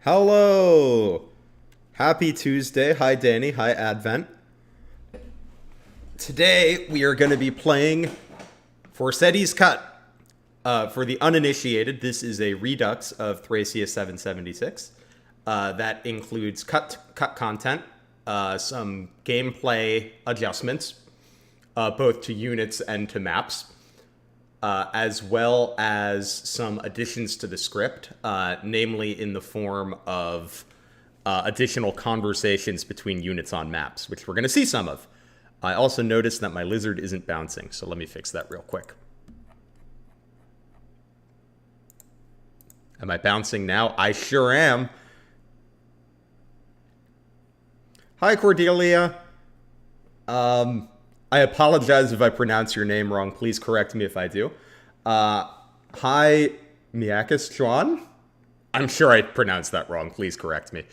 Hello! Happy Tuesday. Hi, Danny. Hi, Advent. Today, we are going to be playing Forseti's Cut. For the uninitiated, this is a Redux of Thracia 776. That includes cut content, some gameplay adjustments, both to units and to maps, as well as some additions to the script, namely in the form of additional conversations between units on maps, which we're going to see some of. I also noticed that my lizard isn't bouncing, so let me fix that real quick. Am I bouncing now? I sure am. Hi, Cordelia. I apologize if I pronounce your name wrong. Please correct me if I do. Hi, Miakis Chuan. I'm sure I pronounced that wrong. Please correct me.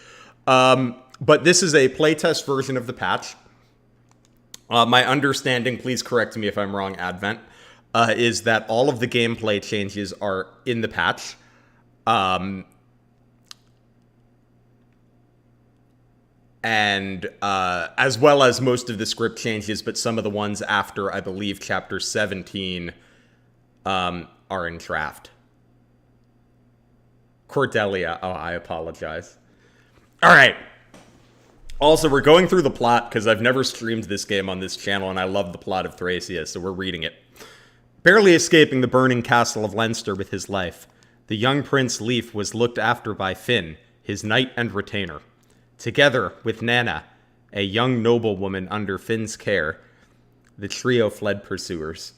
But this is a playtest version of the patch. My understanding, please correct me if I'm wrong, Advent, is that all of the gameplay changes are in the patch. And as well as most of the script changes, but some of the ones after, I believe, Chapter 17 are in draft. Cordelia. Oh, I apologize. All right. Also, we're going through the plot because I've never streamed this game on this channel, and I love the plot of Thracia, so we're reading it. Barely escaping the burning castle of Leinster with his life, the young Prince Leif was looked after by Finn, his knight and retainer. Together with Nana, a young noblewoman under Finn's care, the trio fled pursuers.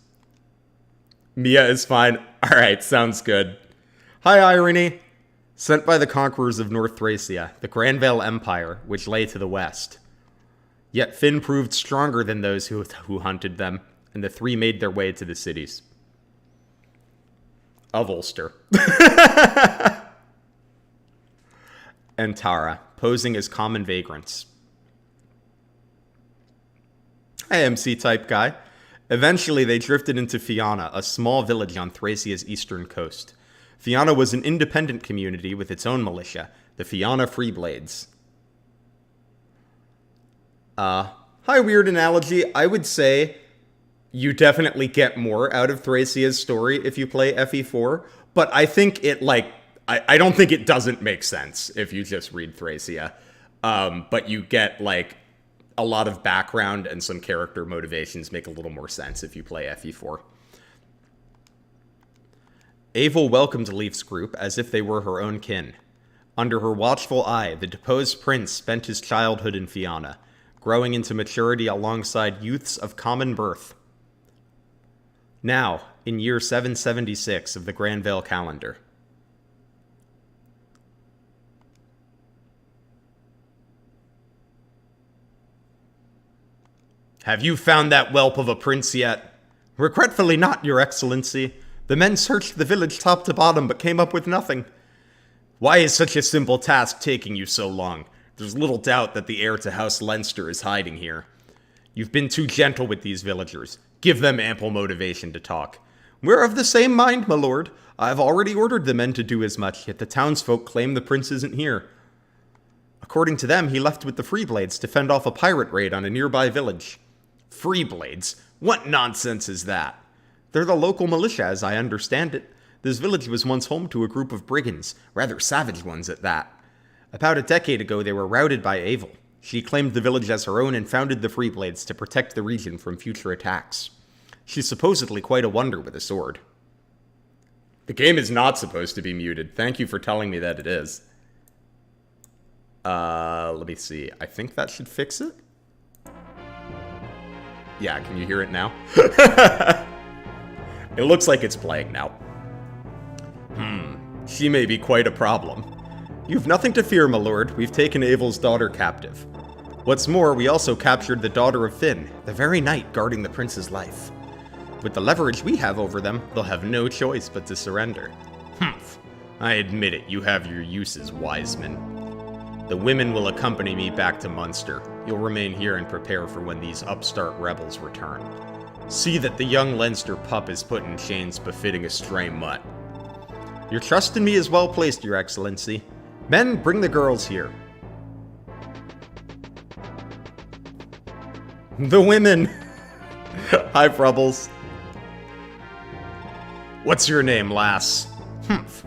Mia is fine. Alright, sounds good. Hi, Irony. Sent by the conquerors of North Thracia, the Granvale Empire, which lay to the west. Yet Finn proved stronger than those who hunted them, and the three made their way to the cities of Ulster. And Tara, posing as common vagrants. AMC-type guy. Eventually, they drifted into Fianna, a small village on Thracia's eastern coast. Fianna was an independent community with its own militia, the Fianna Freeblades. Hi, weird analogy. I would say you definitely get more out of Thracia's story if you play FE4, but I think it, I don't think it doesn't make sense if you just read Thracia. But you get, a lot of background and some character motivations make a little more sense if you play FE4. Avel welcomed Leif's group as if they were her own kin. Under her watchful eye, the deposed prince spent his childhood in Fianna, growing into maturity alongside youths of common birth. Now, in year 776 of the Granvale calendar. Have you found that whelp of a prince yet? Regretfully not, your excellency. The men searched the village top to bottom, but came up with nothing. Why is such a simple task taking you so long? There's little doubt that the heir to House Leinster is hiding here. You've been too gentle with these villagers. Give them ample motivation to talk. We're of the same mind, my lord. I've already ordered the men to do as much, yet the townsfolk claim the prince isn't here. According to them, he left with the Freeblades to fend off a pirate raid on a nearby village. Freeblades? What nonsense is that? They're the local militia, as I understand it. This village was once home to a group of brigands, rather savage ones at that. About a decade ago, they were routed by Avel. She claimed the village as her own and founded the Freeblades to protect the region from future attacks. She's supposedly quite a wonder with a sword. The game is not supposed to be muted. Thank you for telling me that it is. Let me see. I think that should fix it. Yeah, can you hear it now? It looks like it's playing now. She may be quite a problem. You've nothing to fear, my lord. We've taken Avel's daughter captive. What's more, we also captured the daughter of Finn, the very knight guarding the prince's life. With the leverage we have over them, they'll have no choice but to surrender. Humph. I admit it, you have your uses, Wiseman. The women will accompany me back to Munster. You'll remain here and prepare for when these upstart rebels return. See that the young Leinster pup is put in chains befitting a stray mutt. Your trust in me is well placed, your excellency. Men, bring the girls here. The women. Hi, Frubbles. What's your name, lass? Humph.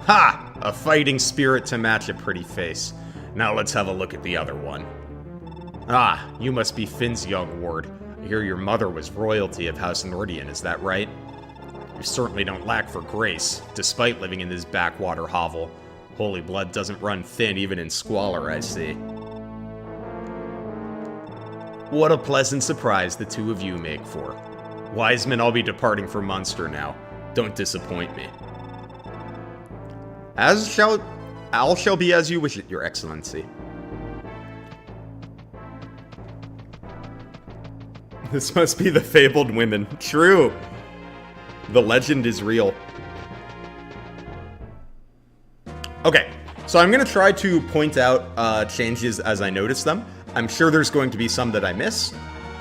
Ha! A fighting spirit to match a pretty face. Now let's have a look at the other one. Ah, you must be Finn's young ward. I hear your mother was royalty of House Nordian, is that right? You certainly don't lack for grace, despite living in this backwater hovel. Holy blood doesn't run thin even in squalor, I see. What a pleasant surprise the two of you make for. Wiseman, I'll be departing for Munster now. Don't disappoint me. All shall be as you wish it, your excellency. This must be the fabled women. True. The legend is real. Okay, so I'm going to try to point out changes as I notice them. I'm sure there's going to be some that I miss,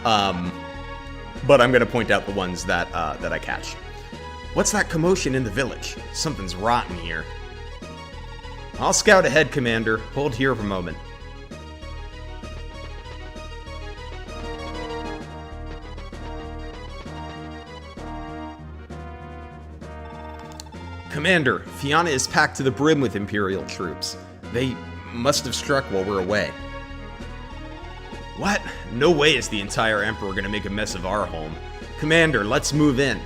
but I'm going to point out the ones that I catch. What's that commotion in the village? Something's rotten here. I'll scout ahead, Commander. Hold here for a moment. Commander, Fianna is packed to the brim with Imperial troops. They must have struck while we're away. What? No way is the entire Emperor gonna make a mess of our home. Commander, let's move in.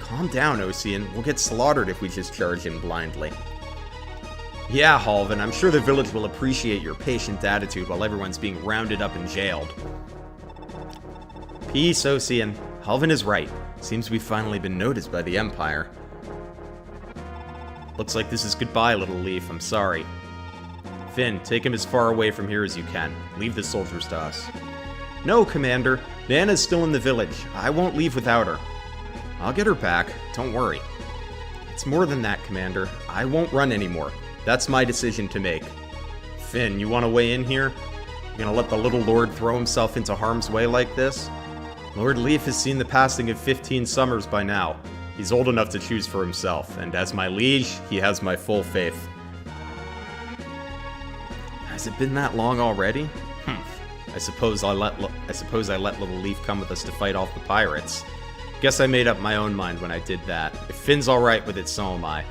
Calm down, Ocean. We'll get slaughtered if we just charge in blindly. Yeah, Halvin, I'm sure the village will appreciate your patient attitude while everyone's being rounded up and jailed. Peace, Ocean. Halvin is right. Seems we've finally been noticed by the Empire. Looks like this is goodbye, little Leaf. I'm sorry. Finn, take him as far away from here as you can. Leave the soldiers to us. No, Commander. Nana's still in the village. I won't leave without her. I'll get her back. Don't worry. It's more than that, Commander. I won't run anymore. That's my decision to make. Finn, you want to weigh in here? You gonna let the little lord throw himself into harm's way like this? Lord Leaf has seen the passing of 15 summers by now. He's old enough to choose for himself, and as my liege, he has my full faith. Has it been that long already? I suppose I let little Leaf come with us to fight off the pirates. Guess I made up my own mind when I did that. If Finn's alright with it, so am I.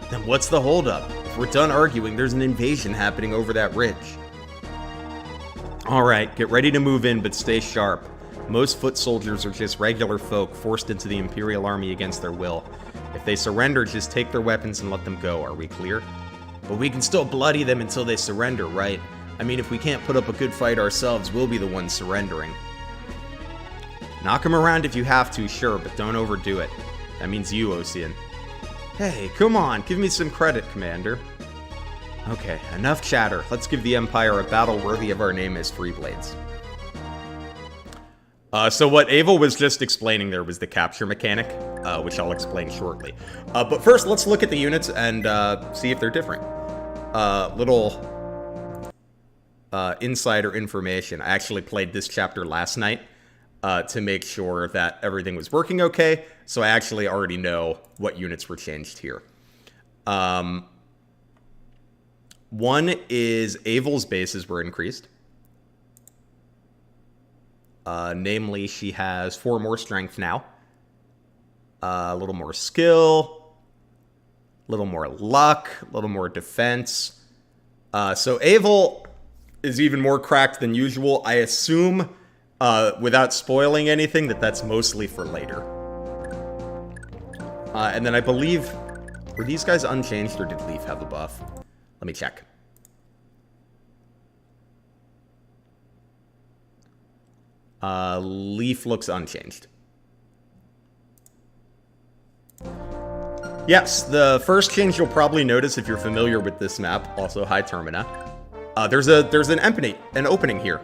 Then what's the holdup? If we're done arguing, there's an invasion happening over that ridge. Alright, get ready to move in, but stay sharp. Most foot soldiers are just regular folk forced into the Imperial Army against their will. If they surrender, just take their weapons and let them go. Are we clear? But we can still bloody them until they surrender, right? I mean, if we can't put up a good fight ourselves, we'll be the ones surrendering. Knock them around if you have to, sure, but don't overdo it. That means you, Ocean. Hey, come on, give me some credit, Commander. Okay, enough chatter. Let's give the Empire a battle worthy of our name as Freeblades. So what Ava was just explaining there was the capture mechanic, which I'll explain shortly. But first, let's look at the units and see if they're different. Little insider information. I actually played this chapter last night to make sure that everything was working okay, so I actually already know what units were changed here. One is Avel's bases were increased. Namely, she has 4 more strength now. A little more skill. A little more luck. A little more defense. So Avel is even more cracked than usual. I assume, without spoiling anything, that that's mostly for later. And then I believe... Were these guys unchanged, or did Leaf have the buff? Let me check. Leaf looks unchanged. Yes, the first change you'll probably notice if you're familiar with this map, also hi Termina. There's an opening here.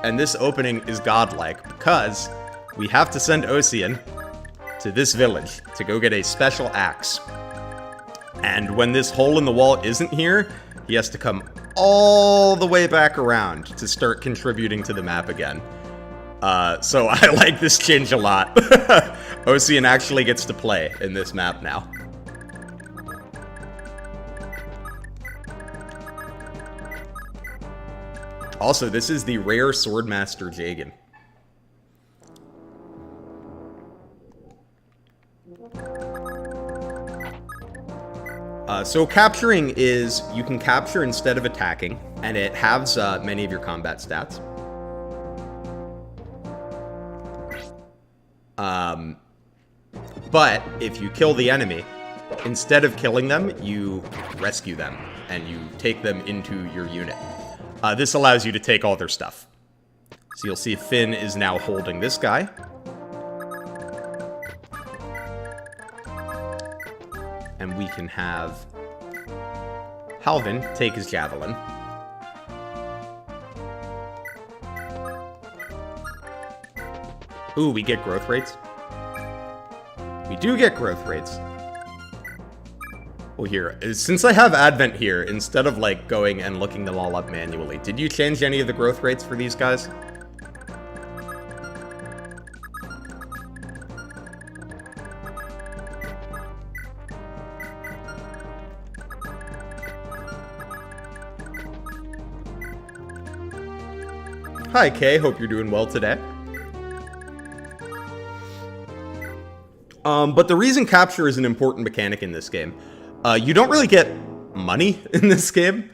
And this opening is godlike because we have to send Ocean to this village to go get a special axe. And when this hole in the wall isn't here, he has to come all the way back around to start contributing to the map again. So I like this change a lot. Ocean actually gets to play in this map now. Also, this is the rare Swordmaster Jagan. So capturing is, you can capture instead of attacking, and it halves many of your combat stats. But if you kill the enemy, instead of killing them, you rescue them, and you take them into your unit. This allows you to take all their stuff. So you'll see Finn is now holding this guy. And we can have Halvin take his javelin. Ooh, we get growth rates. We do get growth rates. Well, here, since I have Advent here, instead of, like, going and looking them all up manually, did you change any of the growth rates for these guys? Hi, Kay. Hope you're doing well today. But the reason capture is an important mechanic in this game, you don't really get money in this game.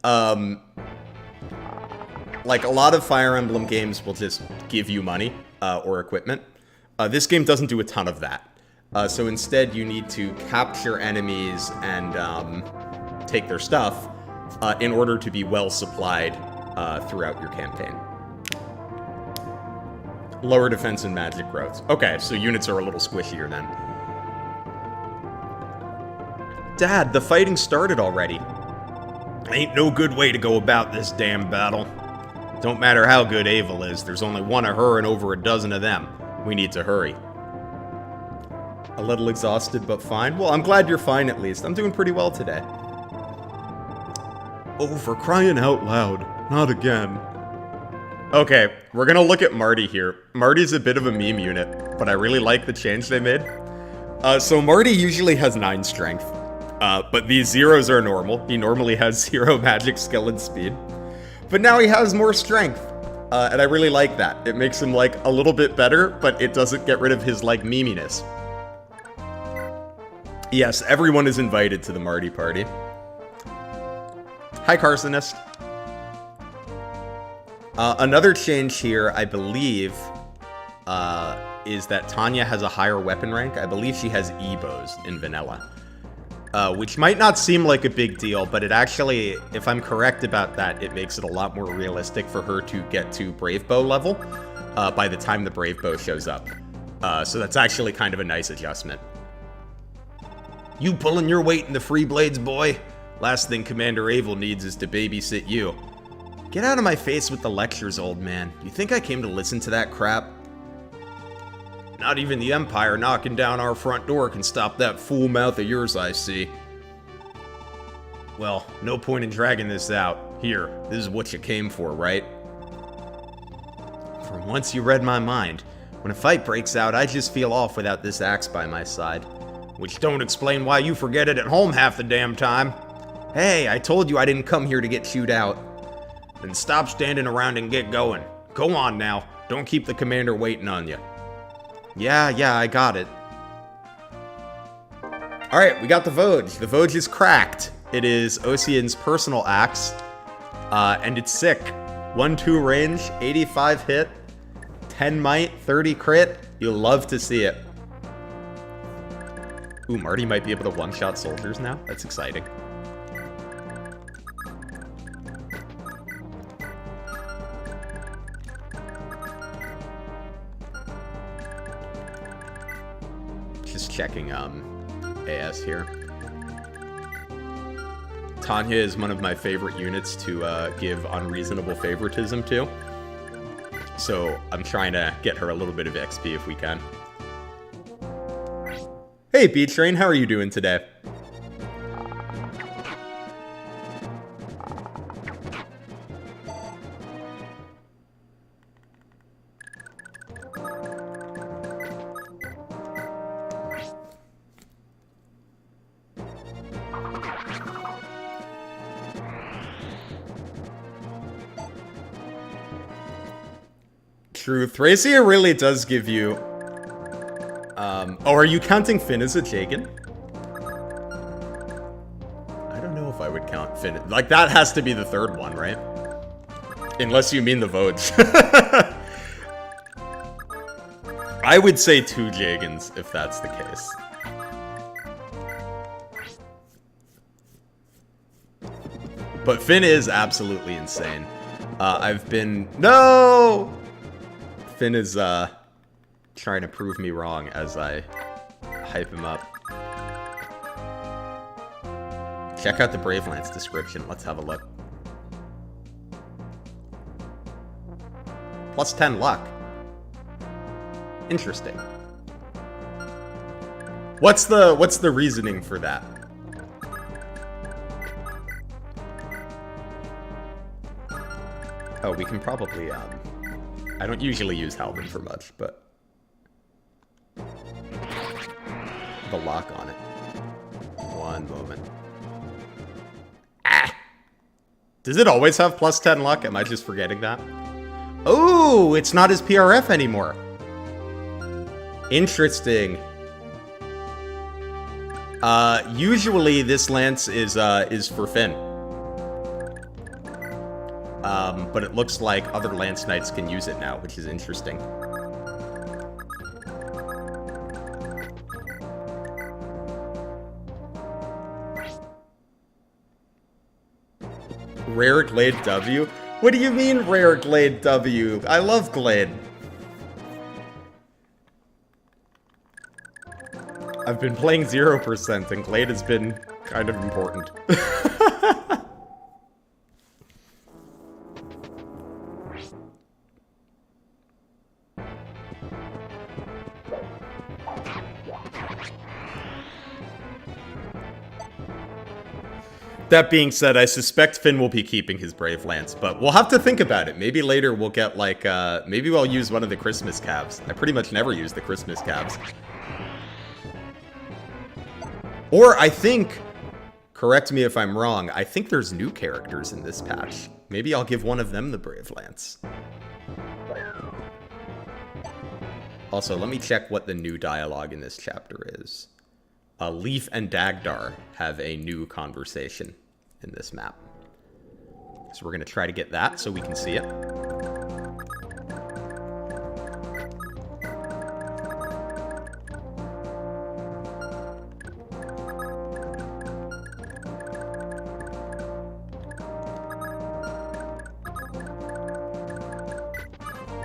Like, a lot of Fire Emblem games will just give you money, or equipment. This game doesn't do a ton of that. So instead, you need to capture enemies and take their stuff in order to be well supplied throughout your campaign. Lower defense and magic growth. Okay, so units are a little squishier then. Dad, the fighting started already. Ain't no good way to go about this damn battle. Don't matter how good Avel is, there's only one of her and over a dozen of them. We need to hurry. A little exhausted, but fine. Well, I'm glad you're fine at least. I'm doing pretty well today. Oh, for crying out loud. Not again. Okay, we're gonna look at Marty here. Marty's a bit of a meme unit, but I really like the change they made. So Marty usually has 9 strength, but these zeros are normal. He normally has 0 magic skill and speed. But now he has more strength, and I really like that. It makes him, like, a little bit better, but it doesn't get rid of his, like, meminess. Yes, everyone is invited to the Marty party. Hi, Carsonist. Another change here, I believe, is that Tanya has a higher weapon rank. I believe she has E-bows in vanilla. Which might not seem like a big deal, but it actually, if I'm correct about that, it makes it a lot more realistic for her to get to Brave Bow level by the time the Brave Bow shows up. So that's actually kind of a nice adjustment. You pulling your weight in the free blades, boy? Last thing Commander Avel needs is to babysit you. Get out of my face with the lectures, old man. You think I came to listen to that crap? Not even the Empire knocking down our front door can stop that fool mouth of yours, I see. Well, no point in dragging this out. Here, this is what you came for, right? For once you read my mind. When a fight breaks out, I just feel off without this axe by my side. Which don't explain why you forget it at home half the damn time. Hey, I told you I didn't come here to get chewed out. Then stop standing around and get going. Go on now. Don't keep the commander waiting on you. Yeah, I got it. Alright, we got the Voj. The Voj is cracked. It is Ossian's personal axe. And it's sick. 1-2 range, 85 hit, 10 might, 30 crit. You'll love to see it. Ooh, Marty might be able to one-shot soldiers now. That's exciting. Just checking AS here. Tanya is one of my favorite units to give unreasonable favoritism to. So I'm trying to get her a little bit of XP if we can. Hey B-Train, how are you doing today? True, Thracia really does give you... oh, are you counting Finn as a Jagan? I don't know if I would count Finn. Like, that has to be the third one, right? Unless you mean the votes. I would say 2 Jagans, if that's the case. But Finn is absolutely insane. I've been... No! Finn is, trying to prove me wrong as I hype him up. Check out the Brave Lance description. Let's have a look. Plus 10 luck. Interesting. What's the reasoning for that? Oh, we can probably, I don't usually use Halberd for much, but... the lock on it. One moment. Ah! Does it always have plus 10 luck? Am I just forgetting that? Oh, it's not his PRF anymore. Interesting. Usually this lance is for Finn. But it looks like other Lance Knights can use it now, which is interesting. Rare Glade W? What do you mean, Rare Glade W? I love Glade. I've been playing 0%, and Glade has been kind of important. That being said, I suspect Finn will be keeping his Brave Lance, but we'll have to think about it. Maybe later we'll get, like, maybe I'll use one of the Christmas calves. I pretty much never use the Christmas calves. Or I think, correct me if I'm wrong, I think there's new characters in this patch. Maybe I'll give one of them the Brave Lance. Also, let me check what the new dialogue in this chapter is. Leaf and Dagdar have a new conversation in this map. So we're going to try to get that so we can see it.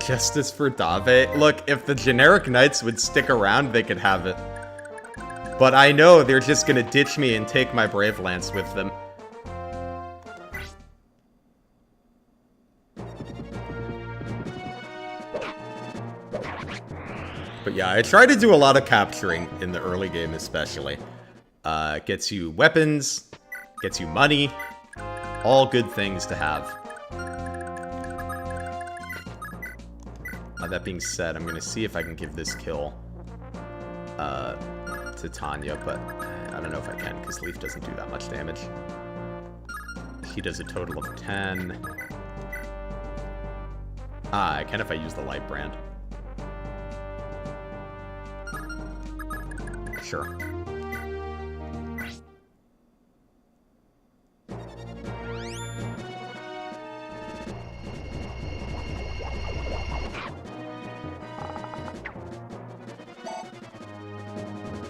Justice for Dave? Look, if the generic knights would stick around, they could have it. But I know they're just gonna ditch me and take my Brave Lance with them. But yeah, I try to do a lot of capturing in the early game especially. Gets you weapons, gets you money, all good things to have. That being said, I'm gonna see if I can give this kill to Tanya, but I don't know if I can, because Leaf doesn't do that much damage. He does a total of 10. Ah, I can if I use the light brand. Sure.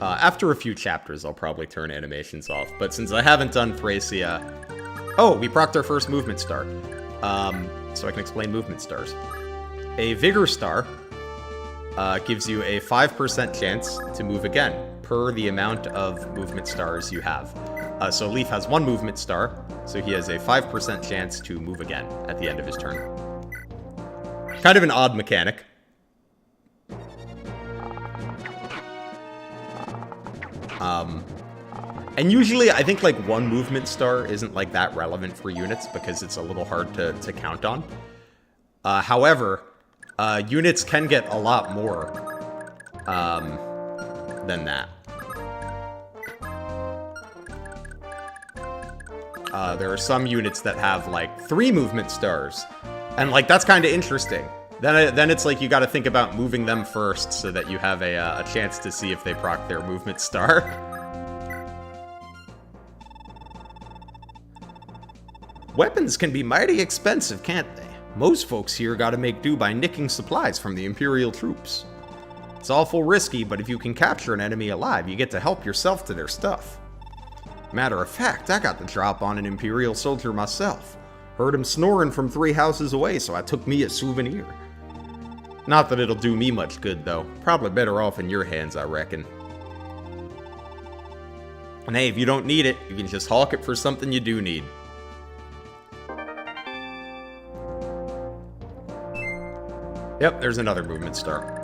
After a few chapters, I'll probably turn animations off, but since I haven't done Thracia... Oh, we procced our first movement star. So I can explain movement stars. A Vigor Star gives you a 5% chance to move again, per the amount of movement stars you have. So Leaf has 1 movement star, so he has a 5% chance to move again at the end of his turn. Kind of an odd mechanic. And usually, I think, like, 1 movement star isn't, like, that relevant for units because it's a little hard to count on. However, units can get a lot more than that. There are some units that have, like, 3 movement stars. And, like, that's kind of interesting. Then it's like you gotta think about moving them first so that you have a chance to see if they proc their movement star. Weapons can be mighty expensive, can't they? Most folks here gotta make do by nicking supplies from the Imperial troops. It's awful risky, but if you can capture an enemy alive, you get to help yourself to their stuff. Matter of fact, I got the drop on an Imperial soldier myself. Heard him snoring from 3 houses away, so I took me a souvenir. Not that it'll do me much good, though. Probably better off in your hands, I reckon. And hey, if you don't need it, you can just hawk it for something you do need. Yep, there's another movement star.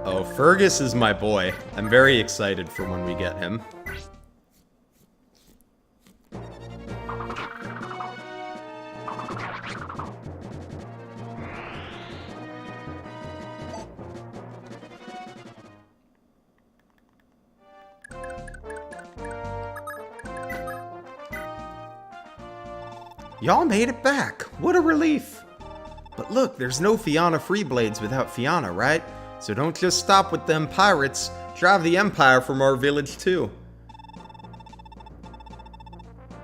Oh, Fergus is my boy. I'm very excited for when we get him. Y'all made it back. What a relief. But look, there's no Fianna Freeblades without Fianna, right? So don't just stop with them pirates. Drive the Empire from our village, too.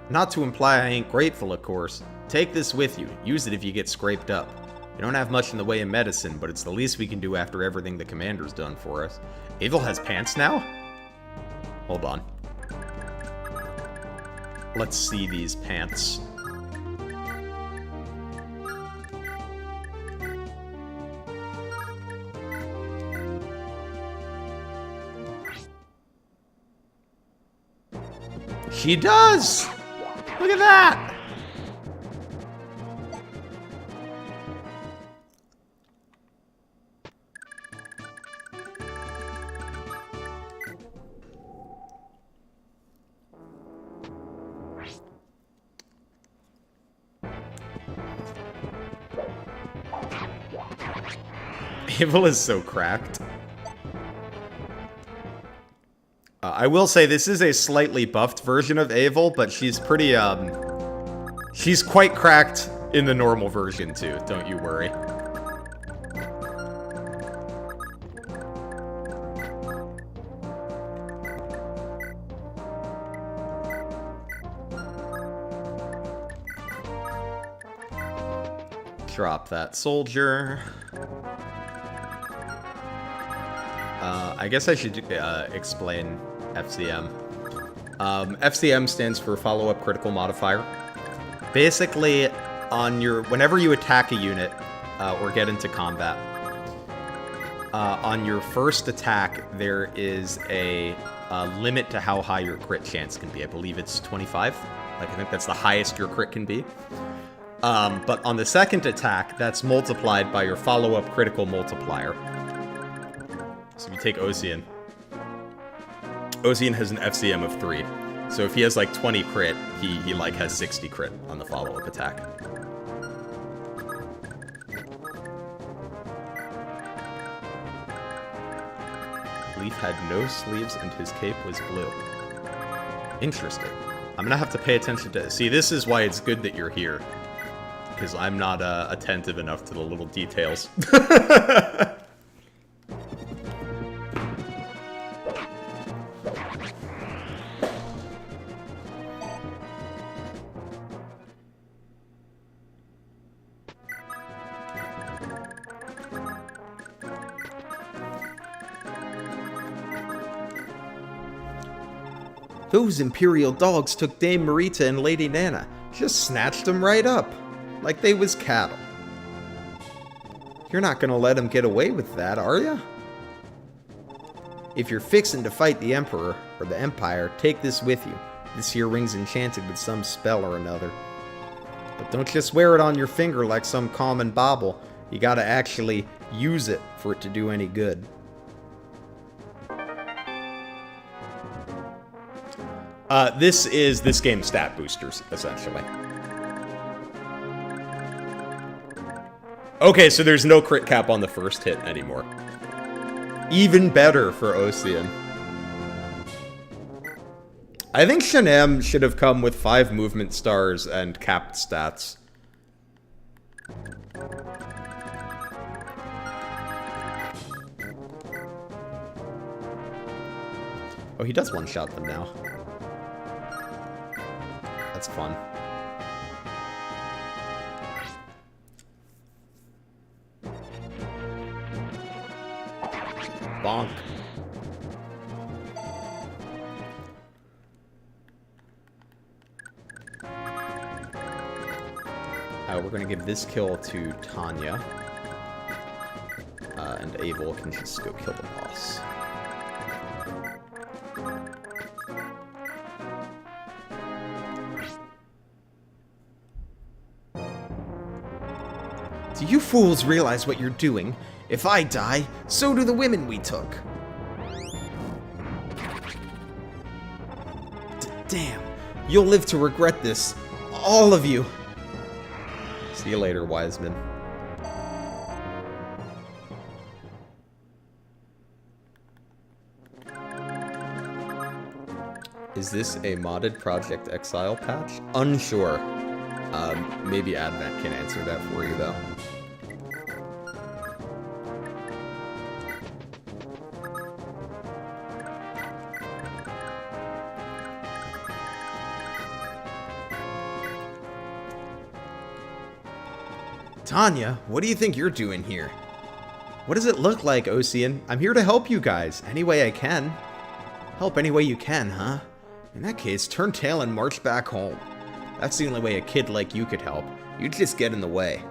Not to imply I ain't grateful, of course. Take this with you. Use it if you get scraped up. We don't have much in the way of medicine, but it's the least we can do after everything the commander's done for us. Evil has pants now? Hold on. Let's see these pants. She does! Look at that! Evil is so cracked. I will say this is a slightly buffed version of Evil, but she's pretty, she's quite cracked in the normal version, too. Don't you worry. Drop that soldier. I guess I should explain FCM. FCM stands for Follow-Up Critical Modifier. Basically, whenever you attack a unit or get into combat, on your first attack, there is a limit to how high your crit chance can be. I believe it's 25. Like, I think that's the highest your crit can be. But on the second attack, that's multiplied by your follow-up critical multiplier. So if you take Ocean has an FCM of 3. So if he has like 20 crit, he like has 60 crit on the follow-up attack. Leaf had no sleeves and his cape was blue. Interesting. I'm gonna have to pay attention to... See, this is why it's good that you're here. Because I'm not attentive enough to the little details. Those Imperial dogs took Dame Marita and Lady Nana. Just snatched them right up. Like they was cattle. You're not gonna let them get away with that, are ya? If you're fixin' to fight the Emperor, or the Empire, take this with you. This here ring's enchanted with some spell or another. But don't just wear it on your finger like some common bauble. You gotta actually use it for it to do any good. This game's stat boosters, essentially. Okay, so there's no crit cap on the first hit anymore. Even better for Ocean. I think Shanam should have come with 5 movement stars and capped stats. Oh, he does one-shot them now. That's fun. Bonk. We're gonna give this kill to Tanya. And Abel can just go kill the boss. Do you fools realize what you're doing? If I die, so do the women we took. Damn, you'll live to regret this. All of you. See you later, Wiseman. Is this a modded Project Exile patch? Unsure. Maybe Advent can answer that for you, though. Tanya, what do you think you're doing here? What does it look like, Ocean? I'm here to help you guys, any way I can. Help any way you can, huh? In that case, turn tail and march back home. That's the only way a kid like you could help. You just get in the way.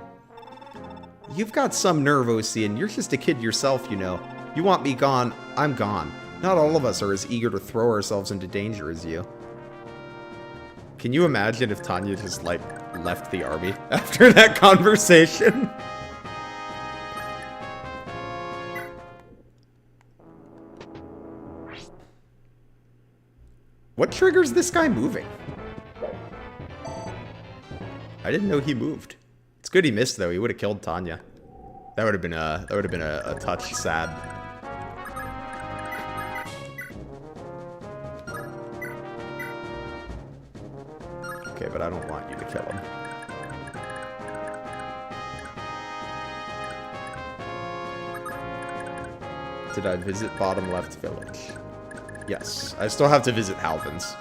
You've got some nerve, Ocean. You're just a kid yourself, you know. You want me gone, I'm gone. Not all of us are as eager to throw ourselves into danger as you. Can you imagine if Tanya just, like, left the army after that conversation? What triggers this guy moving? I didn't know he moved. It's good he missed though. He would have killed Tanya. That would have been a touch sad. Okay, but I don't want you to kill him. Did I visit bottom left village? Yes. I still have to visit Halvin's.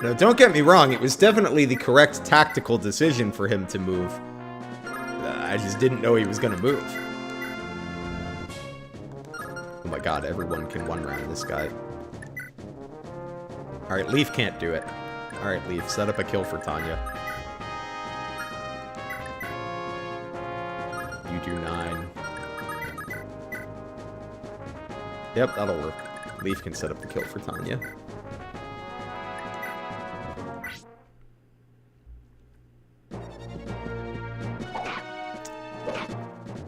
Now, don't get me wrong, it was definitely the correct tactical decision for him to move. I just didn't know he was gonna move. Oh my god, everyone can one-round this guy. Alright, Leaf can't do it. Alright, Leaf, set up a kill for Tanya. You do 9. Yep, that'll work. Leaf can set up the kill for Tanya.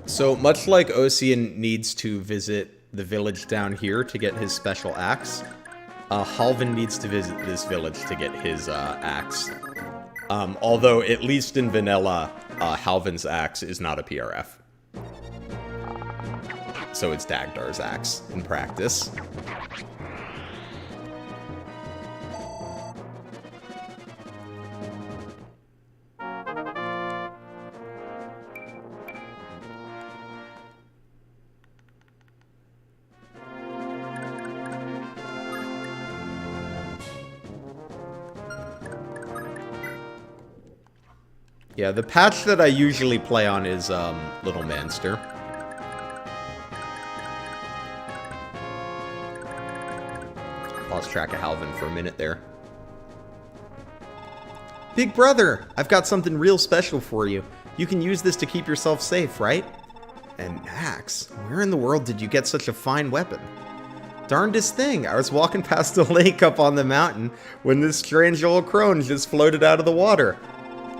So, much like Ocean needs to visit the village down here to get his special axe, Halvin needs to visit this village to get his axe. Although, at least in vanilla, Halvin's axe is not a PRF. So it's Dagdar's axe in practice. Yeah, the patch that I usually play on is Little Manster. Lost track of Halvin for a minute there. Big brother, I've got something real special for you. You can use this to keep yourself safe, right? An axe? Where in the world did you get such a fine weapon? Darndest thing, I was walking past a lake up on the mountain when this strange old crone just floated out of the water.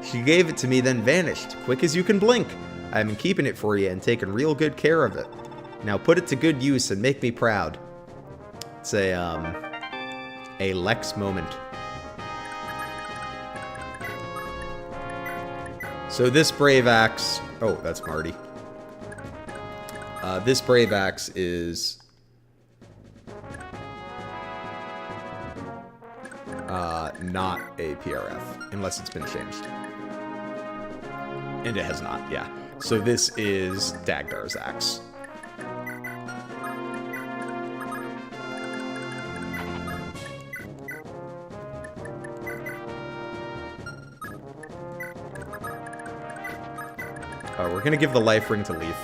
She gave it to me, then vanished, quick as you can blink. I've been keeping it for you and taking real good care of it. Now put it to good use and make me proud. It's a Lex moment. So this Brave Axe... Oh, that's Marty. This Brave Axe is... not a PRF, unless it's been changed. And it has not, yeah. So this is Dagdar's axe. We're gonna give the life ring to Leaf.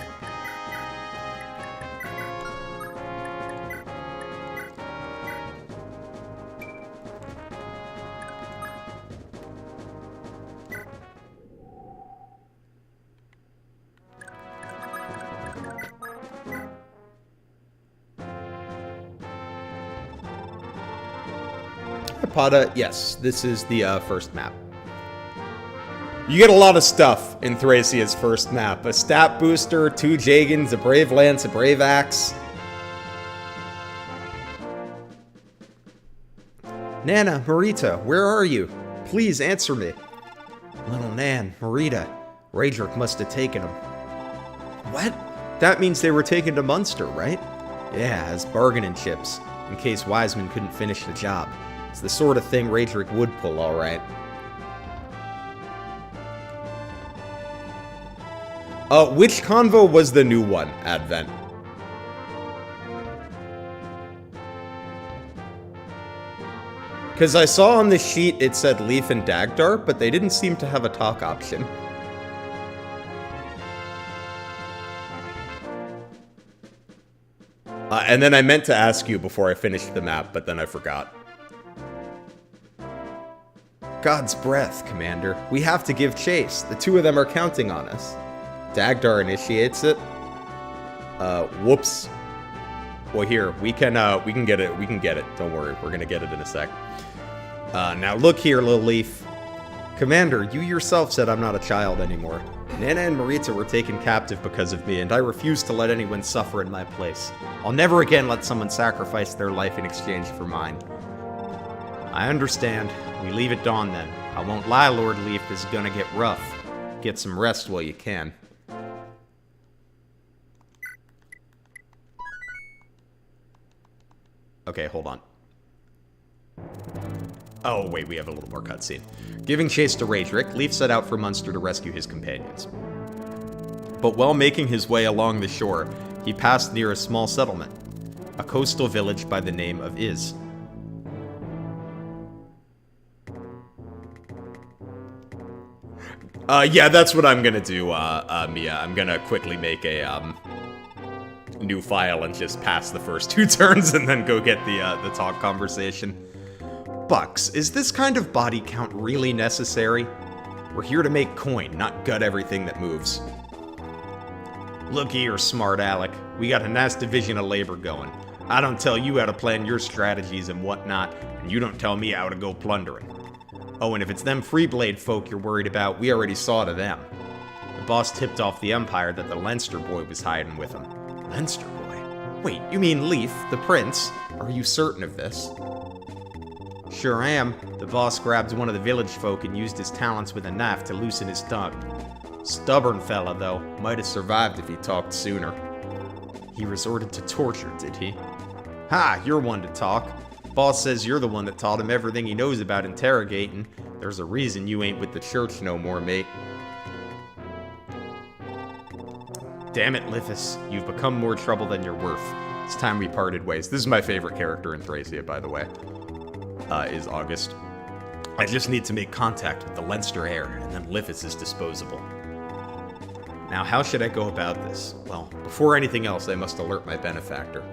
Pada, yes, this is the first map. You get a lot of stuff in Thracia's first map. A stat booster, 2 Jagans, a Brave Lance, a Brave Axe. Nana, Marita, where are you? Please answer me. Little Nan, Marita, Raedric must have taken them. What? That means they were taken to Munster, right? Yeah, as bargaining chips, in case Wiseman couldn't finish the job. It's the sort of thing Raedric would pull, alright. Which convo was the new one, Advent? Because I saw on the sheet it said Leaf and Dagdar, but they didn't seem to have a talk option. And then I meant to ask you before I finished the map, but then I forgot. God's breath, Commander. We have to give chase. The two of them are counting on us. Dagdar initiates it. Whoops. Well, here, we can get it. We can get it. Don't worry. We're gonna get it in a sec. Now look here, little Leaf. Commander, you yourself said I'm not a child anymore. Nana and Marita were taken captive because of me, and I refuse to let anyone suffer in my place. I'll never again let someone sacrifice their life in exchange for mine. I understand. We leave at dawn then. I won't lie, Lord Leaf, this is gonna get rough. Get some rest while you can. Okay, hold on. Oh, wait, we have a little more cutscene. Giving chase to Raedric, Leaf set out for Munster to rescue his companions. But while making his way along the shore, he passed near a small settlement, a coastal village by the name of Iz. Yeah, that's what I'm gonna do, Mia. I'm gonna quickly make a, new file and just pass the first 2 turns and then go get the talk conversation. Bucks, is this kind of body count really necessary? We're here to make coin, not gut everything that moves. Look here, smart Alec. We got a nice division of labor going. I don't tell you how to plan your strategies and whatnot, and you don't tell me how to go plundering. Oh, and if it's them Freeblade folk you're worried about, we already saw to them. The boss tipped off the Empire that the Leinster boy was hiding with him. Leinster boy? Wait, you mean Leaf, the prince? Are you certain of this? Sure am. The boss grabbed one of the village folk and used his talents with a knife to loosen his tongue. Stubborn fella, though. Might have survived if he talked sooner. He resorted to torture, did he? Ha! You're one to talk. Boss says you're the one that taught him everything he knows about interrogating. There's a reason you ain't with the church no more, mate. Damn it, Lithus. You've become more trouble than you're worth. It's time we parted ways. This is my favorite character in Thracia, by the way. Is August. I just need to make contact with the Leinster heir, and then Lithus is disposable. Now, how should I go about this? Well, before anything else, I must alert my benefactor.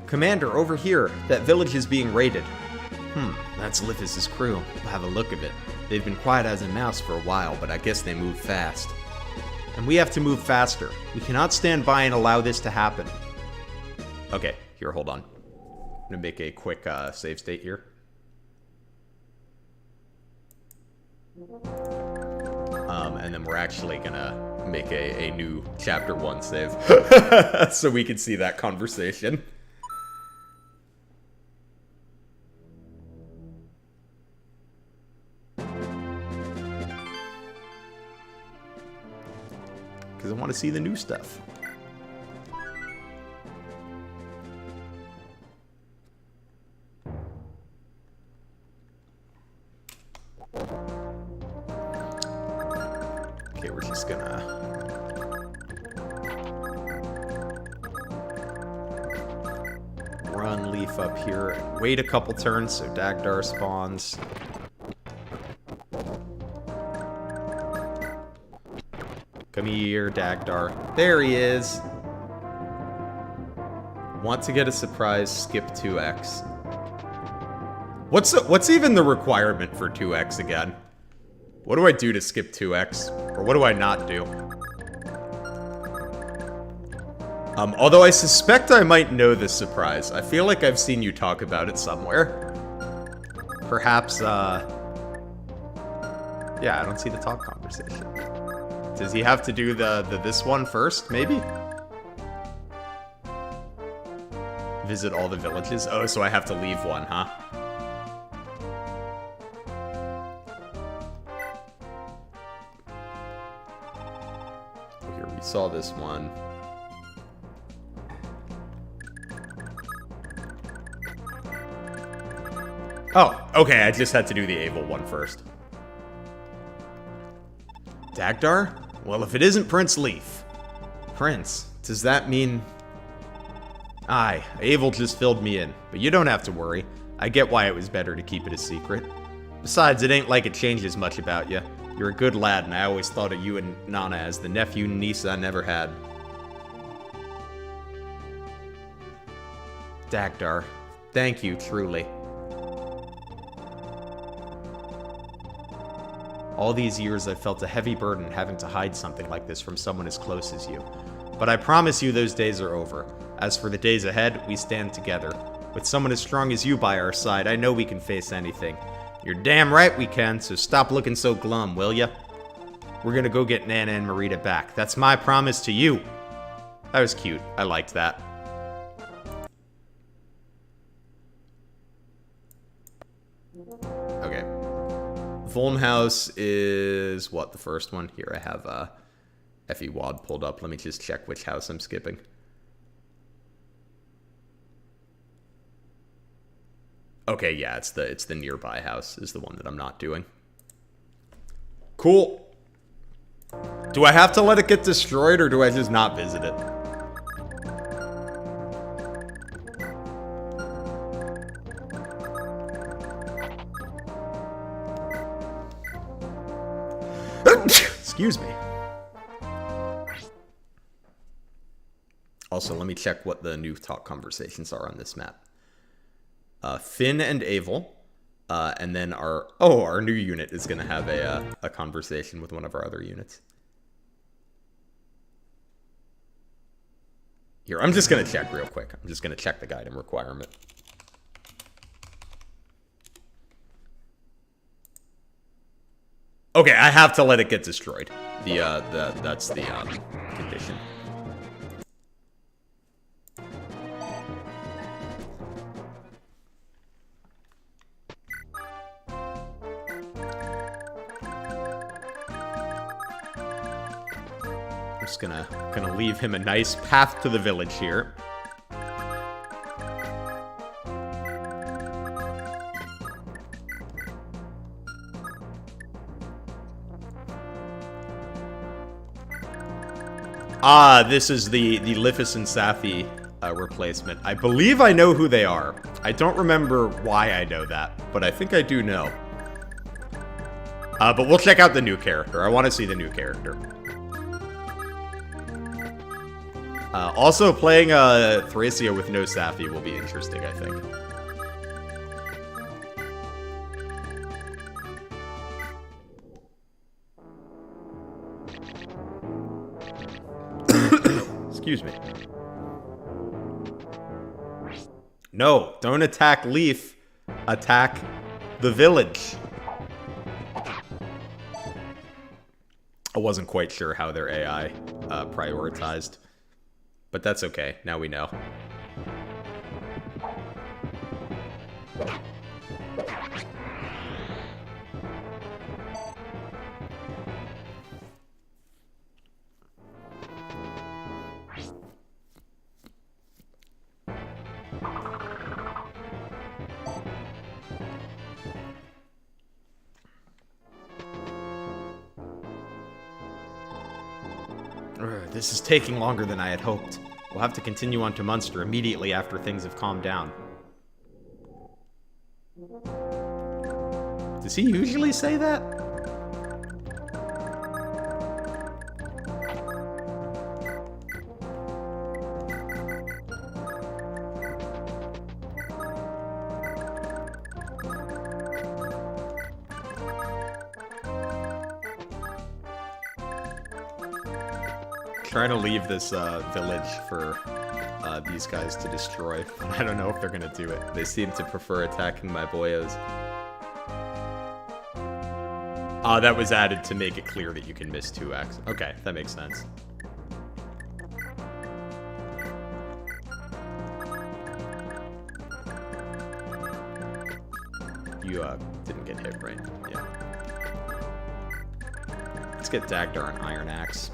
Commander, over here. That village is being raided. That's Lithus' crew. We'll have a look of it. They've been quiet as a mouse for a while, but I guess they move fast. And we have to move faster. We cannot stand by and allow this to happen. Okay, here, hold on. I'm gonna make a quick save state here. And then we're actually gonna make a new chapter 1 save. So we can see that conversation. Because I want to see the new stuff. Okay, we're just gonna... run Leaf up here and wait a couple turns so Dagdar spawns. Come here, Dagdar. There he is. Want to get a surprise, skip 2x. What's even the requirement for 2x again? What do I do to skip 2x? Or what do I not do? Although I suspect I might know this surprise. I feel like I've seen you talk about it somewhere. Perhaps, yeah, I don't see the talk conversation. Does he have to do this one first, maybe? Visit all the villages? Oh, so I have to leave one, huh? Here, we saw this one. Oh, okay, I just had to do the Abel one first. Dagdar? Well, if it isn't Prince Leaf. Prince, does that mean... Aye, Abel just filled me in, but you don't have to worry. I get why it was better to keep it a secret. Besides, it ain't like it changes much about you. You're a good lad, and I always thought of you and Nana as the nephew and niece I never had. Dagdar, thank you, truly. All these years I've felt a heavy burden having to hide something like this from someone as close as you. But I promise you those days are over. As for the days ahead, we stand together. With someone as strong as you by our side, I know we can face anything. You're damn right we can, so stop looking so glum, will ya? We're gonna go get Nana and Marita back. That's my promise to you. That was cute. I liked that. Okay. Volnhouse is, what, the first one? Here, I have Effie Wad pulled up. Let me just check which house I'm skipping. Okay, yeah, it's the nearby house is the one that I'm not doing. Cool. Do I have to let it get destroyed, or do I just not visit it? Excuse me. Also, let me check what the new talk conversations are on this map. Finn and Avel, and then our new unit is going to have a conversation with one of our other units. Here, I'm just going to check real quick. I'm just going to check the guide and requirement. Okay, I have to let it get destroyed. That's the condition. Just gonna leave him a nice path to the village here. Ah, this is the Lithus and Safi replacement. I believe I know who they are. I don't remember why I know that, but I think I do know. But we'll check out the new character. I want to see the new character. Also, playing Thracia with no Safi will be interesting, I think. Excuse me. No, don't attack Leaf. Attack the village. I wasn't quite sure how their AI prioritized. But that's okay. Now we know. This is taking longer than I had hoped. We'll have to continue on to Munster immediately after things have calmed down. Does he usually say that? Trying to leave this village for these guys to destroy. I don't know if they're gonna do it. They seem to prefer attacking my boyos. That was added to make it clear that you can miss 2x. Okay, that makes sense. You didn't get hit, right? Yeah. Let's get Dagdar and Iron Axe.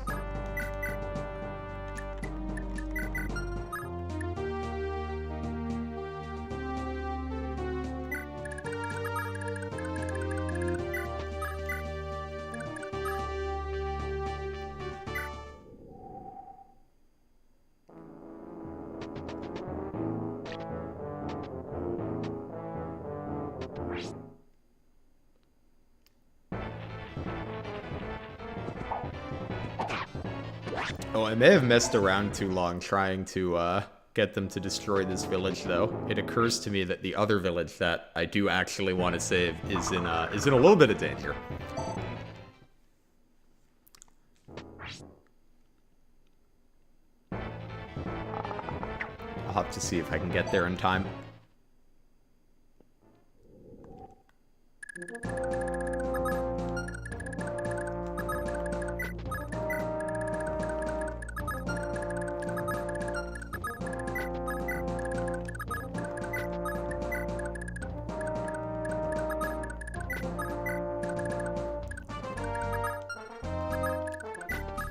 Oh, I may have messed around too long trying to get them to destroy this village, though. It occurs to me that the other village that I do actually want to save is in a little bit of danger. I'll have to see if I can get there in time.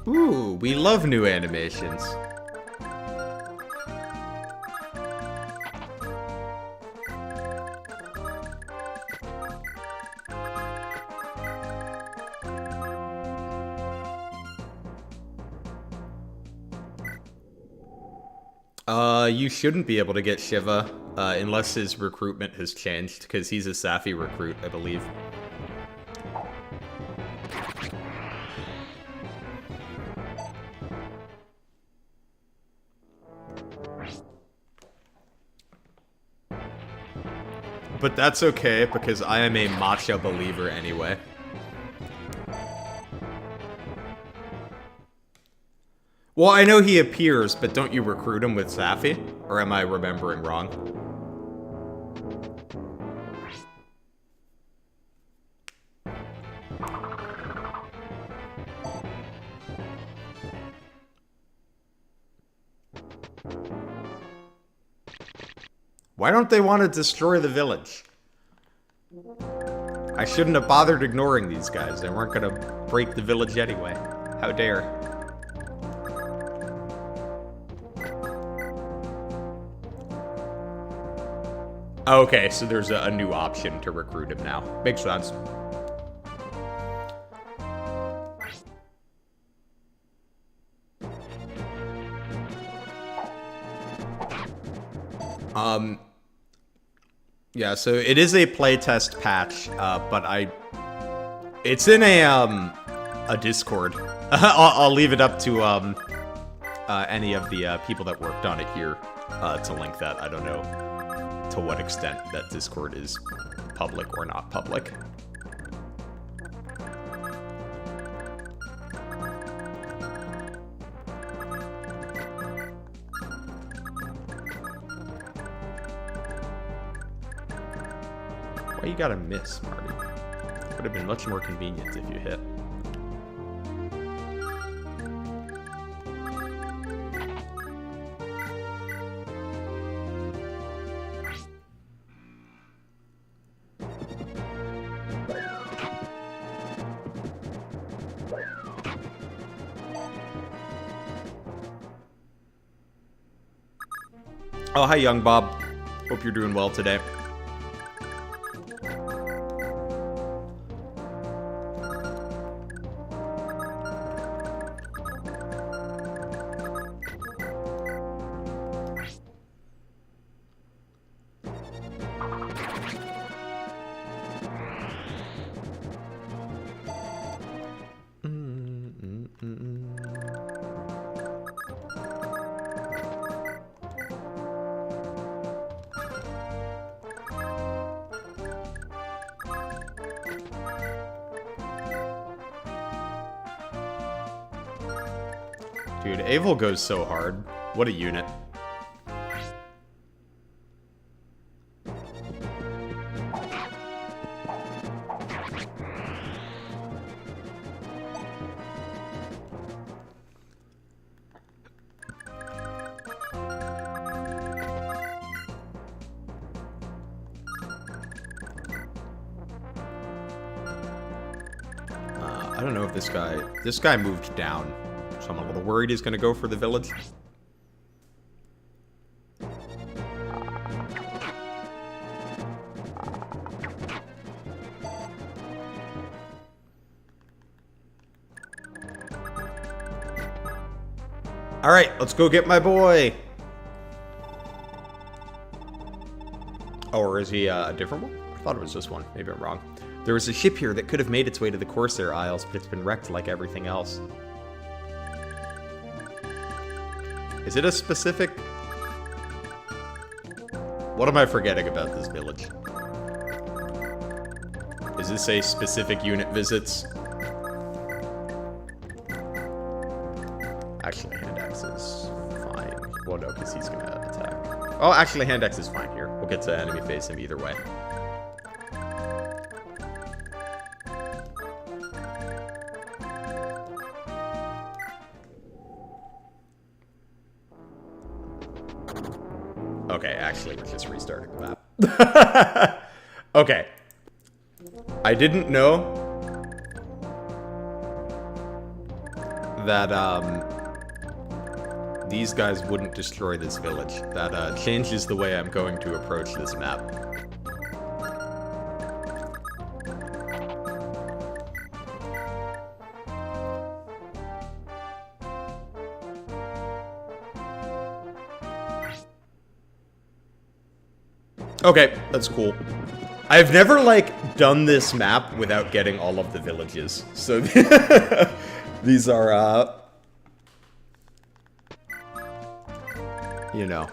Ooh, we love new animations. You shouldn't be able to get Shiva, unless his recruitment has changed, because he's a Safi recruit, I believe. But that's okay, because I am a matcha believer anyway. Well, I know he appears, but don't you recruit him with Safi? Or am I remembering wrong? Why don't they want to destroy the village? I shouldn't have bothered ignoring these guys. They weren't gonna break the village anyway. How dare. Okay, so there's a new option to recruit him now. Makes sense. Yeah, so it is a playtest patch, but it's in a Discord. I'll leave it up to any of the people that worked on it here to link that. I don't know to what extent that Discord is public or not public. Why you gotta miss, Marty? Would have been much more convenient if you hit. Oh, hi, young Bob. Hope you're doing well today. Dude, Avil goes so hard. What a unit. I don't know if this guy moved down. So I'm a little worried he's going to go for the village. Alright, let's go get my boy! Oh, or is he a different one? I thought it was this one. Maybe I'm wrong. There was a ship here that could have made its way to the Corsair Isles, but it's been wrecked like everything else. Is it a specific... What am I forgetting about this village? Is this a specific unit visits? Actually, Handex is fine. Well, no, because he's gonna attack. Oh, actually, Handex is fine here. We'll get to enemy face him either way. Okay, actually, we're just restarting the map. Okay. I didn't know that, these guys wouldn't destroy this village. That, changes the way I'm going to approach this map. Okay, that's cool. I've never, like, done this map without getting all of the villages. So, these are, you know,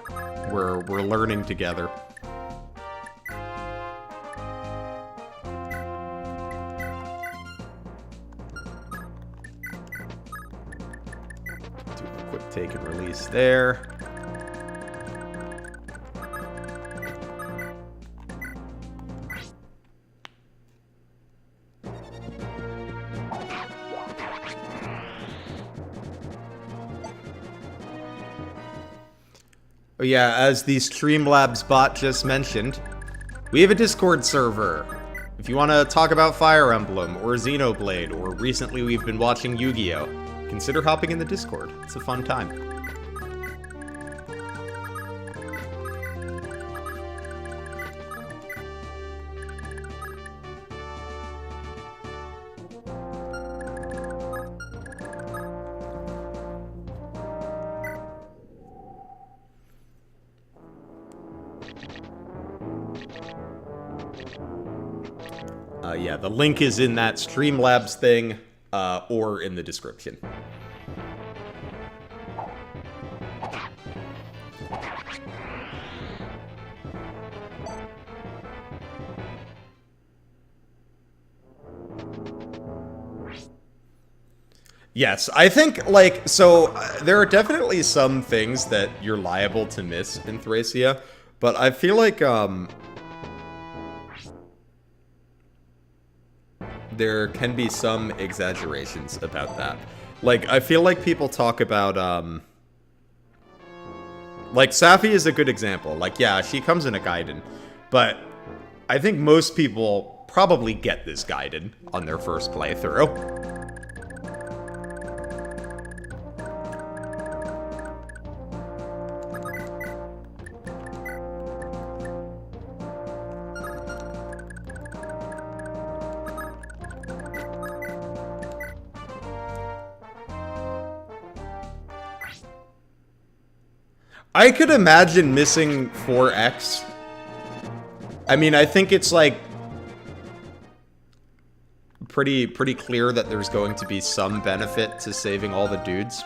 we're learning together. Do a quick take and release there. Oh yeah, as the Streamlabs bot just mentioned, we have a Discord server. If you want to talk about Fire Emblem, or Xenoblade, or recently we've been watching Yu-Gi-Oh!, consider hopping in the Discord. It's a fun time. Yeah, the link is in that Streamlabs thing, or in the description. Yes, I think, like, so, there are definitely some things that you're liable to miss in Thracia, but I feel like, there can be some exaggerations about that. Like, I feel like people talk about, like, Safi is a good example. Like, yeah, she comes in a Gaiden, but I think most people probably get this Gaiden on their first playthrough. I could imagine missing 4x. I mean, I think it's, like, pretty clear that there's going to be some benefit to saving all the dudes.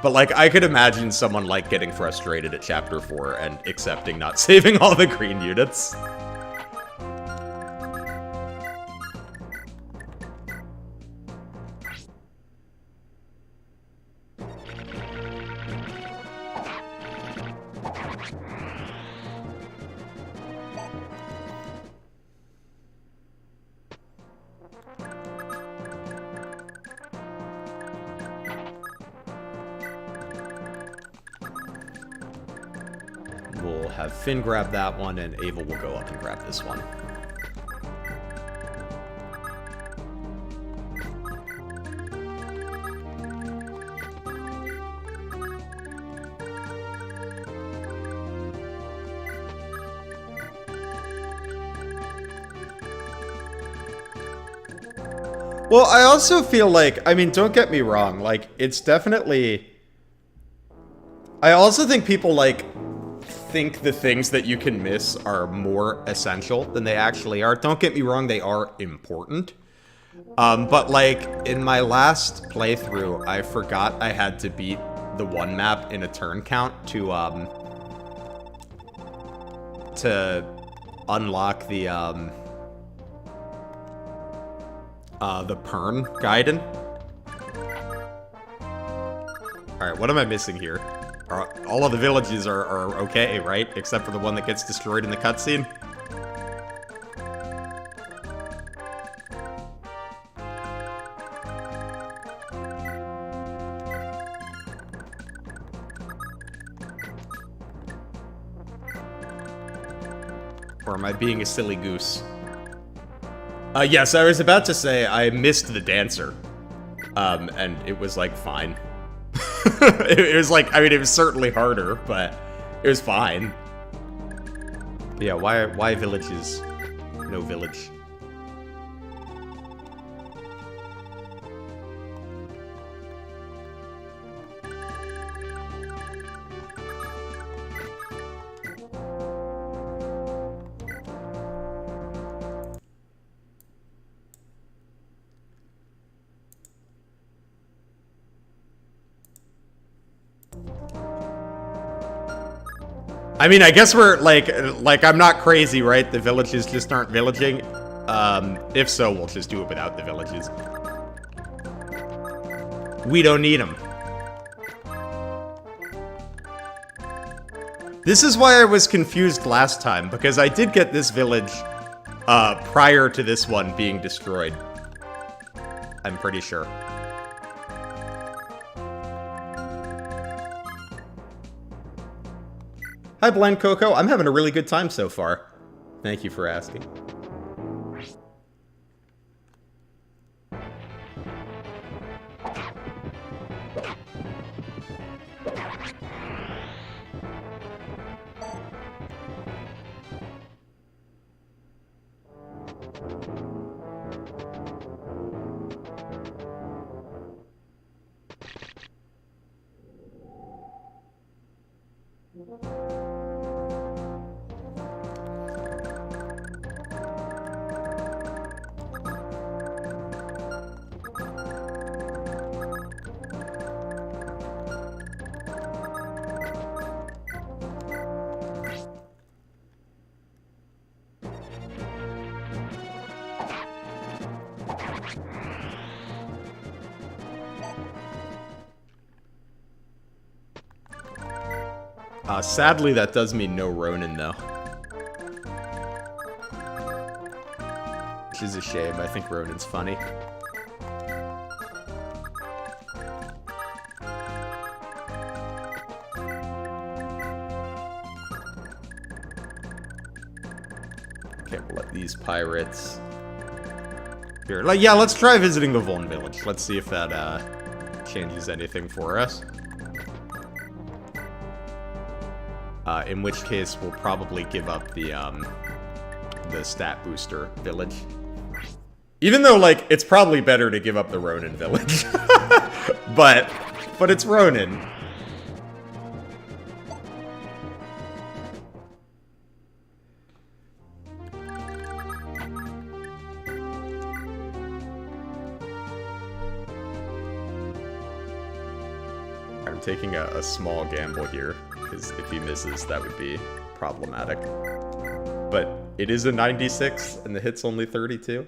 But, like, I could imagine someone, like, getting frustrated at Chapter 4 and accepting not saving all the green units. We'll have Finn grab that one, and Ava will go up and grab this one. Well, I also feel like, I mean, don't get me wrong, like, it's definitely... I also think people, like, think the things that you can miss are more essential than they actually are. Don't get me wrong, they are important. But, like, in my last playthrough, I forgot I had to beat the one map in a turn count to unlock the Pern Gaiden. Alright, what am I missing here? All of the villages are okay, right? Except for the one that gets destroyed in the cutscene? Or am I being a silly goose? Yes, I was about to say I missed the dancer. And it was, like, fine. It was like, I mean, it was certainly harder, but it was fine. But yeah, why villages? No village. I mean, I guess we're, like, I'm not crazy, right? The villages just aren't villaging. If so, we'll just do it without the villages. We don't need them. This is why I was confused last time, because I did get this village, prior to this one being destroyed. I'm pretty sure. Hi, Blind Coco. I'm having a really good time so far. Thank you for asking. Sadly, that does mean no Ronin, though. Which is a shame. I think Ronin's funny. Okay, we'll let these pirates... Here, yeah, let's try visiting the Vuln village. Let's see if that, changes anything for us. In which case, we'll probably give up the stat booster village. Even though, like, it's probably better to give up the Ronin village. but it's Ronin. taking a small gamble here, because if he misses, that would be problematic. But it is a 96, and the hit's only 32.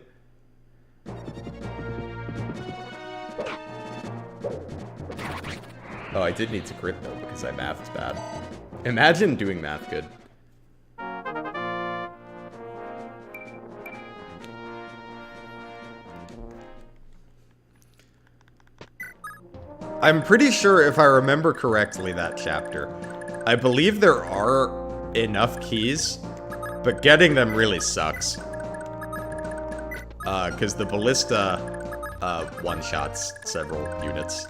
Oh, I did need to crit, though, because I mathed bad. Imagine doing math good. I'm pretty sure, if I remember correctly, that chapter, I believe there are enough keys, but getting them really sucks. Because the ballista one-shots several units.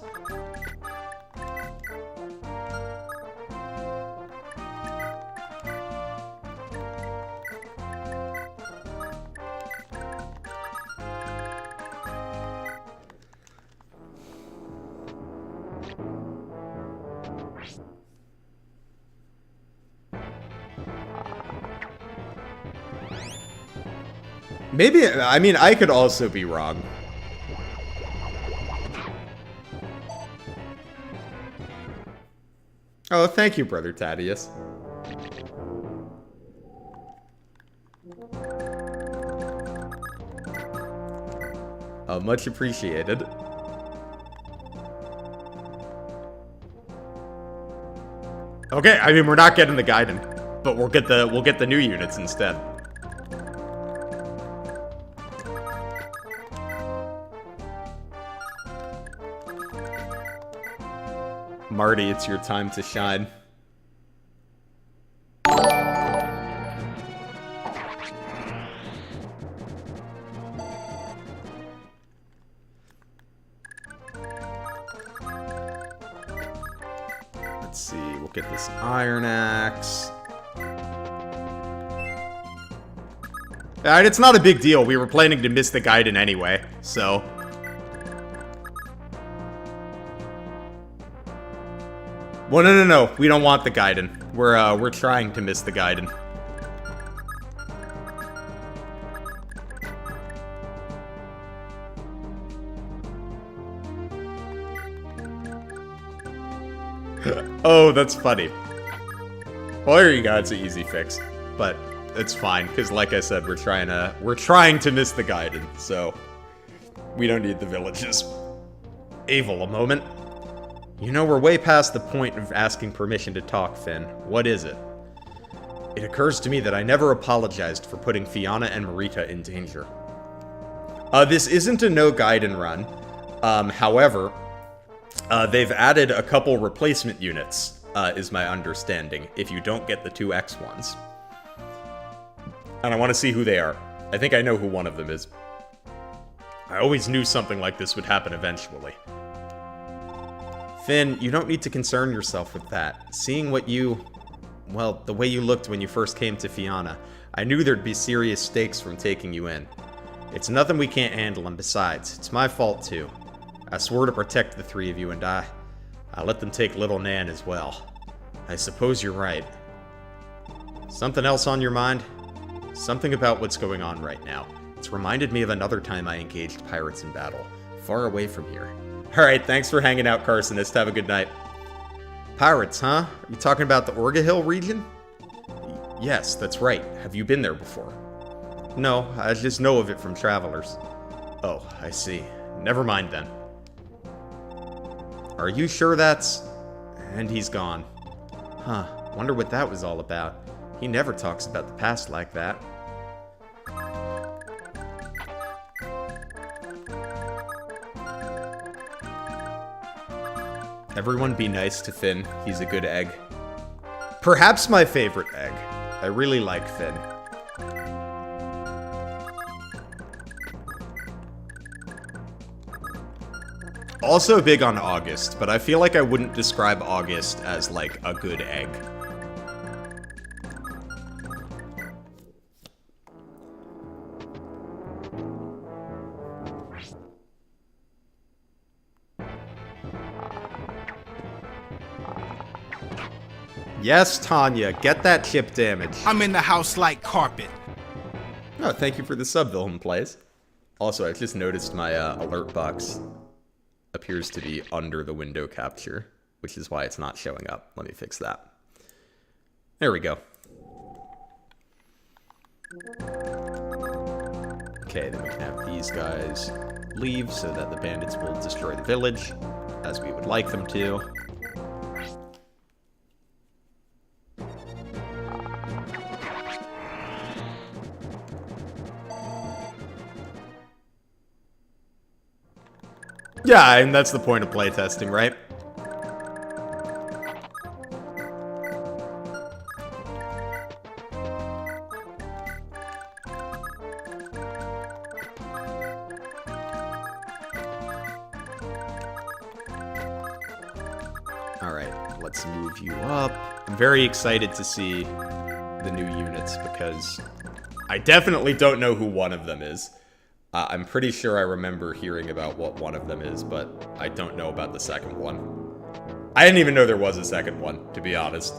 Maybe, I mean, I could also be wrong. Oh, thank you, Brother Thaddeus. Oh, much appreciated. Okay, I mean, we're not getting the Gaiden, but we'll get the new units instead. Marty, it's your time to shine. Let's see, we'll get this Iron Axe. Alright, it's not a big deal. We were planning to miss the Gaiden anyway, so... Well, no. We don't want the Gaiden. We're trying to miss the Gaiden. Oh, that's funny. Well, there you go. It's an easy fix, but it's fine because, like I said, we're trying to miss the Gaiden, so we don't need the villages. Avel, a moment. You know, we're way past the point of asking permission to talk, Finn. What is it? It occurs to me that I never apologized for putting Fianna and Marita in danger. This isn't a no Gaiden run. However, they've added a couple replacement units, is my understanding, if you don't get the 2X ones. And I want to see who they are. I think I know who one of them is. I always knew something like this would happen eventually. Finn, you don't need to concern yourself with that. Seeing what you... well, the way you looked when you first came to Fianna, I knew there'd be serious stakes from taking you in. It's nothing we can't handle, and besides, it's my fault too. I swore to protect the three of you, and I let them take little Nan as well. I suppose you're right. Something else on your mind? Something about what's going on right now. It's reminded me of another time I engaged pirates in battle, far away from here. Alright, thanks for hanging out, Carsonist. Have a good night. Pirates, huh? Are you talking about the Orga Hill region? Yes, that's right. Have you been there before? No, I just know of it from travelers. Oh, I see. Never mind then. Are you sure that's... And he's gone. Huh, wonder what that was all about. He never talks about the past like that. Everyone be nice to Finn. He's a good egg. Perhaps my favorite egg. I really like Finn. Also big on August, but I feel like I wouldn't describe August as, like, a good egg. Yes, Tanya, get that chip damage. I'm in the house like carpet. Oh, thank you for the sub, Vilhelm Plays. Also, I just noticed my alert box appears to be under the window capture. which is why it's not showing up. Let me fix that. There we go. Okay, then we can have these guys leave so that the bandits will destroy the village, as we would like them to. Yeah, and that's the point of playtesting, right? Alright, let's move you up. I'm very excited to see the new units because I definitely don't know who one of them is. I'm pretty sure I remember hearing about what one of them is, but I don't know about the second one. I didn't even know there was a second one, to be honest.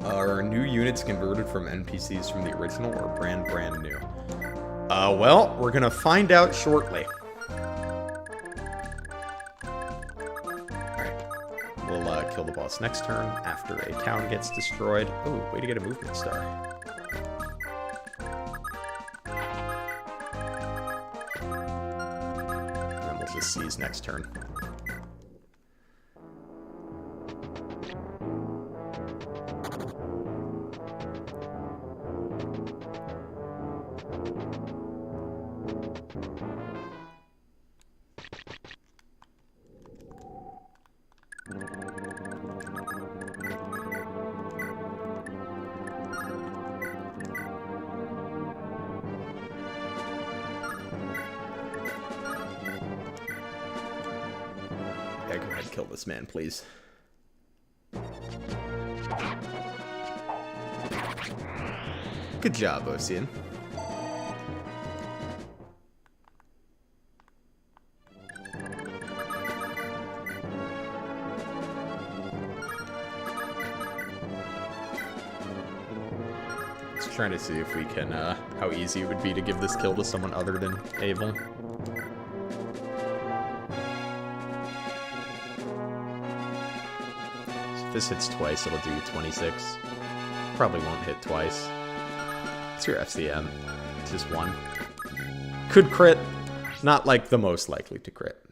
Are new units converted from NPCs from the original or brand new? Well, we're gonna find out shortly. We'll kill the boss next turn after a town gets destroyed. Oh, way to get a movement star. And then we'll just seize next turn. Yeah, go ahead and kill this man, please. Good job, Ocean. Just trying to see if we can, how easy it would be to give this kill to someone other than Abel. If this hits twice, it'll do 26. Probably won't hit twice. It's your FCM. It's just one. Could crit. Not like the most likely to crit.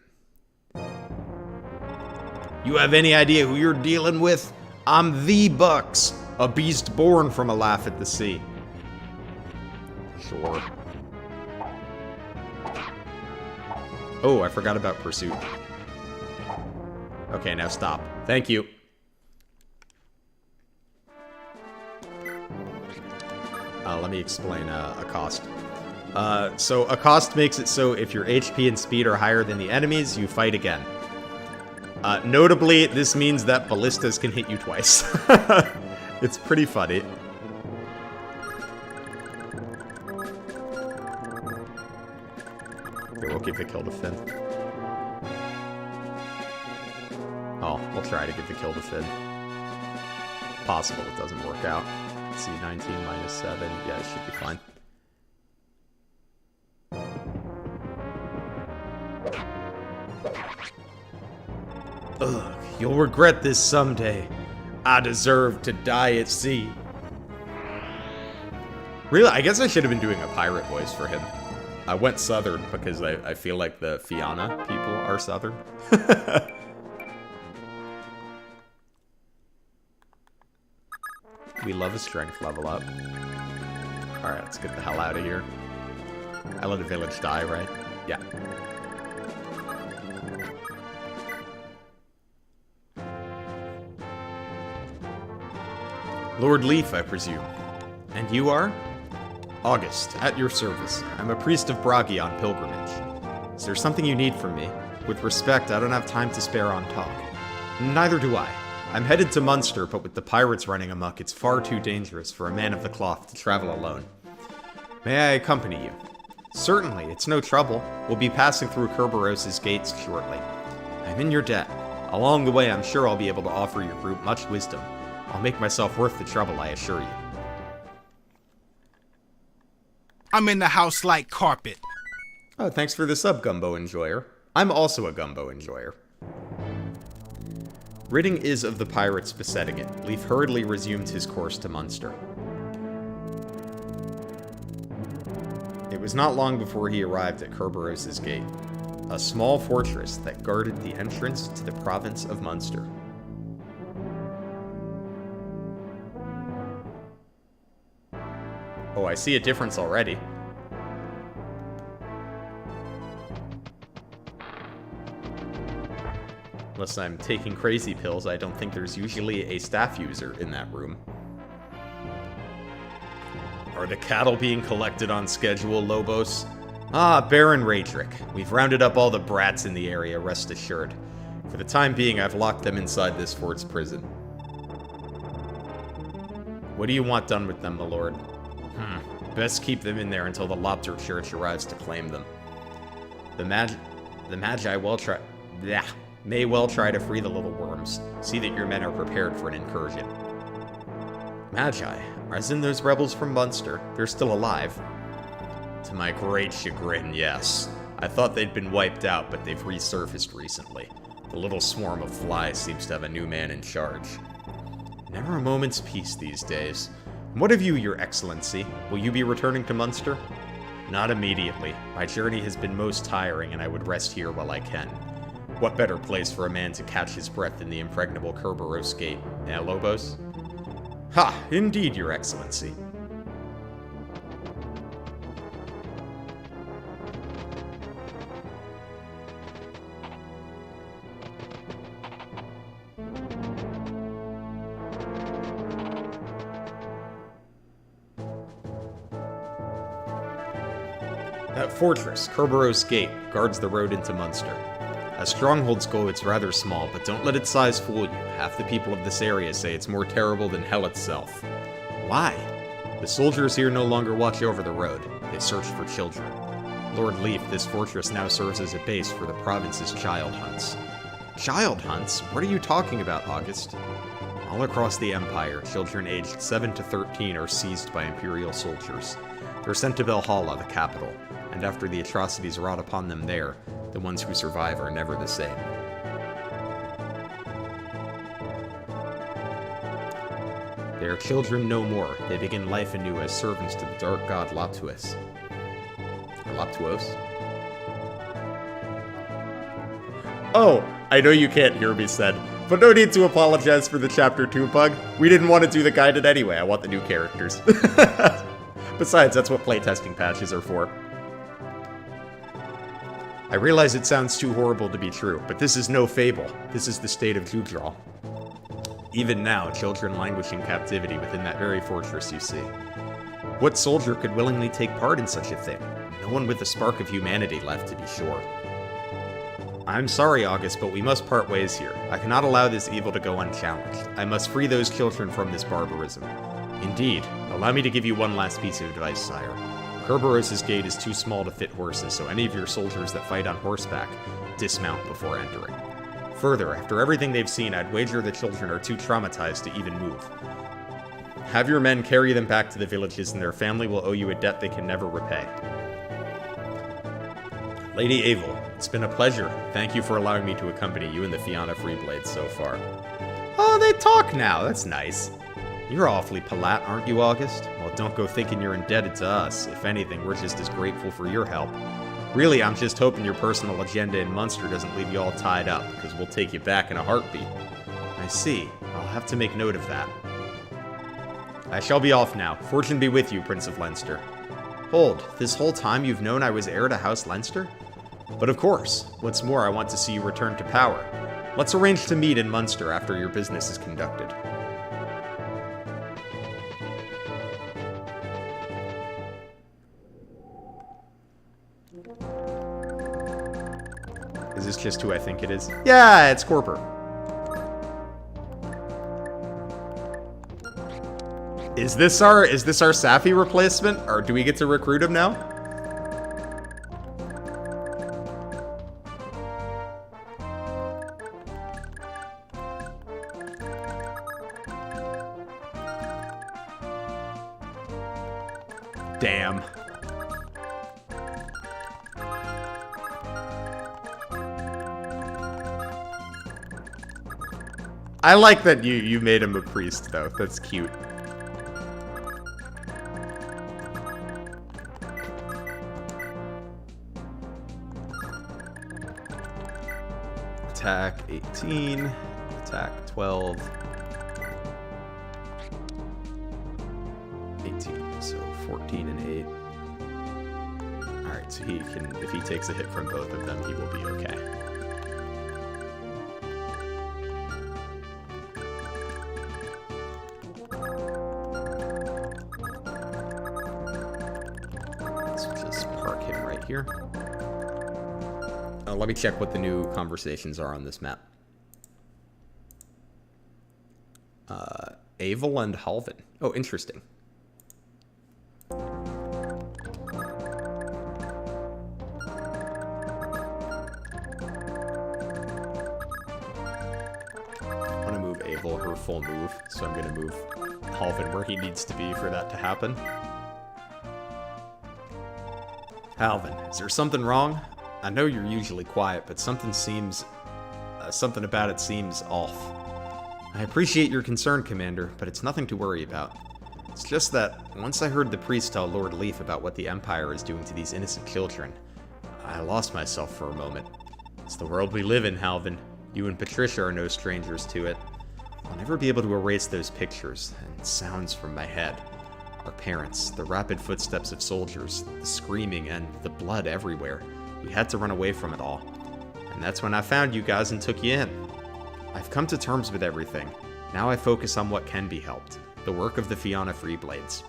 You have any idea who you're dealing with? I'm the Bucks, a beast born from a laugh at the sea. Sure. Oh, I forgot about Pursuit. Okay, now stop. Thank you. Let me explain Accost. So Accost makes it so if your HP and speed are higher than the enemies, you fight again. Notably, this means that ballistas can hit you twice. It's pretty funny. Here, we'll give the kill to Finn. Oh, we'll try to give the kill to Finn. Possible it doesn't work out. Let's see, 19 minus 7. Yeah, it should be fine. Ugh, you'll regret this someday. I deserve to die at sea. Really, I guess I should have been doing a pirate voice for him. I went Southern because I feel like the Fianna people are Southern. We love a strength level up. Alright, let's get the hell out of here. I let a village die, right? Yeah. Lord Leaf, I presume. And you are? August, at your service. I'm a priest of Bragi on pilgrimage. Is there something you need from me? With respect, I don't have time to spare on talk. Neither do I. I'm headed to Munster, but with the pirates running amok, it's far too dangerous for a man of the cloth to travel alone. May I accompany you? Certainly, it's no trouble. We'll be passing through Kerberos' gates shortly. I'm in your debt. Along the way, I'm sure I'll be able to offer your group much wisdom. I'll make myself worth the trouble, I assure you. I'm in the house like carpet. Oh, thanks for the sub, Gumbo Enjoyer. I'm also a Gumbo Enjoyer. Ridding is of the pirates besetting it, Leif hurriedly resumed his course to Munster. It was not long before he arrived at Kerberos' Gate, a small fortress that guarded the entrance to the province of Munster. Oh, I see a difference already. Unless I'm taking crazy pills, I don't think there's usually a staff user in that room. Are the cattle being collected on schedule, Lobos? Ah, Baron Raedric. We've rounded up all the brats in the area, rest assured. For the time being, I've locked them inside this fort's prison. What do you want done with them, my lord? Best keep them in there until the Lobster Church arrives to claim them. The Magi may well try to free the little worms. See that your men are prepared for an incursion. Magi? As in those rebels from Munster? They're still alive? To my great chagrin, yes. I thought they'd been wiped out, but they've resurfaced recently. The little swarm of flies seems to have a new man in charge. Never a moment's peace these days. And what of you, your excellency? Will you be returning to Munster? Not immediately. My journey has been most tiring, and I would rest here while I can. What better place for a man to catch his breath than the impregnable Kerberos Gate, eh, Lobos? Ha! Indeed, your excellency. That fortress, Kerberos Gate, guards the road into Munster. As strongholds go, it's rather small, but don't let its size fool you. Half the people of this area say it's more terrible than hell itself. Why? The soldiers here no longer watch over the road. They search for children. Lord Leif, this fortress now serves as a base for the province's child hunts. Child hunts? What are you talking about, August? All across the Empire, children aged 7 to 13 are seized by Imperial soldiers. They're sent to Valhalla, the capital, and after the atrocities wrought upon them there, the ones who survive are never the same. They are children no more. They begin life anew as servants to the dark god Laptuos. Or Laptuos? Oh, I know you can't hear me said, but no need to apologize for the Chapter 2 bug. We didn't want to do the guided anyway. I want the new characters. Besides, that's what playtesting patches are for. I realize it sounds too horrible to be true, but this is no fable. This is the state of Jujral. Even now, children languish in captivity within that very fortress you see. What soldier could willingly take part in such a thing? No one with a spark of humanity left, to be sure. I'm sorry, August, but we must part ways here. I cannot allow this evil to go unchallenged. I must free those children from this barbarism. Indeed. Allow me to give you one last piece of advice, sire. Kerberos' Gate is too small to fit horses, so any of your soldiers that fight on horseback, dismount before entering. Further, after everything they've seen, I'd wager the children are too traumatized to even move. Have your men carry them back to the villages, and their family will owe you a debt they can never repay. Lady Avel, it's been a pleasure. Thank you for allowing me to accompany you and the Fianna Freeblades so far. Oh, they talk now. That's nice. You're awfully polite, aren't you, August? Well, don't go thinking you're indebted to us. If anything, we're just as grateful for your help. Really, I'm just hoping your personal agenda in Munster doesn't leave you all tied up, because we'll take you back in a heartbeat. I see. I'll have to make note of that. I shall be off now. Fortune be with you, Prince of Leinster. Hold, this whole time you've known I was heir to House Leinster? But of course. What's more, I want to see you return to power. Let's arrange to meet in Munster after your business is conducted. Is this just who I think it is? Yeah, it's Corper. Is this our Safi replacement? Or do we get to recruit him now? Damn. I like that you made him a priest, though. That's cute. Attack 18, attack 12, 18, so 14 and 8. Alright, so he can, if he takes a hit from both of them, he will be okay. Let's just park him right here. Let me check what the new conversations are on this map. Avel and Halvin. Oh, interesting. I want to move Avel her full move, so I'm going to move Halvin where he needs to be for that to happen. Halvin, is there something wrong? I know you're usually quiet, but something about it seems off. I appreciate your concern, Commander, but it's nothing to worry about. It's just that, once I heard the priest tell Lord Leaf about what the Empire is doing to these innocent children, I lost myself for a moment. It's the world we live in, Halvin. You and Patricia are no strangers to it. I'll never be able to erase those pictures and sounds from my head. Our parents, the rapid footsteps of soldiers, the screaming, and the blood everywhere. We had to run away from it all. And that's when I found you guys and took you in. I've come to terms with everything. Now I focus on what can be helped. The work of the Fianna Freeblades.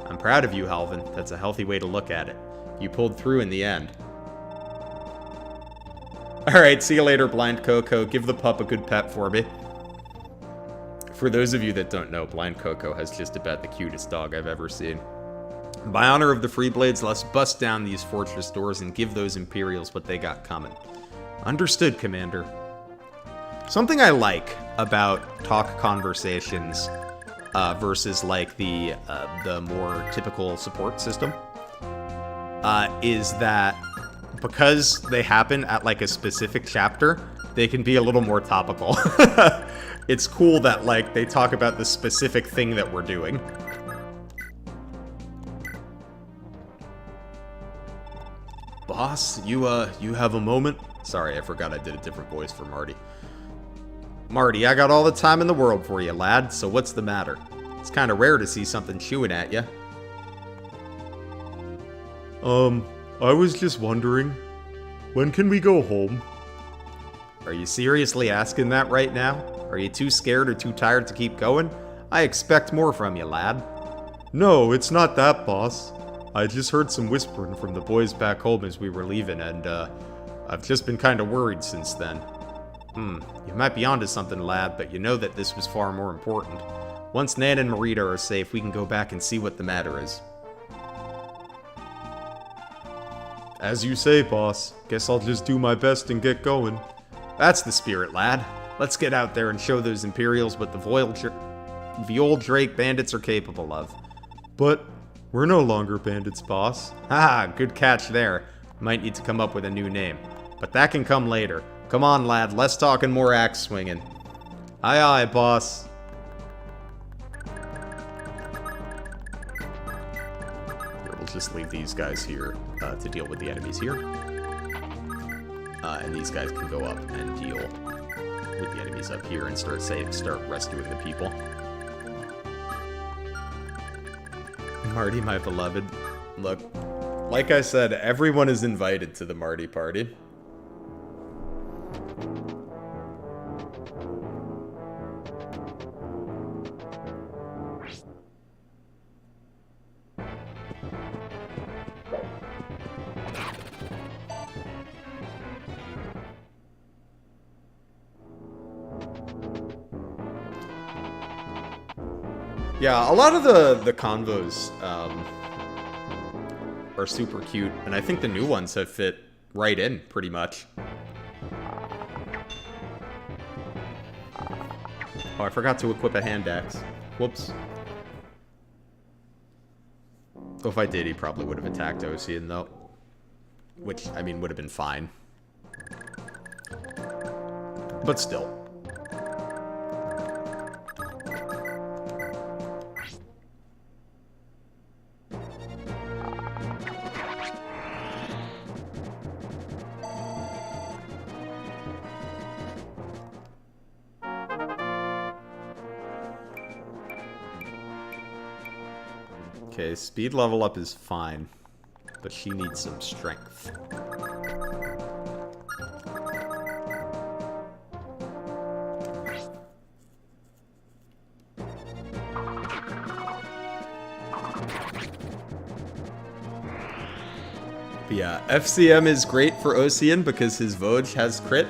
I'm proud of you, Halvin. That's a healthy way to look at it. You pulled through in the end. Alright, see you later, Blind Coco. Give the pup a good pet for me. For those of you that don't know, Blind Coco has just about the cutest dog I've ever seen. By honor of the Freeblades, let's bust down these fortress doors and give those Imperials what they got coming. Understood, Commander. Something I like about talk conversations versus like the more typical support system is that because they happen at like a specific chapter, they can be a little more topical. It's cool that like they talk about the specific thing that we're doing. Boss, you have a moment? Sorry, I forgot I did a different voice for Marty. Marty, I got all the time in the world for you, lad, so what's the matter? It's kind of rare to see something chewing at you. I was just wondering, when can we go home? Are you seriously asking that right now? Are you too scared or too tired to keep going? I expect more from you, lad. No, it's not that, boss. I just heard some whispering from the boys back home as we were leaving, and, I've just been kind of worried since then. You might be onto something, lad, but you know that this was far more important. Once Nan and Marita are safe, we can go back and see what the matter is. As you say, boss. Guess I'll just do my best and get going. That's the spirit, lad. Let's get out there and show those Imperials what the Viol Drake bandits are capable of. But we're no longer bandits, boss. Ah, good catch there. Might need to come up with a new name. But that can come later. Come on, lad, less talking, more axe swinging. Aye aye, boss. Here, we'll just leave these guys here to deal with the enemies here. And these guys can go up and deal with the enemies up here and start rescuing the people. Marty, my beloved. Look, like I said, everyone is invited to the Marty party. Yeah, a lot of the convos are super cute, and I think the new ones have fit right in, pretty much. Oh, I forgot to equip a hand axe. Whoops. If I did, he probably would have attacked Ocean, though. Which, I mean, would have been fine. But still. Okay, speed level up is fine, but she needs some strength. But yeah, FCM is great for Ocean because his Voj has crit,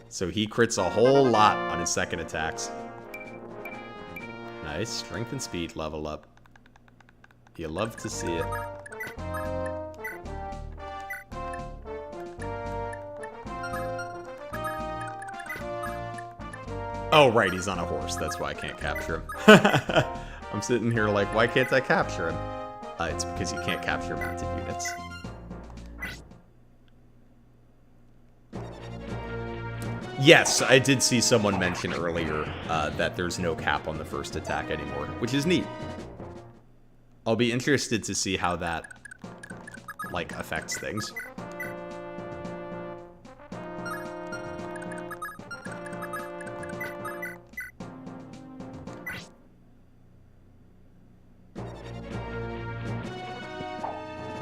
so he crits a whole lot on his second attacks. Nice, strength and speed level up. You love to see it. Oh, right, he's on a horse. That's why I can't capture him. I'm sitting here like, why can't I capture him? It's because you can't capture mounted units. Yes, I did see someone mention earlier that there's no cap on the first attack anymore, which is neat. I'll be interested to see how that, like, affects things.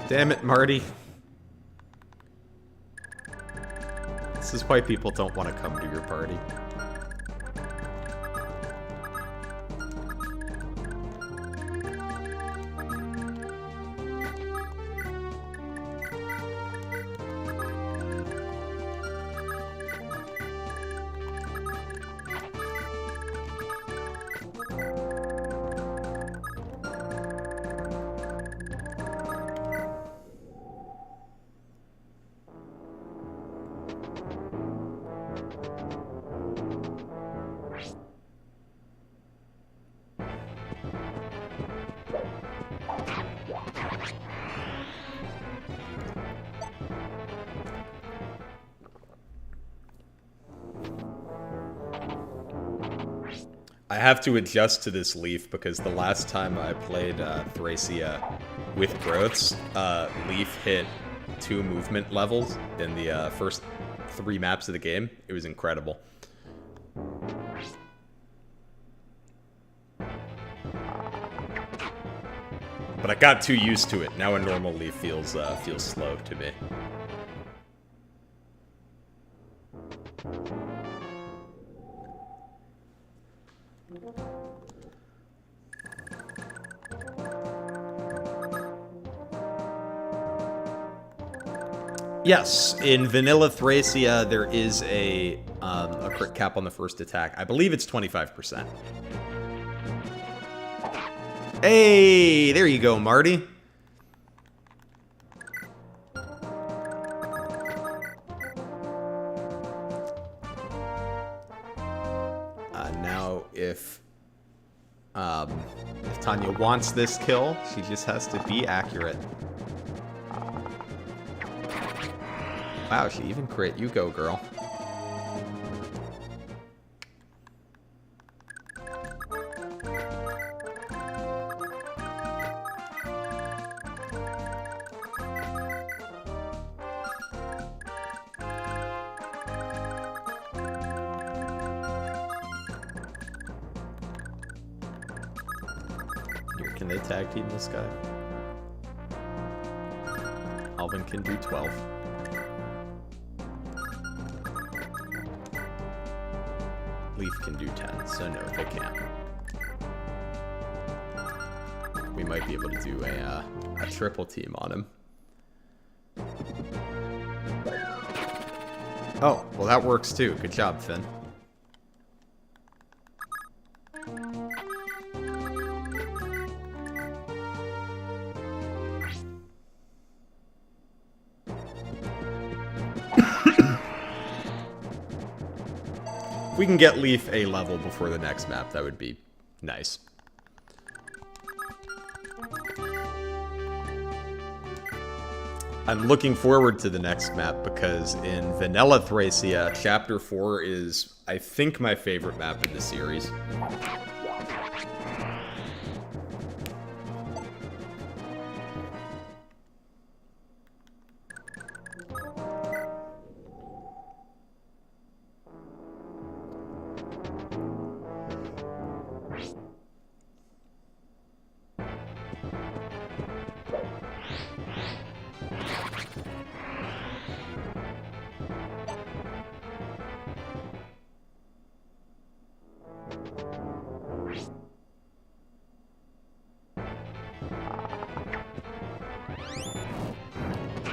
Damn it, Marty. This is why people don't want to come to your party. I have to adjust to this Leaf because the last time I played Thracia with growths, Leaf hit 2 movement levels in the first 3 maps of the game. It was incredible. But I got too used to it. Now a normal Leaf feels slow to me. Yes, in Vanilla Thracia, there is a crit cap on the first attack. I believe it's 25%. Hey, there you go, Marty. Now, if Tanya wants this kill, she just has to be accurate. Wow, she even crit. You go, girl. Here, can they tag team this guy? Alvin can do 12. Leaf can do 10, so no, they can't. We might be able to do a triple team on him. Oh, well that works too. Good job, Finn. If we can get Leaf a level before the next map, that would be nice. I'm looking forward to the next map because in Vanilla Thracia, Chapter 4 is, I think, my favorite map in the series.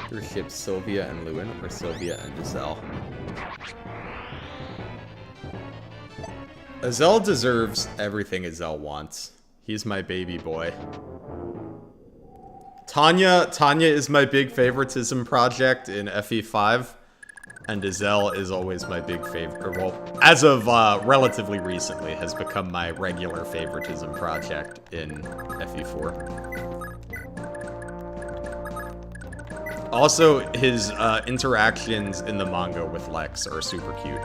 Your ships Sylvia and Lewin, or Sylvia and Azel? Azel deserves everything Azel wants. He's my baby boy. Tanya is my big favoritism project in FE5, and Azel is always my big favorite. Well, as of relatively recently, has become my regular favoritism project in FE4. Also, his interactions in the manga with Lex are super cute.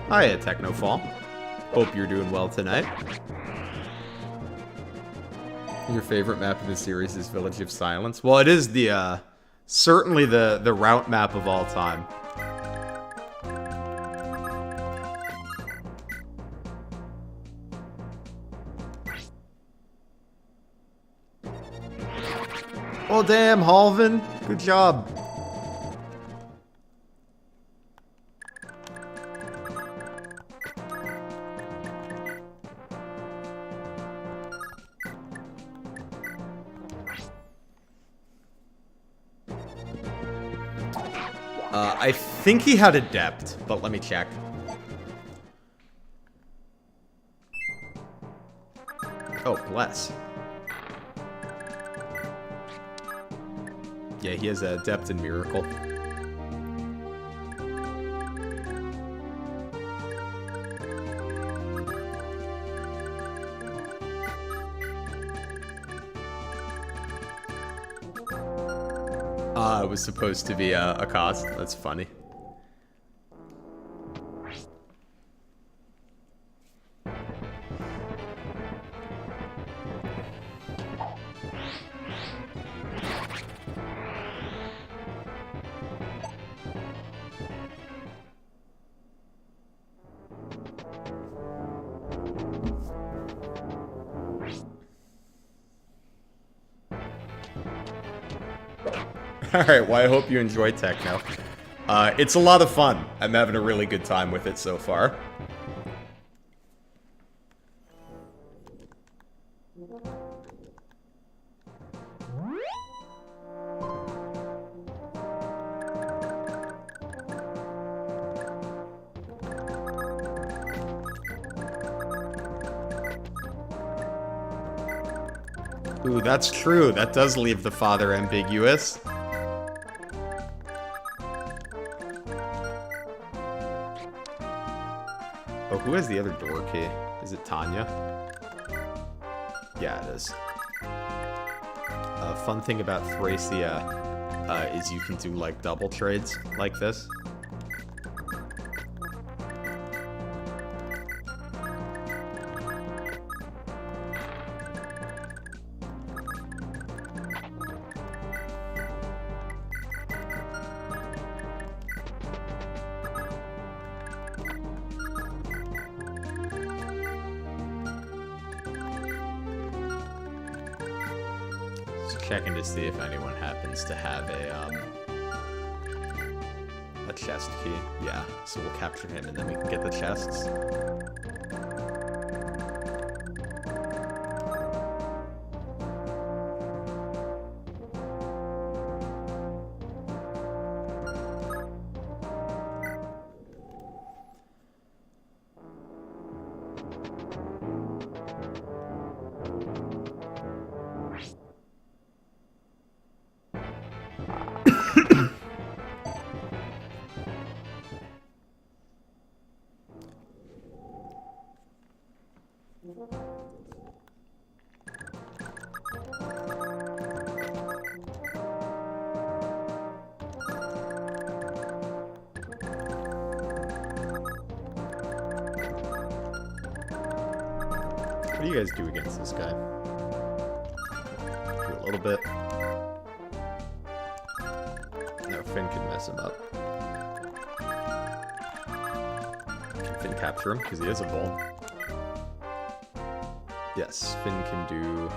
Hiya, Technofall. Hope you're doing well tonight. Your favorite map in the series is Village of Silence? Well, it is the, certainly the route map of all time. Well, damn, Halvin. Good job. I think he had Adept, but let me check. Oh, bless. Yeah, he has Adept and Miracle. It was supposed to be a cost. That's funny. Alright, well, I hope you enjoy Techno. It's a lot of fun. I'm having a really good time with it so far. Ooh, that's true. That does leave the father ambiguous. Oh, who has the other door key? Is it Tanya? Yeah, it is. Fun thing about Thracia is you can do, like, double trades like this. Checking to see if anyone happens to have a chest key. Yeah, so we'll capture him and then we can get the chests. What do you guys do against this guy? Do a little bit. No, Finn can mess him up. Can Finn capture him? Because he has a ball. Yes, Finn can do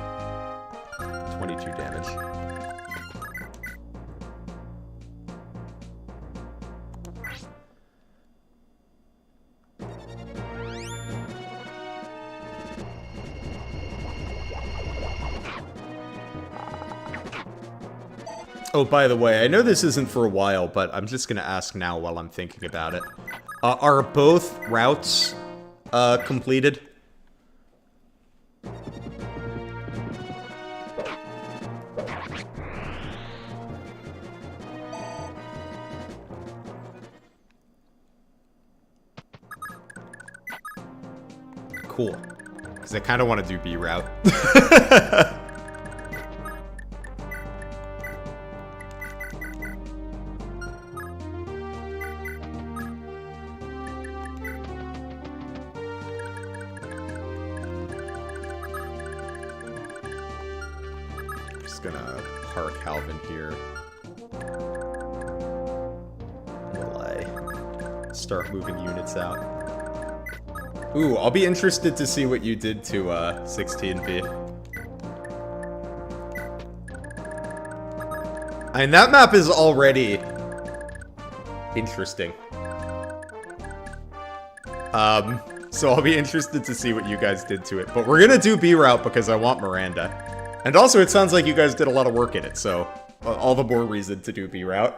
22 damage. Oh, by the way, I know this isn't for a while, but I'm just gonna ask now while I'm thinking about it. Are both routes, completed? Cool. Because I kind of want to do B route. Just gonna park Halvin here. While I start moving units out. Ooh, I'll be interested to see what you did to 16B. And that map is already interesting. So I'll be interested to see what you guys did to it. But we're gonna do B route because I want Miranda. And also, it sounds like you guys did a lot of work in it, so all the more reason to do B route.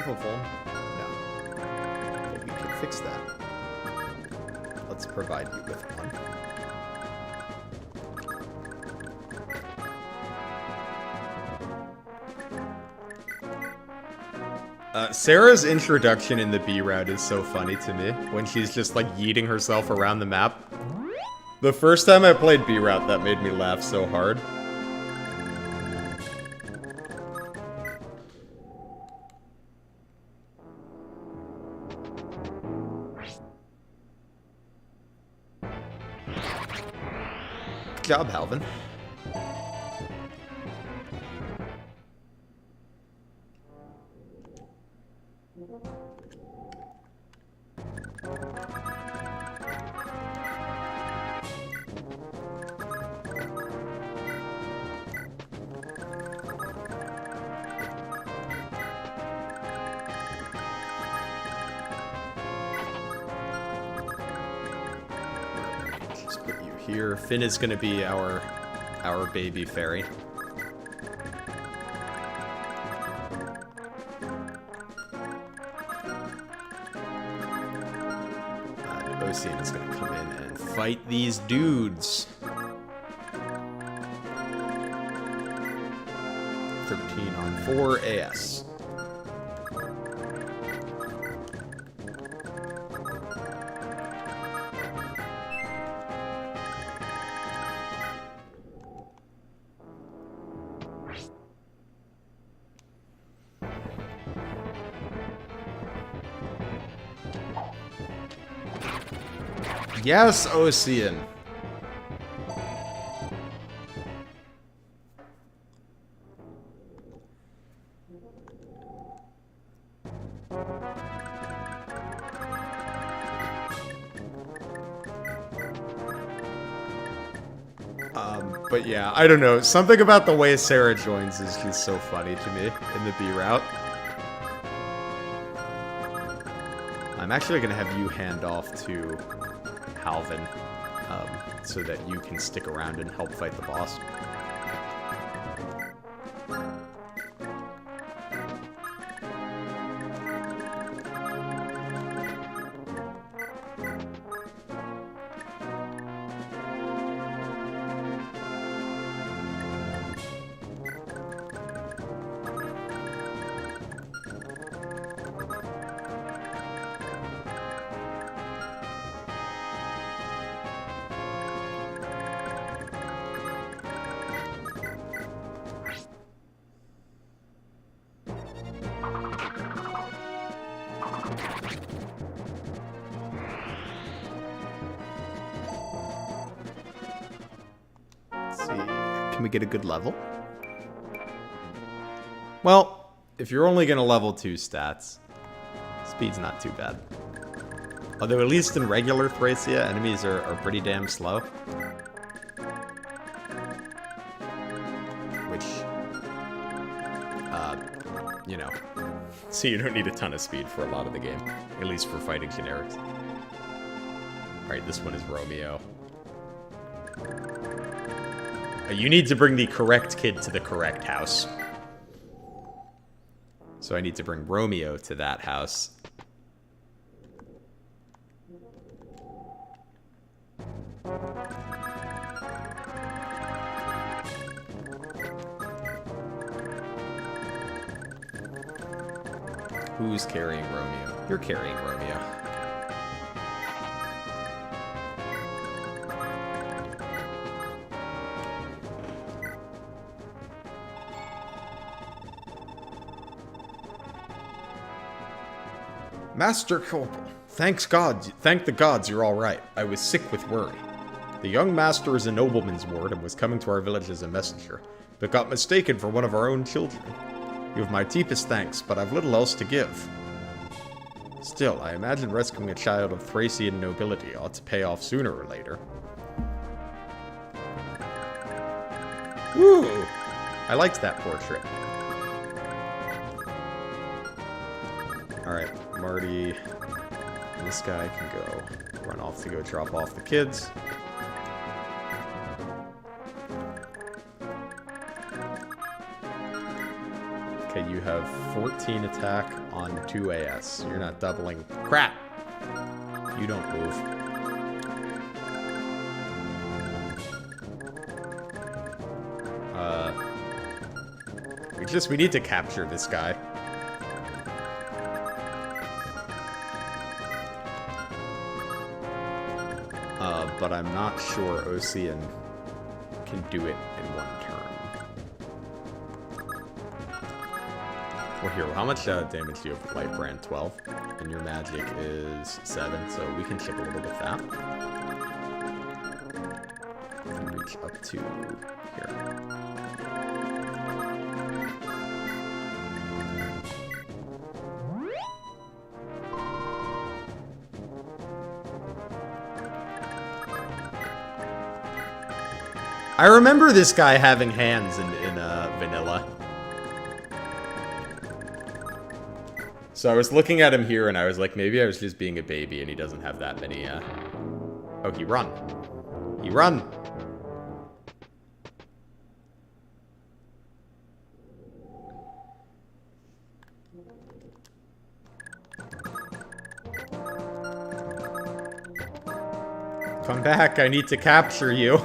Form? No. But we can fix that. Let's provide you with one. Sarah's introduction in the B route is so funny to me, when she's just like yeeting herself around the map. The first time I played B route, that made me laugh so hard. Good job, Halvin. Just put you here. Finn is going to be our baby fairy. Ocean is going to come in and fight these dudes. 13 on 4 AS. Yes, Ocean. But yeah, I don't know. Something about the way Sarah joins is just so funny to me in the B route. I'm actually going to have you hand off to Halvin so that you can stick around and help fight the boss. Can we get a good level? Well, if you're only gonna level 2 stats, speed's not too bad. Although at least in regular Thracia, enemies are pretty damn slow. Which, you know. So you don't need a ton of speed for a lot of the game. At least for fighting generics. Alright, this one is Romeo. You need to bring the correct kid to the correct house. So I need to bring Romeo to that house. Who's carrying Romeo? You're carrying Romeo. Master Corporal, thank the gods you're all right. I was sick with worry. The young master is a nobleman's ward and was coming to our village as a messenger, but got mistaken for one of our own children. You have my deepest thanks, but I've little else to give. Still, I imagine rescuing a child of Thracian nobility ought to pay off sooner or later. Woo! I liked that portrait. Alright, Marty, this guy can go run off to go drop off the kids. Okay, you have 14 attack on 2 AS. You're not doubling. Crap! You don't move. We need to capture this guy. But I'm not sure Ocean can do it in one turn. Well, here, how much damage do you have with Light Brand? 12. And your magic is 7, so we can chip a little bit that. And reach up to here. I remember this guy having hands in vanilla. So I was looking at him here and I was like, maybe I was just being a baby and he doesn't have that many, Oh, he run. He run! Come back, I need to capture you.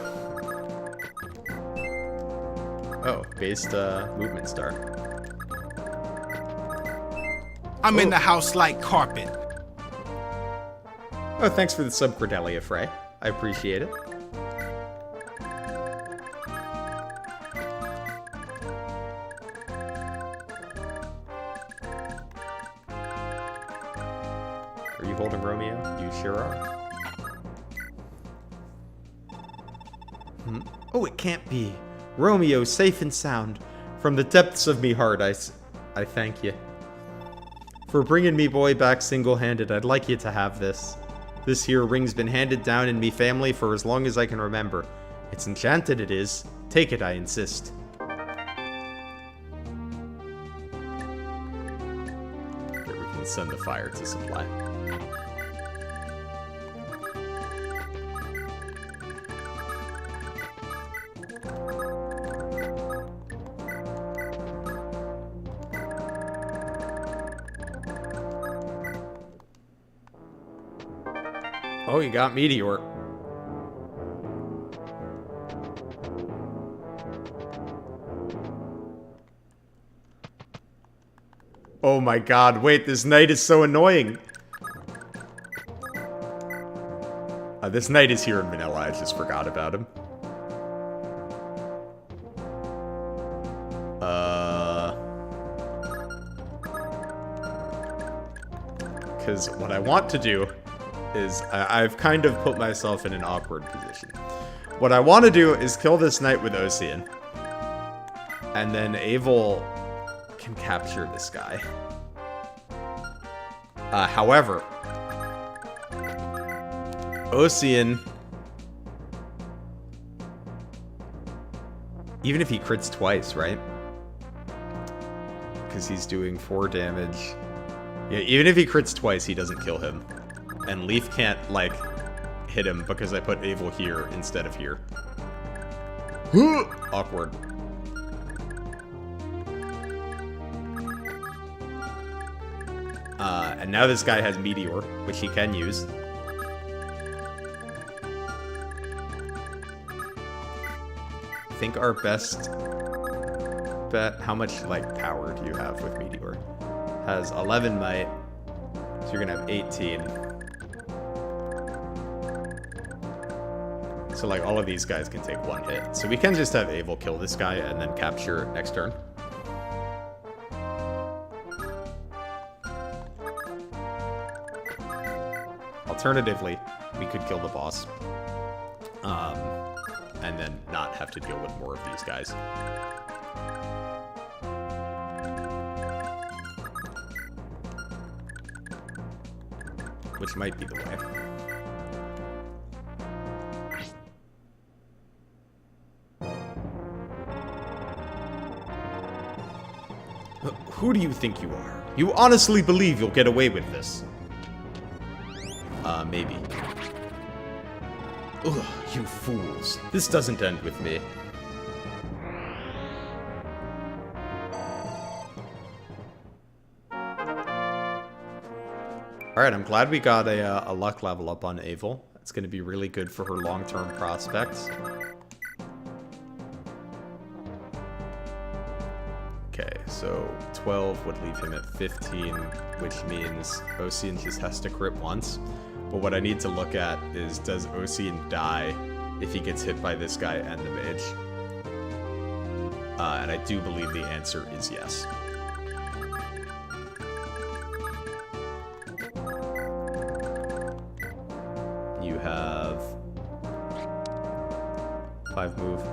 Oh, based movement star. I'm in the house like carpet. Oh, thanks for the sub, Cordelia Frey. I appreciate it. Are you holding Romeo? You sure are. Oh, it can't be. Romeo, safe and sound. From the depths of me heart, I thank you. For bringing me boy back single-handed, I'd like you to have this. This here ring's been handed down in me family for as long as I can remember. It's enchanted, it is. Take it, I insist. Here, we can send the fire to supply. Oh, you got Meteor. Oh my god, wait, this knight is so annoying. This knight is here in Manila, I just forgot about him. Because what I want to do is, I've kind of put myself in an awkward position. What I want to do is kill this knight with Ocean. And then Avil can capture this guy. However, Ocean, even if he crits twice, right? Because he's doing 4 damage. Yeah, even if he crits twice, he doesn't kill him. And Leaf can't, like, hit him because I put Avil here instead of here. Awkward. And now this guy has Meteor, which he can use. I think our best bet... How much, like, power do you have with Meteor? Has 11 might, so you're gonna have 18. So, like, all of these guys can take 1 hit. So we can just have Avil kill this guy and then capture next turn. Alternatively, we could kill the boss. And then not have to deal with more of these guys. Which might be the way. Who do you think you are? You honestly believe you'll get away with this? Maybe. Ugh, you fools. This doesn't end with me. Alright, I'm glad we got a luck level up on Avil. It's going to be really good for her long-term prospects. Okay, so 12 would leave him at 15, which means Ocean just has to crit once. But what I need to look at is, does Ocean die if he gets hit by this guy and the mage? And I do believe the answer is yes. You have 5 move.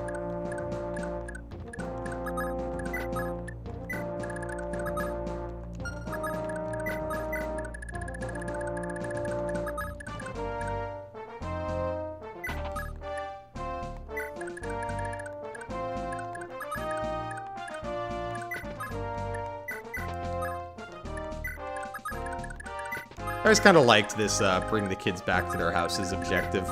I always kind of liked this bring the kids back to their houses objective.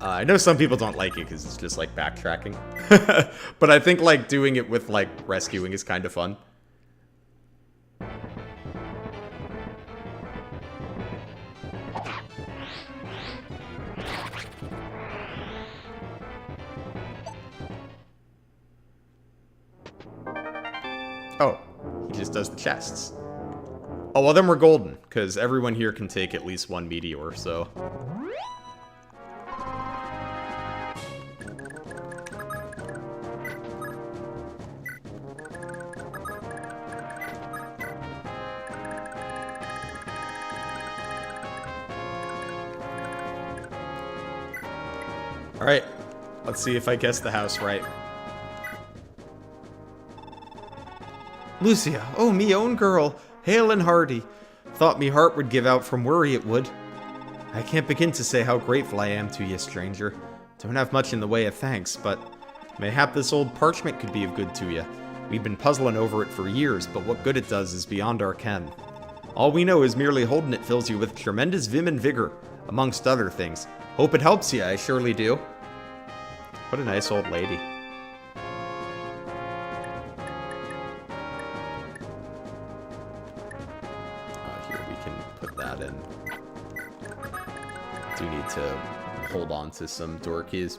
I know some people don't like it because it's just like backtracking. But I think like doing it with like rescuing is kind of fun. Oh, he just does the chests. Oh, well then we're golden, because everyone here can take at least 1 meteor, so... Alright, let's see if I guess the house right. Lucia, oh, me own girl, hale and hearty. Thought me heart would give out from worry it would. I can't begin to say how grateful I am to ye, stranger. Don't have much in the way of thanks, but mayhap this old parchment could be of good to ye. We've been puzzling over it for years, but what good it does is beyond our ken. All we know is merely holding it fills you with tremendous vim and vigor, amongst other things. Hope it helps you, I surely do. What a nice old lady. Here, we can put that in. Do need to hold on to some door keys.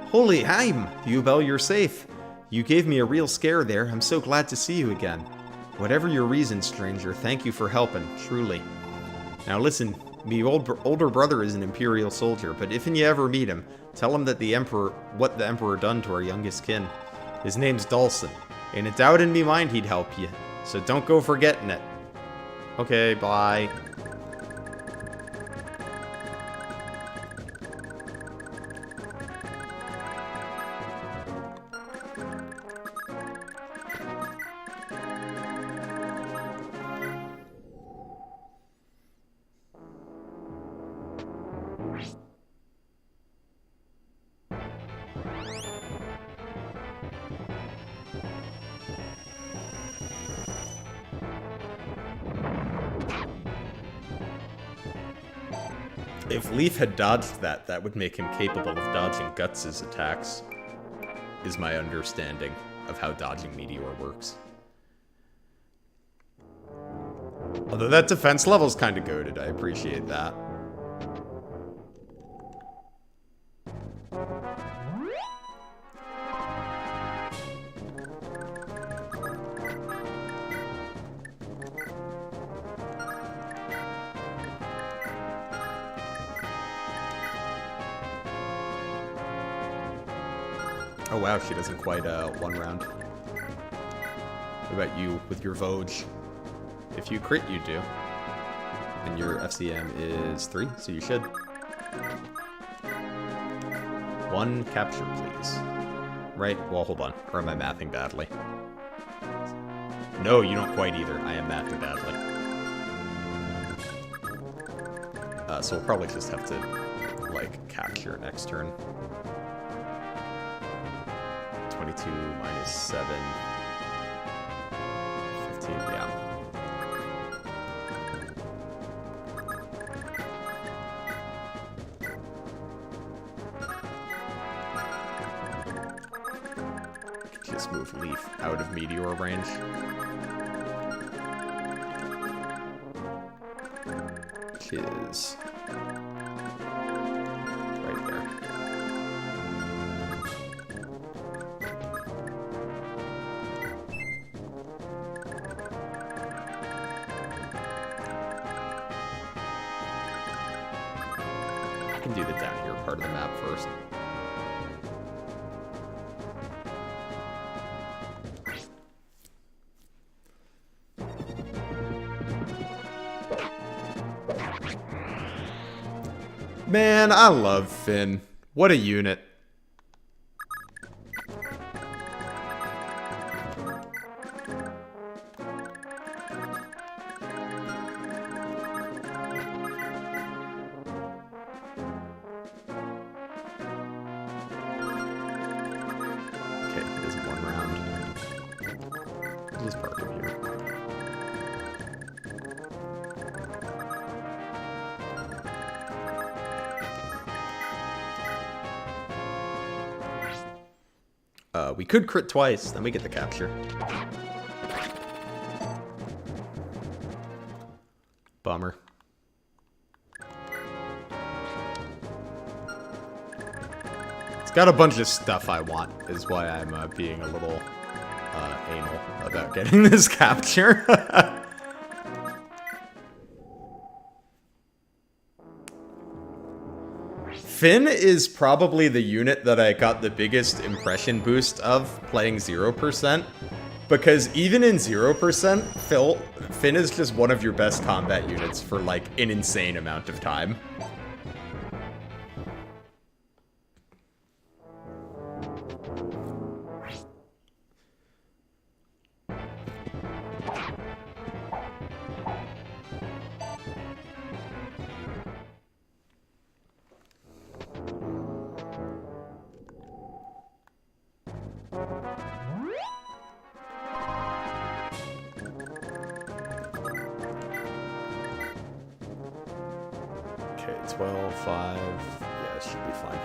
Holy Heim! Yubel, you're safe. You gave me a real scare there. I'm so glad to see you again. Whatever your reason, stranger, thank you for helping, truly. Now listen, me older brother is an Imperial soldier, but if you ever meet him, tell him that what the Emperor done to our youngest kin. His name's Dulcin. Ain't a doubt in me mind he'd help you, so don't go forgetting it. Okay, bye. If Leaf had dodged that, that would make him capable of dodging Guts' attacks, is my understanding of how dodging Meteor works. Although that defense level's kinda goated, I appreciate that. Oh wow, she doesn't quite one round. What about you with your Vogue? If you crit, you do. And your FCM is 3, so you should. 1 capture, please. Right? Well, hold on. Or am I mathing badly? No, you don't quite either. I am mathing badly. So we'll probably just have to, like, capture next turn. 22 minus 7. 15, yeah. Just move Leaf out of Meteor range. Which is right there. I can do the down here part of the map first. Man, I love Finn. What a unit. Okay, he doesn't one round. I'll just park him here. We could crit twice, then we get the capture. Bummer. It's got a bunch of stuff I want, is why I'm being a little anal about getting this capture. Finn is probably the unit that I got the biggest impression boost of playing 0%, because even in 0%, Finn is just one of your best combat units for like an insane amount of time. 12, 5. Yeah, it should be fine.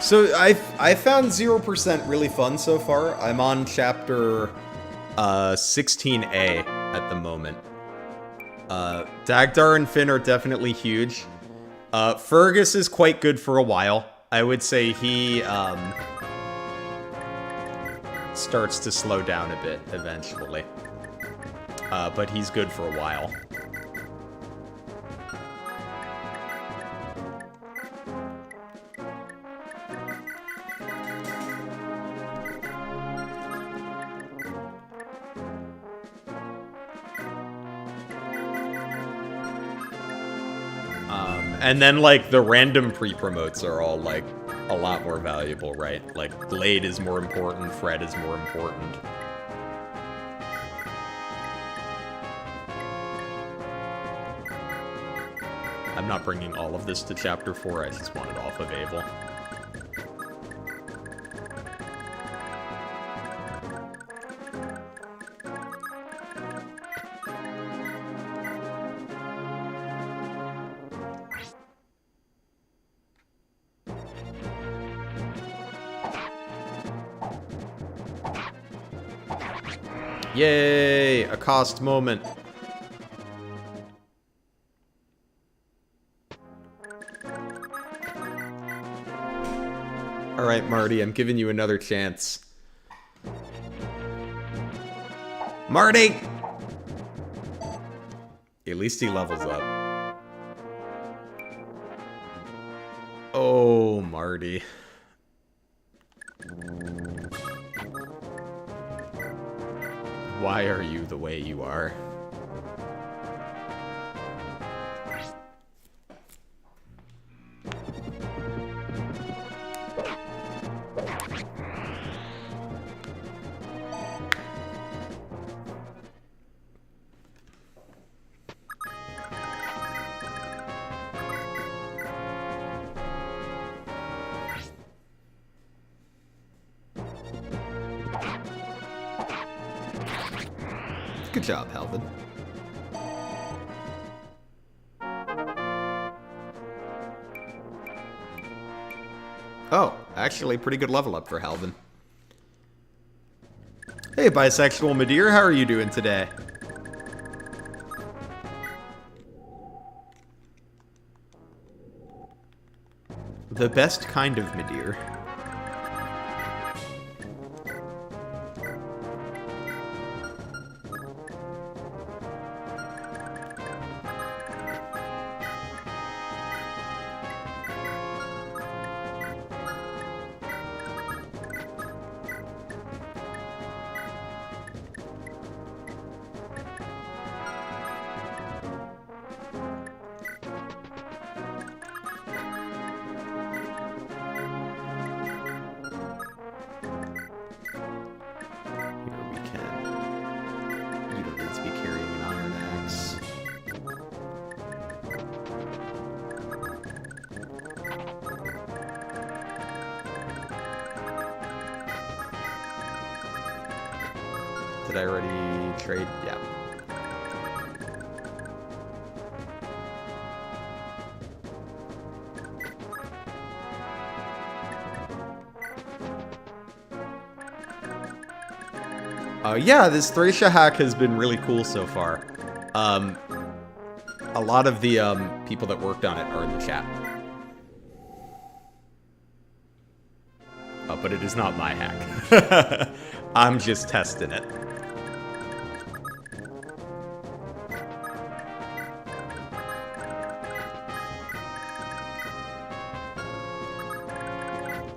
So I found 0% really fun so far. I'm on chapter 16A at the moment. Dagdar and Finn are definitely huge. Fergus is quite good for a while. I would say he starts to slow down a bit eventually. But he's good for a while. And then, like, the random pre-promotes are all, like, a lot more valuable, right? Like, Glade is more important, Fred is more important. I'm not bringing all of this to Chapter 4, I just want it off of Abel. Yay! A cost moment. Alright, Marty, I'm giving you another chance. Marty! At least he levels up. Oh, Marty. Why are you the way you are? Good job, Halvin. Oh, actually, pretty good level up for Halvin. Hey, bisexual Madeir, how are you doing today? The best kind of Madeir. Did I already trade? Yeah. Yeah, this Thracia hack has been really cool so far. A lot of the people that worked on it are in the chat. But it is not my hack. I'm just testing it.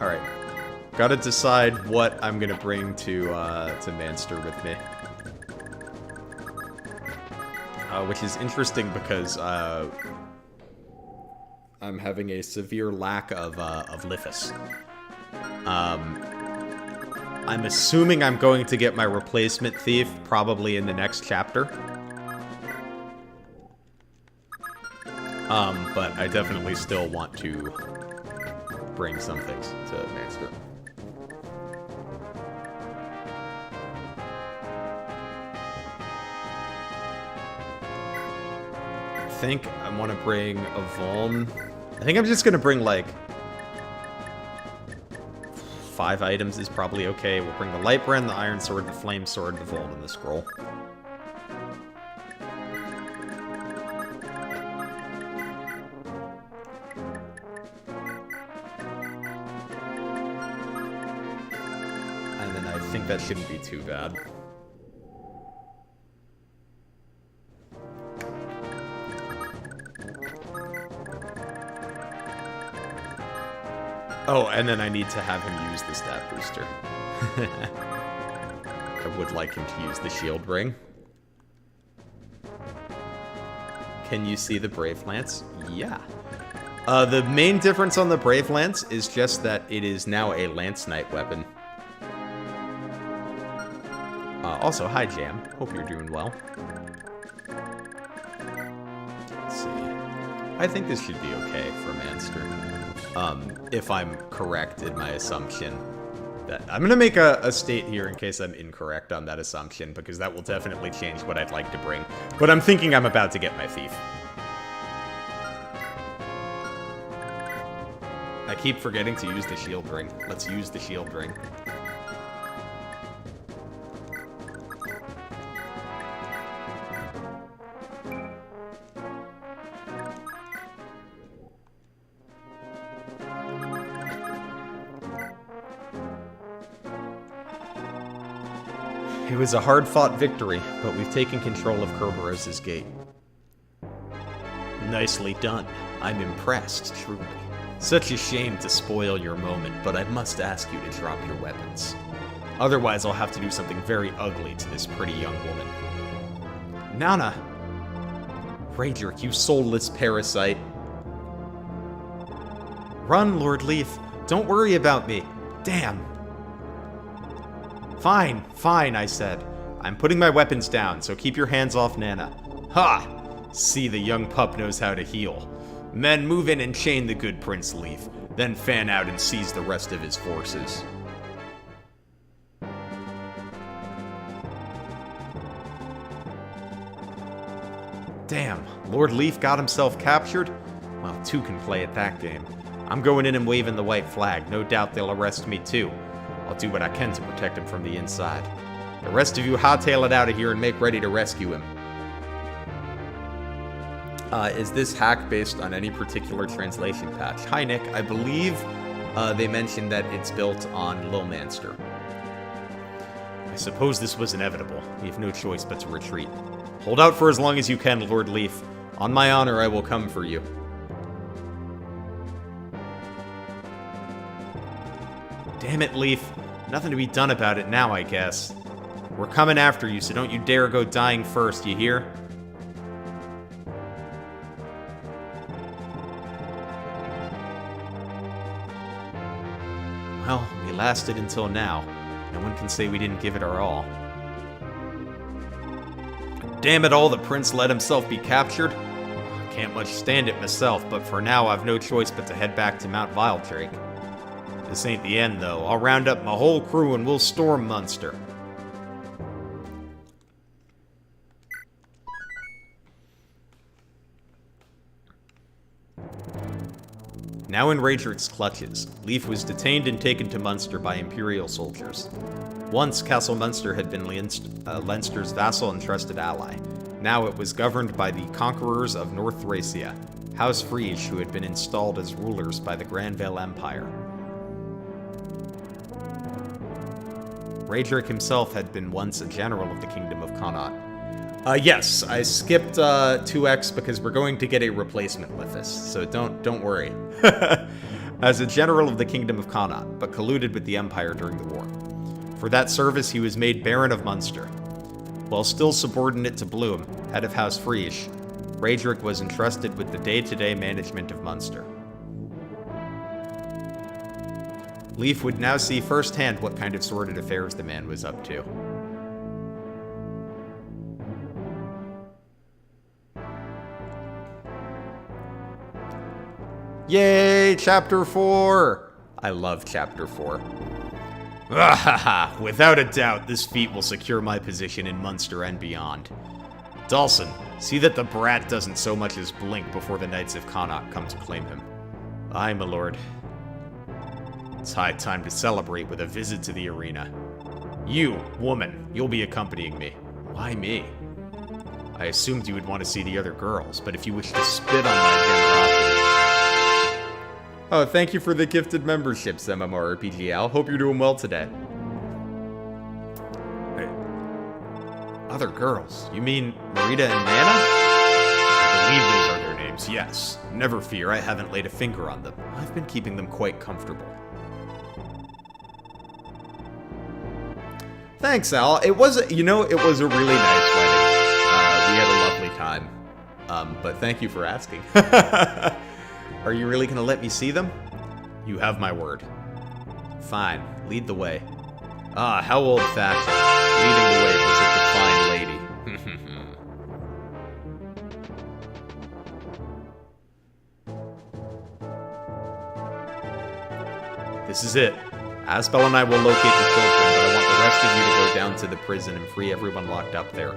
Alright. Gotta decide what I'm gonna bring to Munster with me. Which is interesting because I'm having a severe lack of Lithus. I'm assuming I'm going to get my replacement thief probably in the next chapter. But I definitely still want to bring some things to Munster. think I want to bring a Vuln. I think I'm just going to bring, like, 5 items is probably okay. We'll bring the Lightbrand, the Iron Sword, the Flame Sword, the Vuln, and the Scroll. And then I think that shouldn't be too bad. Oh, and then I need to have him use the stat booster. I would like him to use the shield ring. Can you see the Brave Lance? Yeah. The main difference on the Brave Lance is just that it is now a Lance Knight weapon. Also, hi Jam. Hope you're doing well. Let's see. I think this should be okay for Manster. If I'm correct in my assumption. That I'm going to make a state here in case I'm incorrect on that assumption, because that will definitely change what I'd like to bring. But I'm thinking I'm about to get my Thief. I keep forgetting to use the shield ring. Let's use the shield ring. It was a hard-fought victory, but we've taken control of Kerberos' gate. Nicely done. I'm impressed, truly. Such a shame to spoil your moment, but I must ask you to drop your weapons. Otherwise, I'll have to do something very ugly to this pretty young woman. Nana! Raedric, you soulless parasite. Run, Lord Leaf. Don't worry about me. Damn. Fine, fine, I said. I'm putting my weapons down, so keep your hands off Nana. Ha! See, the young pup knows how to heal. Men, move in and chain the good Prince Leaf, then fan out and seize the rest of his forces. Damn, Lord Leaf got himself captured? Well, two can play at that game. I'm going in and waving the white flag. No doubt they'll arrest me too. I'll do what I can to protect him from the inside. The rest of you hightail it out of here and make ready to rescue him. Is this hack based on any particular translation patch? Hi, Nick. I believe they mentioned that it's built on Lilmanster. I suppose this was inevitable. We have no choice but to retreat. Hold out for as long as you can, Lord Leaf. On my honor, I will come for you. Damn it, Leaf. Nothing to be done about it now, I guess. We're coming after you, so don't you dare go dying first, you hear? Well, we lasted until now. No one can say we didn't give it our all. Damn it all, the prince let himself be captured? Can't much stand it myself, but for now I've no choice but to head back to Mount Viledrake. This ain't the end, though. I'll round up my whole crew and we'll storm Munster. Now in Raedric's clutches, Leaf was detained and taken to Munster by Imperial soldiers. Once, Castle Munster had been Leinster's vassal and trusted ally. Now it was governed by the conquerors of North Thracia, House Frege, who had been installed as rulers by the Granvale Empire. Raedric himself had been once a general of the Kingdom of Connaught. Yes, I skipped 2x because we're going to get a replacement Lithus, so don't worry. As a general of the Kingdom of Connaught, but colluded with the Empire during the war. For that service, he was made Baron of Munster. While still subordinate to Bloom, head of House Frege, Raedric was entrusted with the day-to-day management of Munster. Leaf would now see firsthand what kind of sordid affairs the man was up to. Yay, Chapter 4! I love Chapter 4. Without a doubt, this feat will secure my position in Munster and beyond. Dawson, see that the brat doesn't so much as blink before the Knights of Connaught come to claim him. Aye, my lord. It's high time to celebrate with a visit to the arena. You, woman, you'll be accompanying me. Why me? I assumed you would want to see the other girls, but if you wish to spit on my generosity... Oh, thank you for the gifted memberships, MMORPG Al. Hope you're doing well today. Hey. Other girls? You mean Marita and Nana? I believe those are their names, yes. Never fear, I haven't laid a finger on them. I've been keeping them quite comfortable. Thanks, Al. It was, it was a really nice wedding. We had a lovely time. But thank you for asking. Are you really gonna let me see them? You have my word. Fine, lead the way. Ah, how old-fashioned. Leading the way for such a fine lady. This is it. Asbel and I will locate the children, but I want the rest of you to go down to the prison and free everyone locked up there.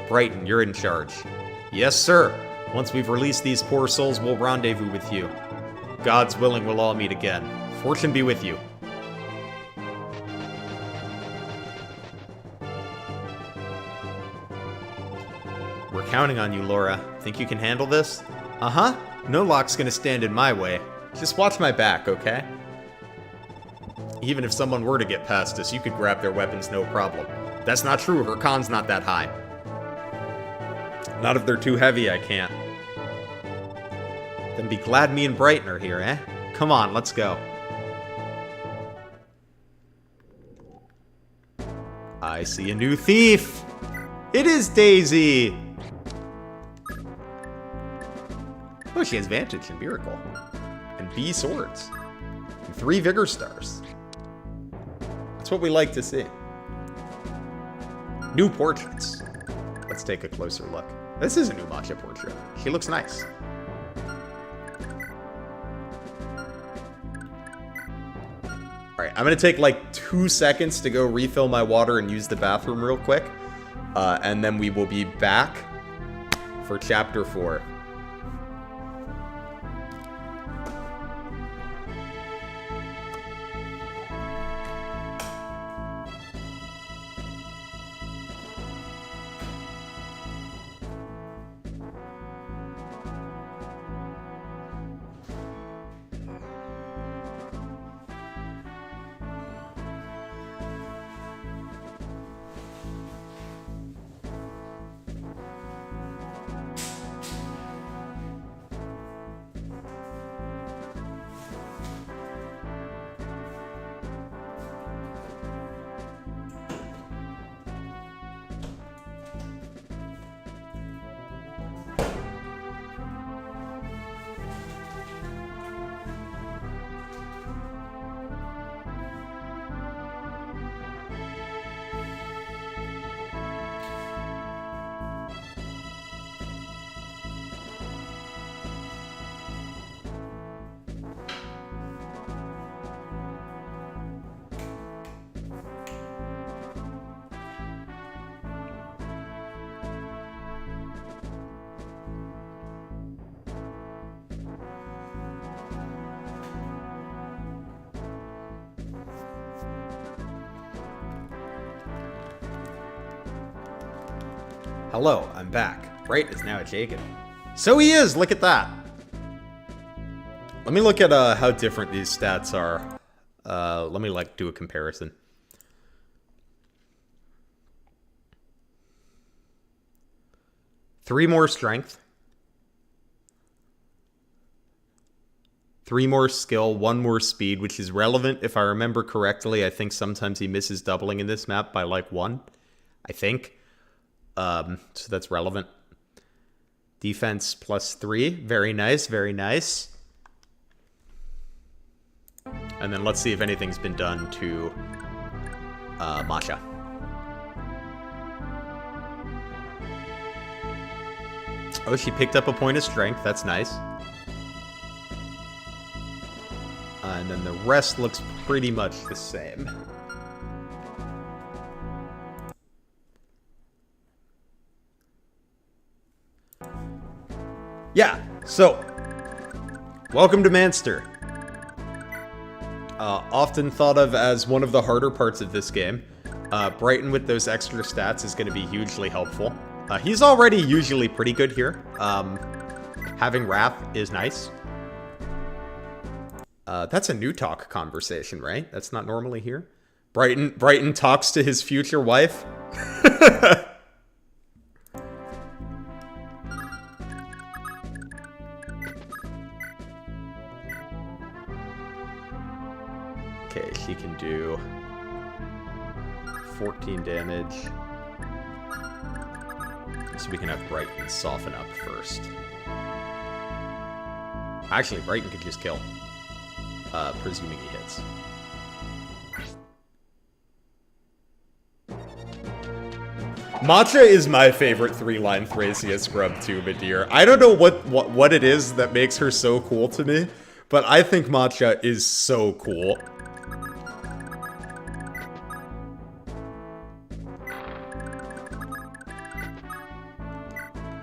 Brighton, you're in charge. Yes, sir. Once we've released these poor souls, we'll rendezvous with you. God's willing, we'll all meet again. Fortune be with you. We're counting on you, Laura. Think you can handle this? Uh-huh. No lock's gonna stand in my way. Just watch my back, okay? Even if someone were to get past us, you could grab their weapons no problem. That's not true, her con's not that high. Not if they're too heavy, I can't. Then be glad me and Brighton are here, eh? Come on, let's go. I see a new thief! It is Daisy! Oh, she has Vantage and Miracle. And B swords. And 3 Vigor Stars. That's what we like to see. New portraits. Let's take a closer look. This is a new Matcha portrait. She looks nice. Alright, I'm gonna take like 2 seconds to go refill my water and use the bathroom real quick. And then we will be back for Chapter 4. Hello, I'm back. Bright is now a Jagan. So he is! Look at that! Let me look at how different these stats are. Let me do a comparison. Three more strength. 3 more skill, 1 more speed, which is relevant if I remember correctly. I think sometimes he misses doubling in this map by like 1. I think. So that's relevant. Defense plus 3. Very nice, very nice. And then let's see if anything's been done to Masha. Oh, she picked up a point of strength. That's nice. And then the rest looks pretty much the same. Yeah, so, welcome to Munster. Often thought of as one of the harder parts of this game. Brighton with those extra stats is going to be hugely helpful. He's already usually pretty good here. Having Wrath is nice. That's a new talk conversation, right? That's not normally here. Brighton talks to his future wife. Okay, she can do 14 damage. So we can have Brighton soften up first. Actually, Brighton could just kill. Presuming he hits. Matcha is my favorite 3-line Thracia scrub too, Madeir. I don't know what it is that makes her so cool to me, but I think Matcha is so cool.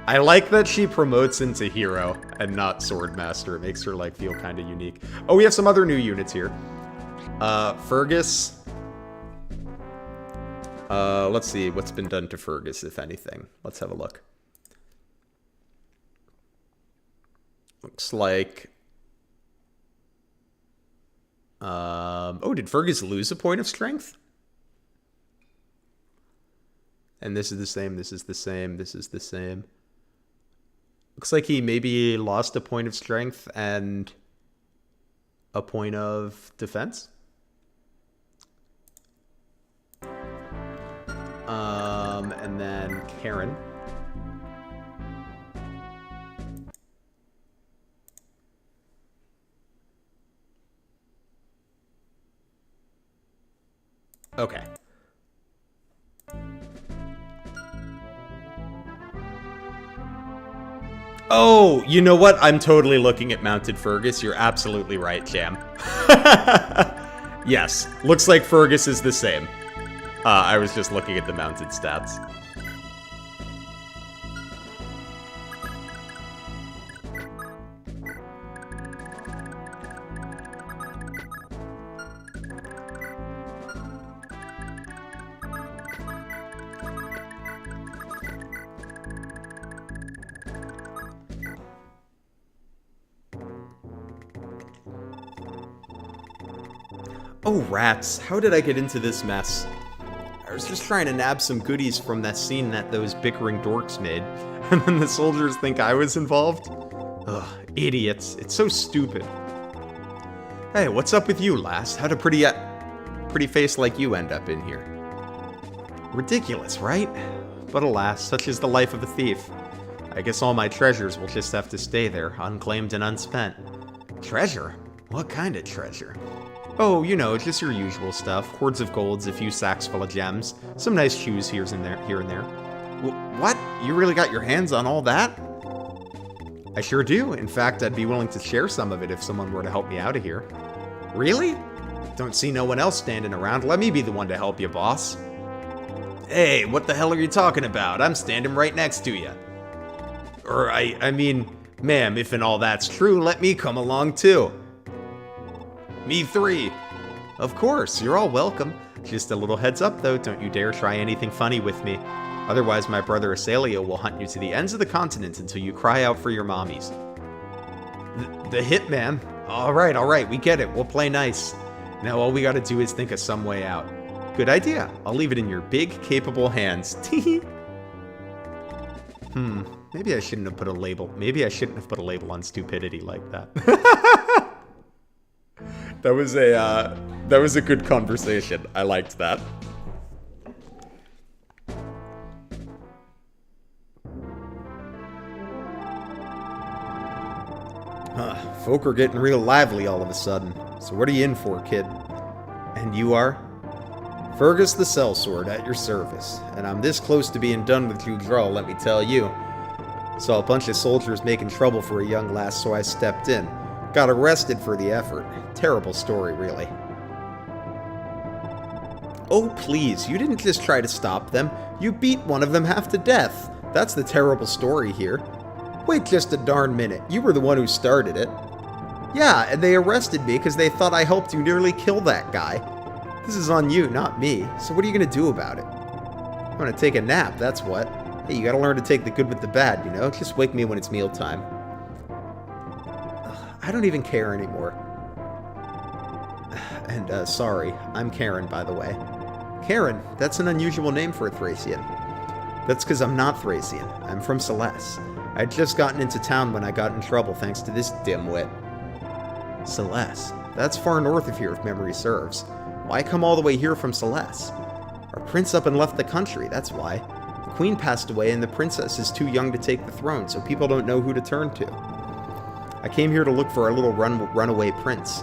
I like that she promotes into hero and not swordmaster. It makes her like feel kind of unique. Oh, we have some other new units here. Fergus. Let's see what's been done to Fergus, if anything. Let's have a look. Looks like... oh, did Fergus lose a point of strength? And this is the same, this is the same, this is the same. Looks like he maybe lost a point of strength and a point of defense. And then Karen. Okay. Oh, you know what? I'm totally looking at Mounted Fergus. You're absolutely right, Jam. Yes, looks like Fergus is the same. I was just looking at the mounted stats. Oh, rats. How did I get into this mess? I was just trying to nab some goodies from that scene that those bickering dorks made, and then the soldiers think I was involved? Ugh, idiots. It's so stupid. Hey, what's up with you, lass? How'd a pretty face like you end up in here? Ridiculous, right? But alas, such is the life of a thief. I guess all my treasures will just have to stay there, unclaimed and unspent. Treasure? What kind of treasure? Oh, you know, just your usual stuff. Hordes of golds, a few sacks full of gems, some nice shoes here and there. What? You really got your hands on all that? I sure do. In fact, I'd be willing to share some of it if someone were to help me out of here. Really? Don't see no one else standing around. Let me be the one to help you, boss. Hey, what the hell are you talking about? I'm standing right next to you. Or, I mean, ma'am, if and all that's true, let me come along too. Me 3. Of course, you're all welcome. Just a little heads up though, don't you dare try anything funny with me. Otherwise my brother Asalio will hunt you to the ends of the continent until you cry out for your mommies. The hitman? Alright, we get it, we'll play nice. Now all we gotta do is think of some way out. Good idea, I'll leave it in your big, capable hands. Maybe I shouldn't have put a label. Maybe I shouldn't have put a label on stupidity like that. That was a good conversation. I liked that. Folk are getting real lively all of a sudden. So what are you in for, kid? And you are? Fergus the Sellsword at your service. And I'm this close to being done with you, Draw, let me tell you. Saw a bunch of soldiers making trouble for a young lass, so I stepped in. Got arrested for the effort. Terrible story, really. Oh, please, you didn't just try to stop them. You beat one of them half to death. That's the terrible story here. Wait just a darn minute. You were the one who started it. Yeah, and they arrested me because they thought I helped you nearly kill that guy. This is on you, not me. So what are you going to do about it? I'm going to take a nap, that's what. Hey, you got to learn to take the good with the bad, you know? Just wake me when it's mealtime. I don't even care anymore. And, sorry, I'm Karen, by the way. Karen, that's an unusual name for a Thracian. That's because I'm not Thracian. I'm from Celeste. I'd just gotten into town when I got in trouble thanks to this dimwit. Celeste? That's far north of here if memory serves. Why come all the way here from Celeste? Our prince up and left the country, that's why. The queen passed away and the princess is too young to take the throne, so people don't know who to turn to. I came here to look for our little runaway prince.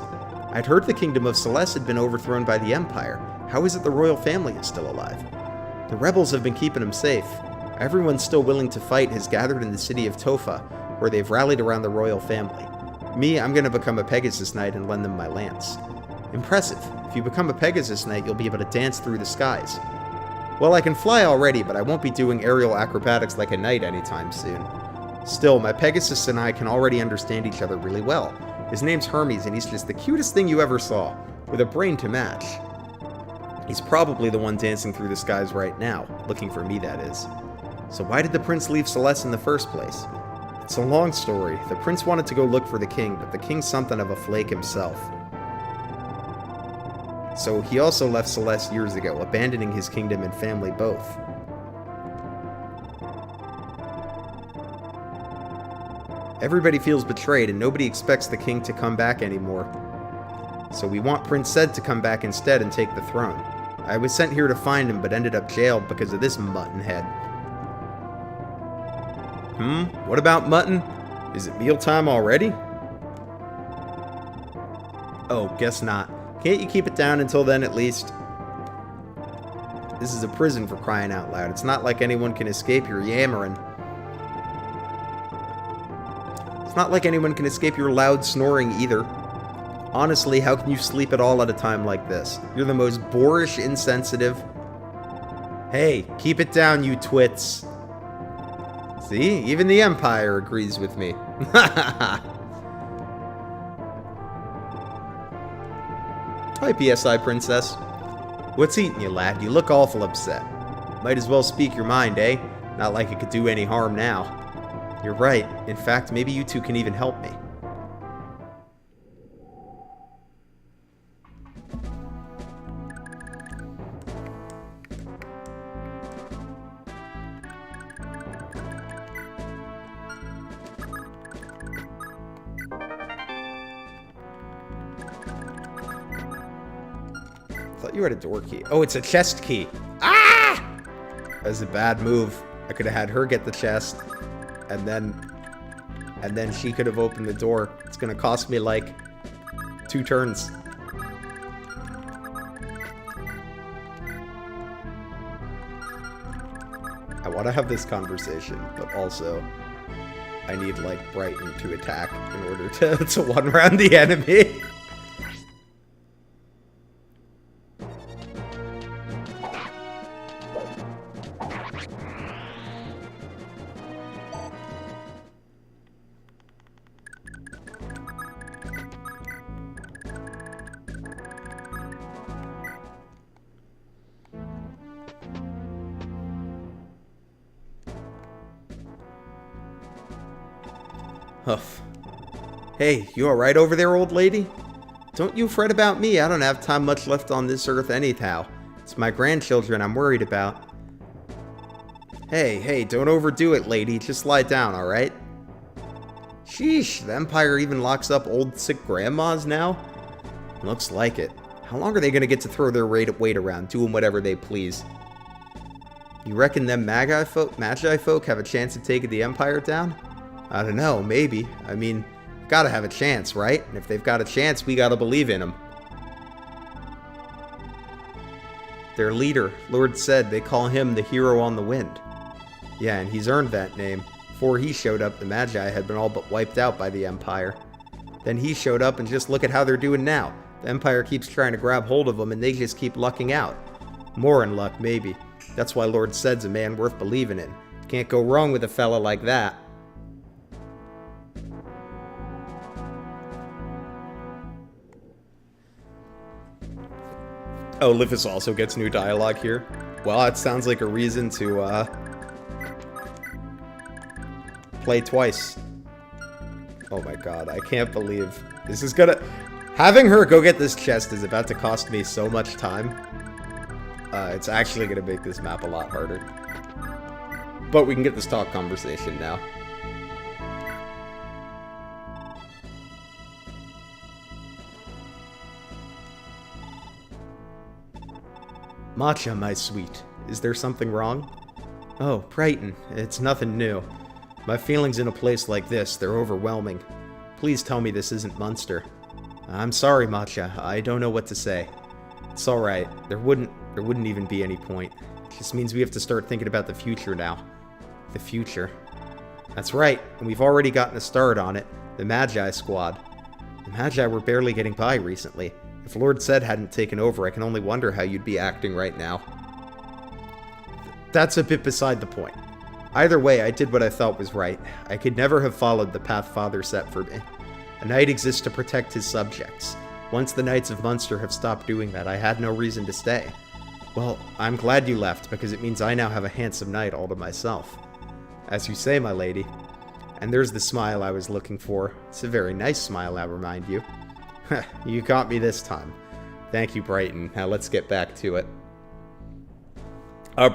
I'd heard the kingdom of Celeste had been overthrown by the Empire. How is it the royal family is still alive? The rebels have been keeping him safe. Everyone still willing to fight has gathered in the city of Tofa, where they've rallied around the royal family. Me, I'm gonna become a Pegasus Knight and lend them my lance. Impressive. If you become a Pegasus Knight, you'll be able to dance through the skies. Well, I can fly already, but I won't be doing aerial acrobatics like a knight anytime soon. Still, my Pegasus and I can already understand each other really well. His name's Hermes, and he's just the cutest thing you ever saw, with a brain to match. He's probably the one dancing through the skies right now, looking for me, that is. So why did the prince leave Celeste in the first place? It's a long story. The prince wanted to go look for the king, but the king's something of a flake himself. So he also left Celeste years ago, abandoning his kingdom and family both. Everybody feels betrayed, and nobody expects the king to come back anymore. So we want Prince Zed to come back instead and take the throne. I was sent here to find him, but ended up jailed because of this mutton head. What about mutton? Is it mealtime already? Oh, guess not. Can't you keep it down until then at least? This is a prison, for crying out loud. It's not like anyone can escape your yammering. It's not like anyone can escape your loud snoring either. Honestly, how can you sleep at all at a time like this? You're the most boorish, insensitive... Hey, keep it down, you twits. See? Even the Empire agrees with me. Hi, PSI Princess. What's eating you, lad? You look awful upset. Might as well speak your mind, eh? Not like it could do any harm now. You're right. In fact, maybe you two can even help me. You had a door key. Oh, it's a chest key. Ah! That was a bad move. I could have had her get the chest, and then she could have opened the door. It's gonna cost me like 2 turns. I want to have this conversation, but also I need like Brighton to attack in order to one-round the enemy. Huff. Hey, you alright over there, old lady? Don't you fret about me. I don't have time much left on this earth anyhow. It's my grandchildren I'm worried about. Hey, don't overdo it, lady. Just lie down, alright? Sheesh, the Empire even locks up old sick grandmas now? Looks like it. How long are they gonna get to throw their weight around, doing whatever they please? You reckon them Magi folk have a chance of taking the Empire down? I don't know, maybe. I mean, gotta have a chance, right? And if they've got a chance, we gotta believe in them. Their leader, Lord Zed, they call him the Hero on the Wind. Yeah, and he's earned that name. Before he showed up, the Magi had been all but wiped out by the Empire. Then he showed up, and just look at how they're doing now. The Empire keeps trying to grab hold of them, and they just keep lucking out. More in luck, maybe. That's why Lord Zed's a man worth believing in. Can't go wrong with a fella like that. Oh, Lifis also gets new dialogue here. Well, that sounds like a reason to, play twice. Oh my god, I can't believe this is gonna... Having her go get this chest is about to cost me so much time. It's actually gonna make this map a lot harder. But we can get this talk conversation now. Matcha, my sweet. Is there something wrong? Oh, Brighton. It's nothing new. My feelings in a place like this, they're overwhelming. Please tell me this isn't Munster. I'm sorry, Matcha. I don't know what to say. It's alright. There wouldn't even be any point. It just means we have to start thinking about the future now. The future. That's right, and we've already gotten a start on it. The Magi squad. The Magi were barely getting by recently. If Lord Zed hadn't taken over, I can only wonder how you'd be acting right now. That's a bit beside the point. Either way, I did what I felt was right. I could never have followed the path Father set for me. A knight exists to protect his subjects. Once the Knights of Munster have stopped doing that, I had no reason to stay. Well, I'm glad you left, because it means I now have a handsome knight all to myself. As you say, my lady. And there's the smile I was looking for. It's a very nice smile, I remind you. You got me this time. Thank you, Brighton. Now let's get back to it.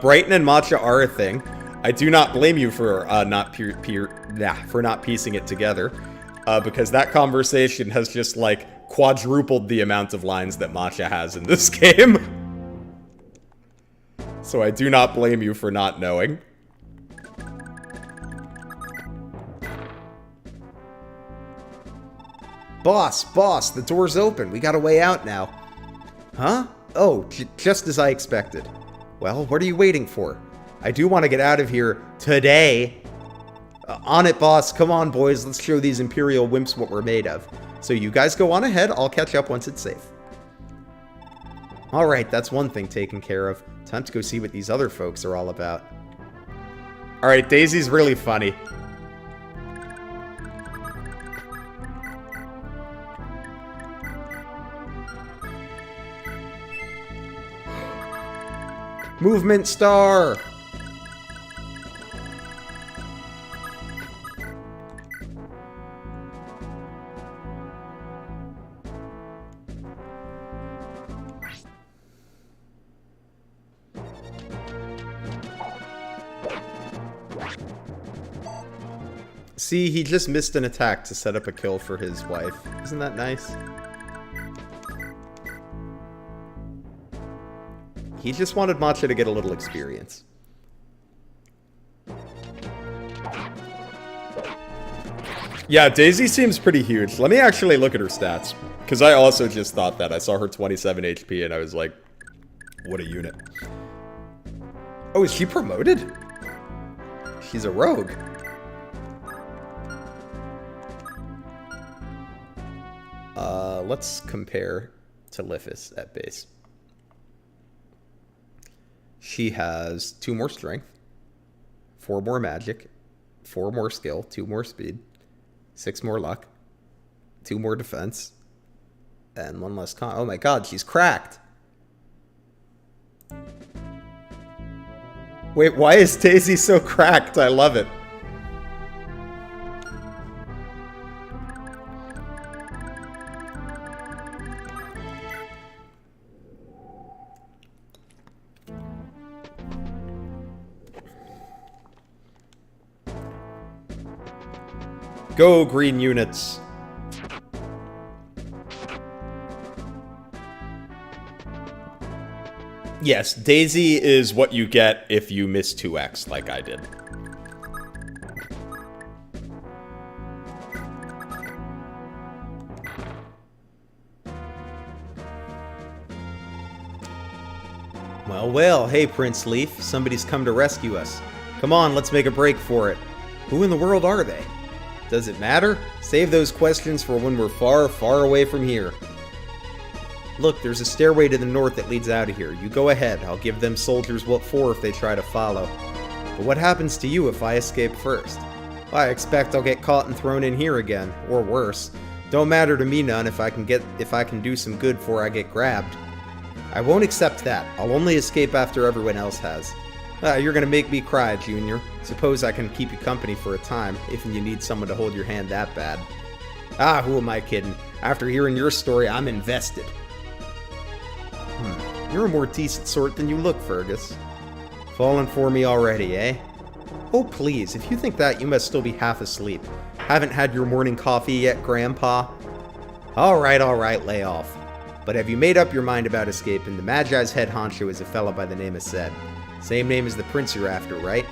Brighton and Matcha are a thing. I do not blame you for not piecing it together, because that conversation has just like quadrupled the amount of lines that Matcha has in this game. So I do not blame you for not knowing. Boss, the door's open. We got a way out now. Huh? Oh, just as I expected. Well, what are you waiting for? I do want to get out of here today. On it, boss. Come on, boys. Let's show these Imperial wimps what we're made of. So you guys go on ahead. I'll catch up once it's safe. Alright, that's one thing taken care of. Time to go see what these other folks are all about. Alright, Daisy's really funny. Movement star! See, he just missed an attack to set up a kill for his wife. Isn't that nice? He just wanted Matcha to get a little experience. Yeah, Daisy seems pretty huge. Let me actually look at her stats. Because I also just thought that. I saw her 27 HP and I was like, what a unit. Oh, is she promoted? She's a rogue. Let's compare to Lifis at base. She has 2 more strength, 4 more magic, 4 more skill, 2 more speed, 6 more luck, 2 more defense, and 1 less con. Oh my god, she's cracked! Wait, why is Daisy so cracked? I love it. Go, green units. Yes, Daisy is what you get if you miss 2x like I did. Well, hey Prince Leaf, somebody's come to rescue us. Come on, let's make a break for it. Who in the world are they? Does it matter? Save those questions for when we're far, far away from here. Look, there's a stairway to the north that leads out of here. You go ahead. I'll give them soldiers what for if they try to follow. But what happens to you if I escape first? I expect I'll get caught and thrown in here again, or worse. Don't matter to me none if I can do some good before I get grabbed. I won't accept that. I'll only escape after everyone else has. You're gonna make me cry, Junior. Suppose I can keep you company for a time, if you need someone to hold your hand that bad. Who am I kidding? After hearing your story, I'm invested. You're a more decent sort than you look, Fergus. Falling for me already, eh? Oh, please, if you think that, you must still be half asleep. Haven't had your morning coffee yet, Grandpa? Alright, lay off. But have you made up your mind about escaping? The Magi's head honcho is a fella by the name of Sed. Same name as the prince you're after, right?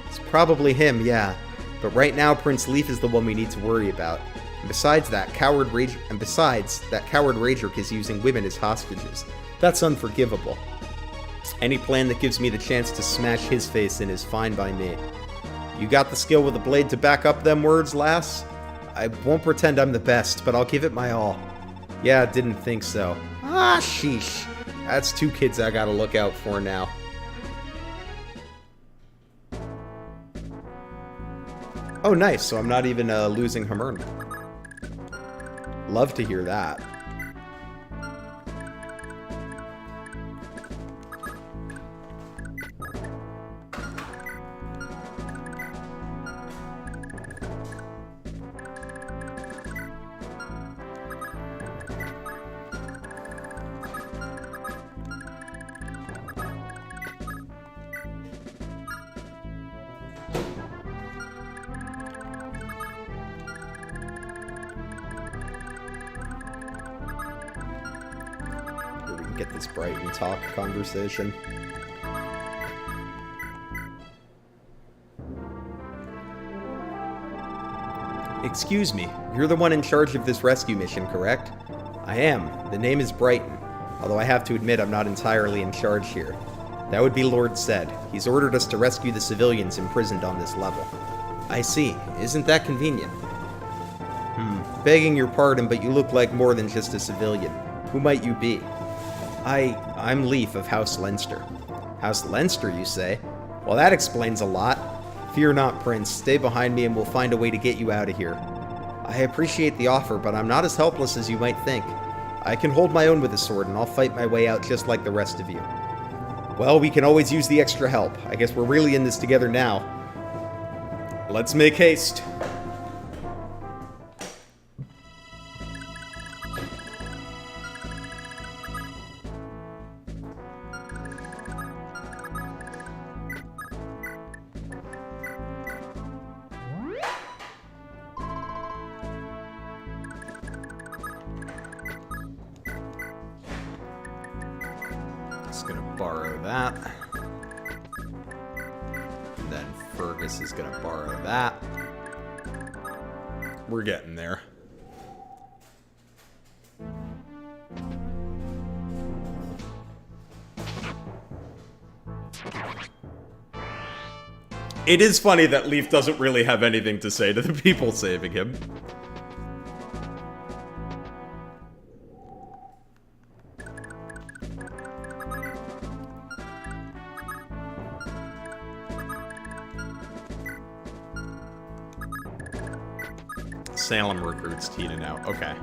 It's probably him, yeah. But right now, Prince Leaf is the one we need to worry about. And besides, that coward Rager is using women as hostages. That's unforgivable. Any plan that gives me the chance to smash his face in is fine by me. You got the skill with a blade to back up them words, lass? I won't pretend I'm the best, but I'll give it my all. Yeah, didn't think so. Sheesh. That's 2 kids I gotta look out for now. Oh, nice, so I'm not even losing Hamerna. Love to hear that. Get this Brighton talk conversation. Excuse me, you're the one in charge of this rescue mission, correct? I am. The name is Brighton, although I have to admit I'm not entirely in charge here. That would be Lord Sed. He's ordered us to rescue the civilians imprisoned on this level. I see. Isn't that convenient? Begging your pardon, but you look like more than just a civilian. Who might you be? I'm Leaf of House Leinster. House Leinster, you say? Well, that explains a lot. Fear not, Prince. Stay behind me and we'll find a way to get you out of here. I appreciate the offer, but I'm not as helpless as you might think. I can hold my own with a sword, and I'll fight my way out just like the rest of you. Well, we can always use the extra help. I guess we're really in this together now. Let's make haste. Just gonna borrow that. And then Fergus is gonna borrow that. We're getting there. It is funny that Leaf doesn't really have anything to say to the people saving him. Salem recruits Tina now. Okay.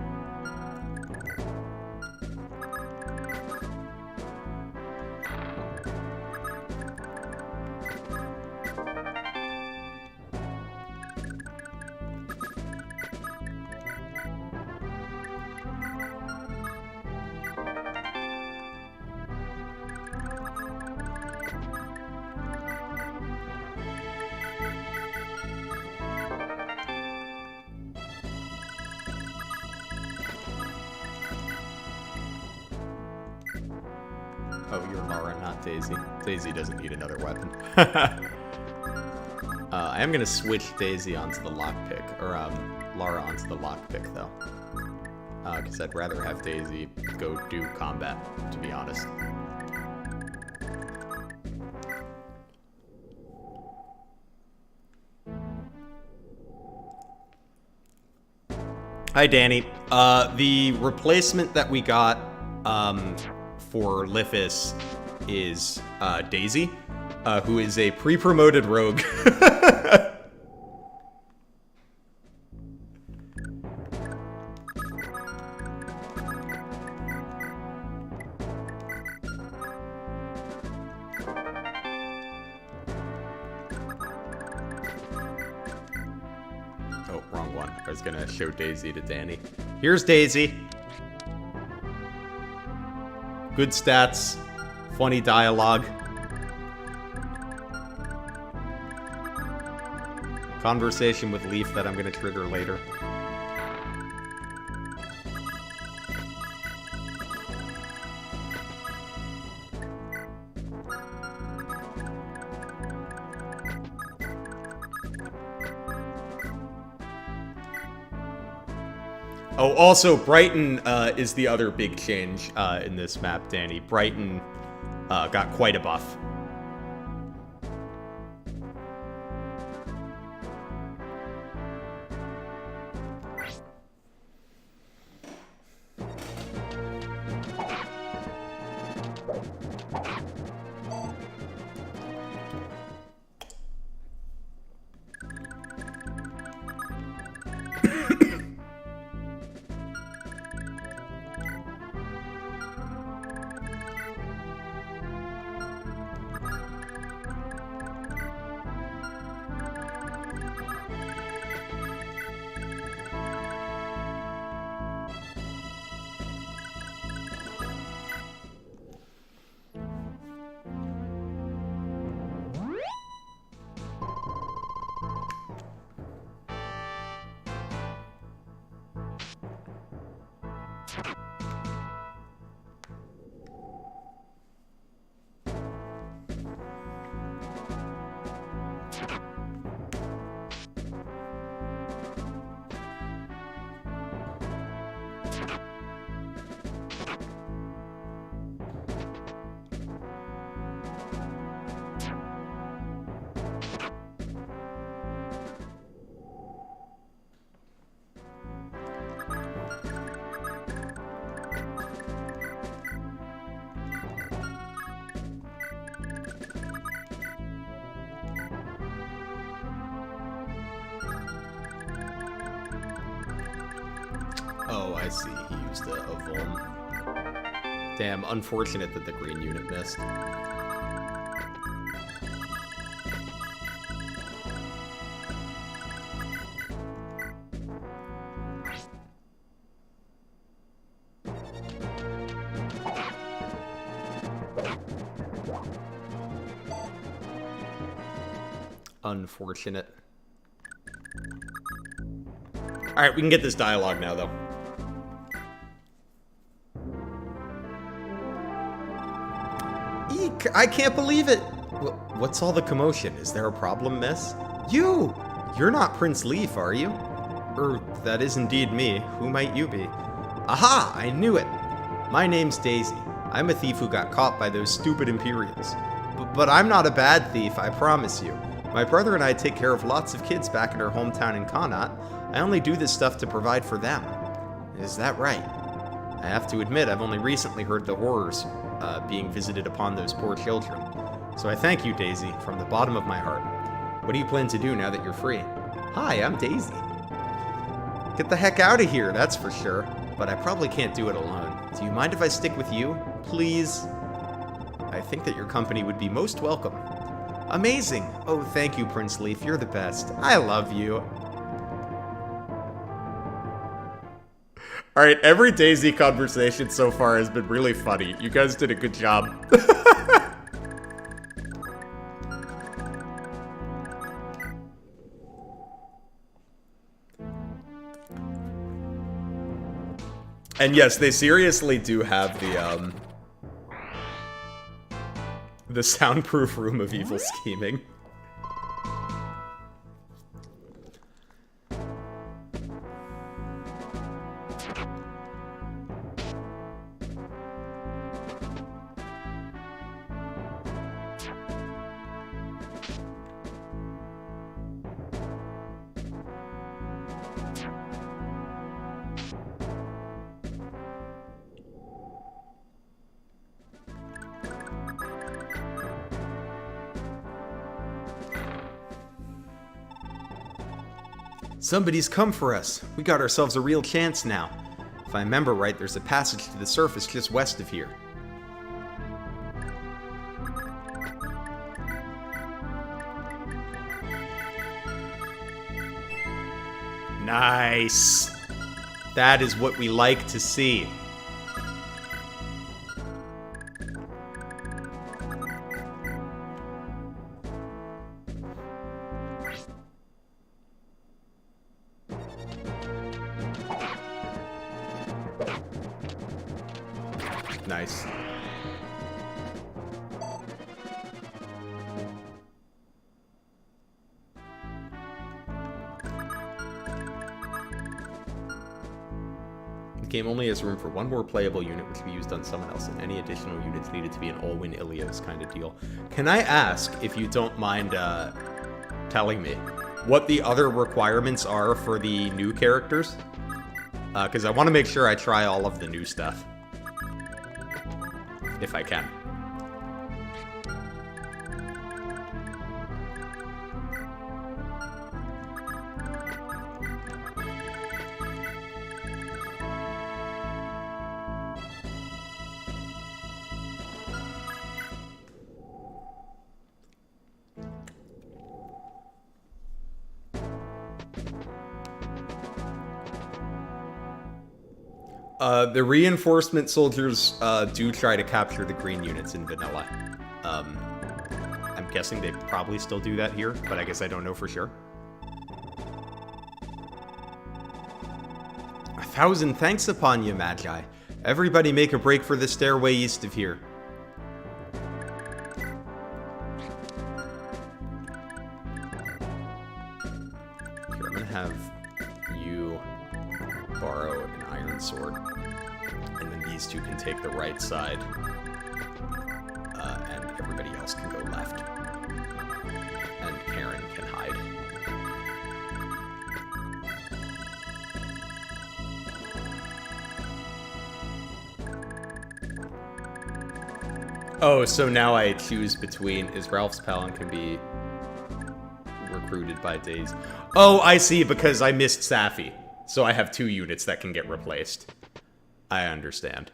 Oh, you're Lara, not Daisy. Daisy doesn't need another weapon. I am gonna switch Daisy onto the lockpick, or Lara onto the lockpick though. Because I'd rather have Daisy go do combat, to be honest. Hi, Danny. The replacement that we got, for Lithis is Daisy, who is a pre-promoted rogue. one. I was gonna show Daisy to Danny. Here's Daisy. Good stats. Funny dialogue. Conversation with Leaf that I'm gonna trigger later. Oh, also, Brighton is the other big change in this map, Danny. Brighton got quite a buff. Oh, I see. He used a Vuln. Damn, unfortunate that the green unit missed. Unfortunate. Alright, we can get this dialogue now, though. Eek! I can't believe it! What's all the commotion? Is there a problem, miss? You! You're not Prince Leaf, are you? That is indeed me. Who might you be? Aha! I knew it! My name's Daisy. I'm a thief who got caught by those stupid Imperials. But I'm not a bad thief, I promise you. My brother and I take care of lots of kids back in our hometown in Connaught. I only do this stuff to provide for them. Is that right? I have to admit, I've only recently heard the horrors being visited upon those poor children. So I thank you, Daisy, from the bottom of my heart. What do you plan to do now that you're free? Hi, I'm Daisy. Get the heck out of here, that's for sure. But I probably can't do it alone. Do you mind if I stick with you? Please? I think that your company would be most welcome. Amazing! Oh, thank you, Prince Leaf. You're the best. I love you. Alright, every Daisy conversation so far has been really funny. You guys did a good job. And yes, they seriously do have the soundproof room of evil scheming. Somebody's come for us. We got ourselves a real chance now. If I remember right, there's a passage to the surface just west of here. Nice. That is what we like to see. Nice. The game only has room for one more playable unit, which can be used on someone else, and any additional units needed to be an all-win Ilios kind of deal. Can I ask, if you don't mind telling me, what the other requirements are for the new characters? Because I want to make sure I try all of the new stuff. If I can. The reinforcement soldiers do try to capture the green units in vanilla. I'm guessing they probably still do that here, but I guess I don't know for sure. 1,000 thanks upon you, Magi. Everybody make a break for the stairway east of here. Here, I'm gonna have you borrow an iron sword. And then these two can take the right side. And everybody else can go left. And Karen can hide. Oh, so now I choose between... Is Ralph's Palin can be recruited by Days? Oh, I see, because I missed Safi. So I have 2 units that can get replaced. I understand.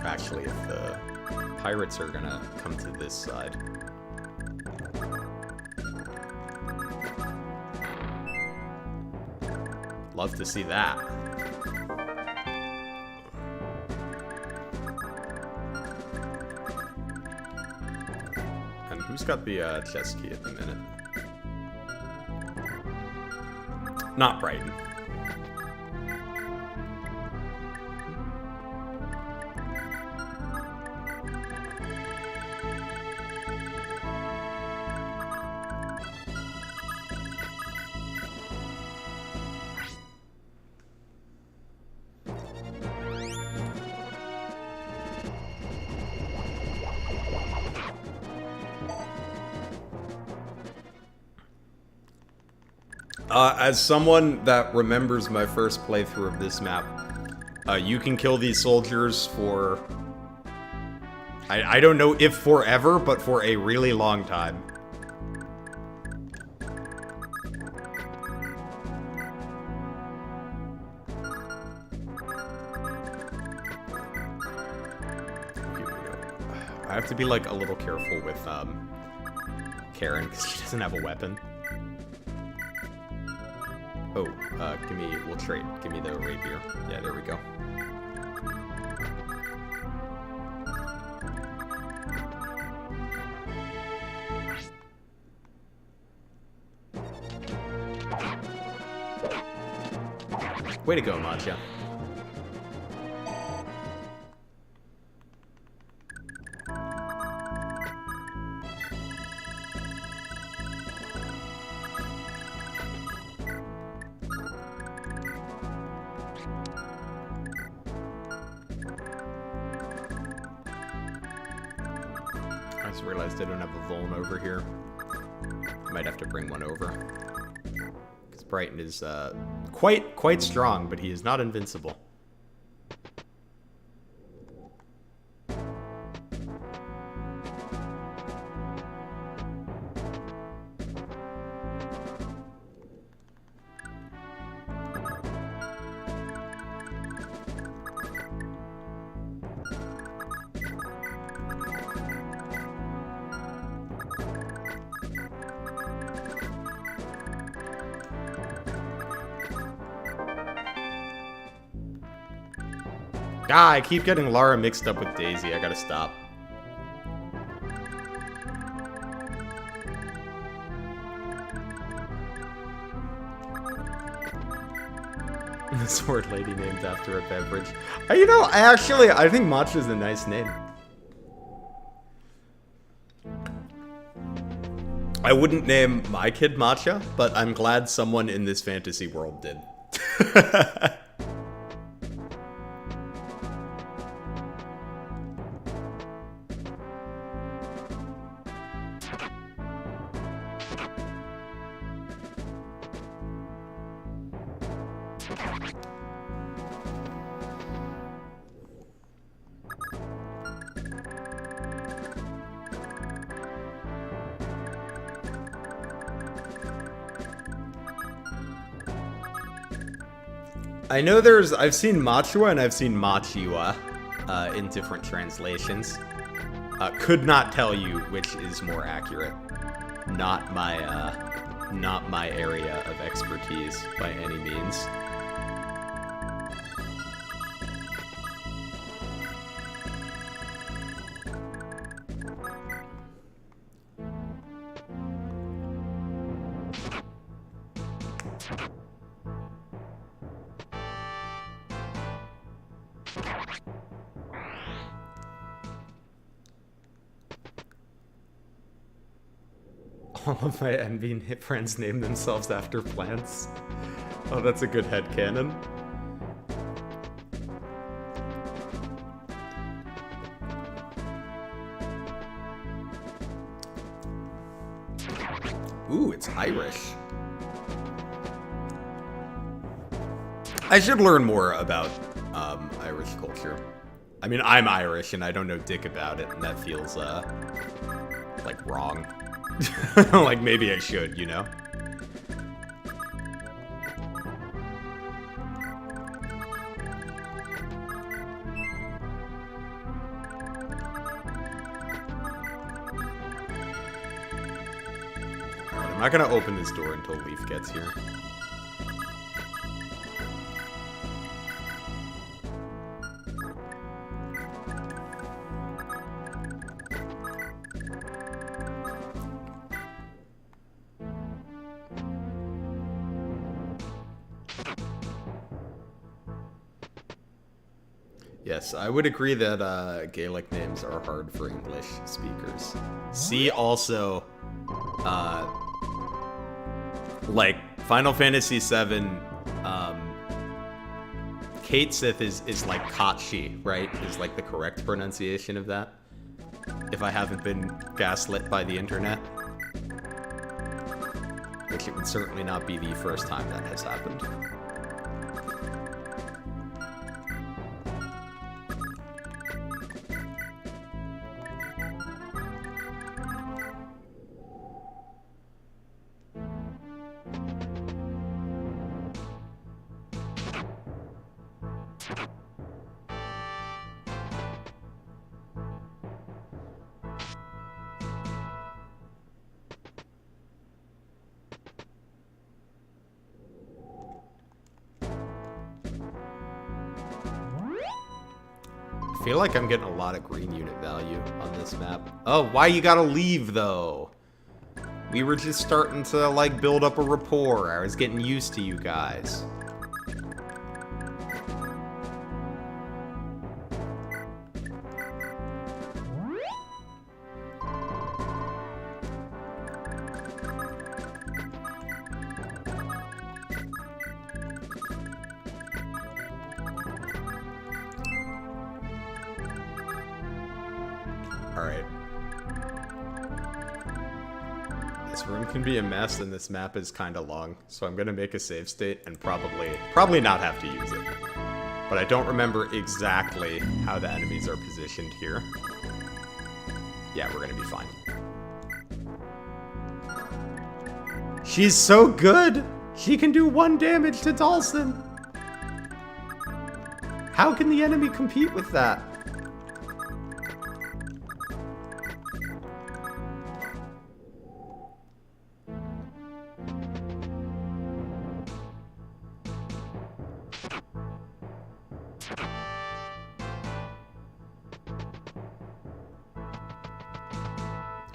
Actually, if the pirates are gonna come to this side... Love to see that. And who's got the chest key at the minute? Not Brighton. As someone that remembers my first playthrough of this map, you can kill these soldiers for... I don't know if forever, but for a really long time. I have to be, like, a little careful with, Karen, because she doesn't have a weapon. Oh, we'll trade. Give me the rapier. Yeah, there we go. Way to go, Matcha. I just realized I don't have a Vuln over here. Might have to bring one over. Because Brighton is quite strong, but he is not invincible. God, I keep getting Lara mixed up with Daisy. I gotta stop. The sword lady named after a beverage. You know, I think matcha's a nice name. I wouldn't name my kid Matcha, but I'm glad someone in this fantasy world did. I know I've seen Machua and I've seen Machiwa in different translations. Could not tell you which is more accurate. Not my area of expertise by any means. All of my envying hit friends name themselves after plants. Oh, that's a good headcanon. Ooh, it's Irish. I should learn more about Irish culture. I mean, I'm Irish and I don't know dick about it, and that feels like wrong. Like, maybe I should, you know? Alright, I'm not gonna open this door until Leaf gets here. Yes, I would agree that Gaelic names are hard for English speakers. See also, like, Final Fantasy VII, Kate Sith is like Kachi, right? Is like the correct pronunciation of that. If I haven't been gaslit by the internet. Which it would certainly not be the first time that has happened. I feel like I'm getting a lot of green unit value on this map. Oh, why you gotta leave, though? We were just starting to, like, build up a rapport. I was getting used to you guys. Alright. This room can be a mess, and this map is kind of long, so I'm gonna make a save state and probably not have to use it. But I don't remember exactly how the enemies are positioned here. Yeah, we're gonna be fine. She's so good! She can do 1 damage to Dhalsim! How can the enemy compete with that?